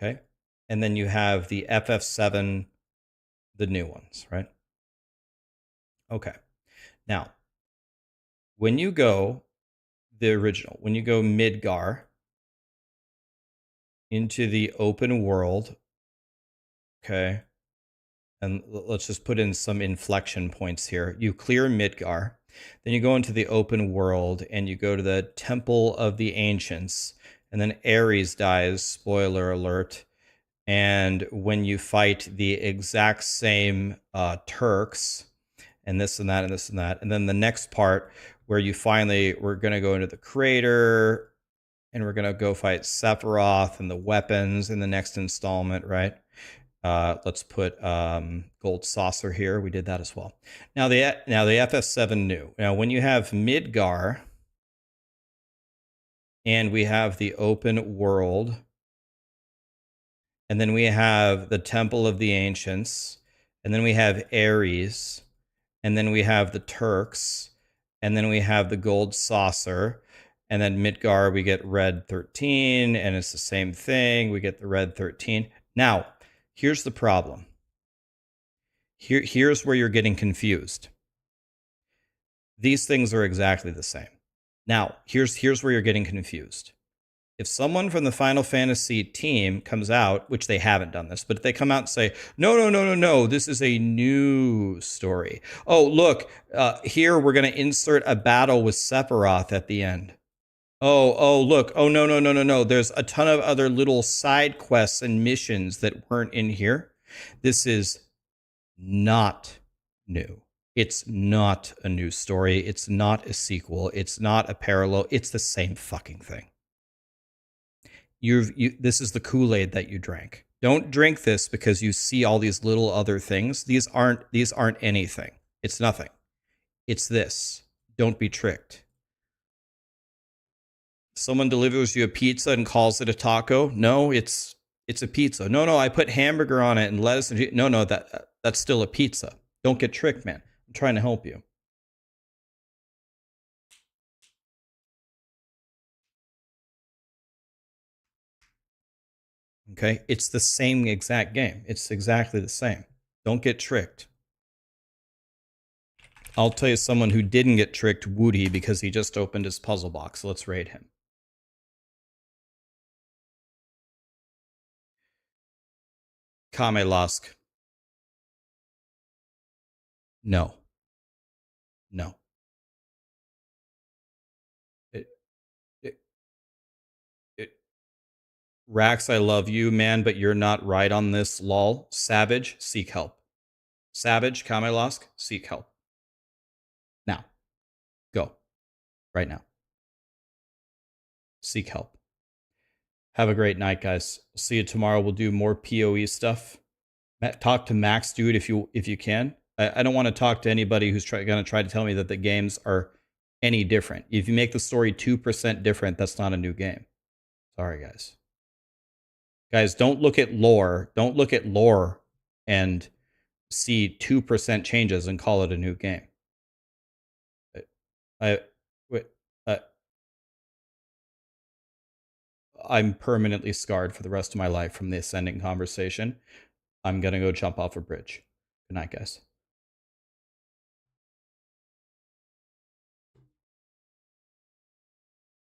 Okay. And then you have the FF7, the new ones, right? Okay. Now, when you go the original, when you go Midgar into the open world, okay, and let's just put in some inflection points here. You clear Midgar, then you go into the open world and you go to the Temple of the Ancients, and then Ares dies, spoiler alert. And when you fight the exact same Turks, and this and that and this and that, and then the next part where we're going to go into the crater and we're going to go fight Sephiroth and the weapons in the next installment, right? Let's put Gold Saucer here. We did that as well. Now the FF7 new. Now when you have Midgar and we have the open world, and then we have the Temple of the Ancients, and then we have Ares, and then we have the Turks, and then we have the Gold Saucer, and then Midgar we get Red 13, and it's the same thing. We get the Red 13. Now, here's the problem. Here's where you're getting confused. These things are exactly the same. Now, here's where you're getting confused. If someone from the Final Fantasy team comes out, which they haven't done this, but if they come out and say, no, this is a new story. Oh, look, here we're going to insert a battle with Sephiroth at the end. Oh, look. Oh, no. There's a ton of other little side quests and missions that weren't in here. This is not new. It's not a new story. It's not a sequel. It's not a parallel. It's the same fucking thing. This is the Kool-Aid that you drank. Don't drink this because you see all these little other things. These aren't anything. It's nothing. It's this. Don't be tricked. Someone delivers you a pizza and calls it a taco. No, it's a pizza. No, I put hamburger on it and lettuce. No, that's still a pizza. Don't get tricked, man. I'm trying to help you. Okay? It's the same exact game. It's exactly the same. Don't get tricked. I'll tell you someone who didn't get tricked, Woody, because he just opened his puzzle box. Let's raid him. Kame Lask. No. No. It, Rax, I love you, man, but you're not right on this, lol. Savage, seek help. Savage, Kame Lask, seek help. Now. Go. Right now. Seek help. Have a great night, guys. See you tomorrow. We'll do more PoE stuff. Talk to Max, dude, if you can. I don't want to talk to anybody who's going to try to tell me that the games are any different. If you make the story 2% different, that's not a new game. Sorry, guys. Guys, don't look at lore. Don't look at lore and see 2% changes and call it a new game. I'm permanently scarred for the rest of my life from the ascending conversation. I'm going to go jump off a bridge. Good night, guys.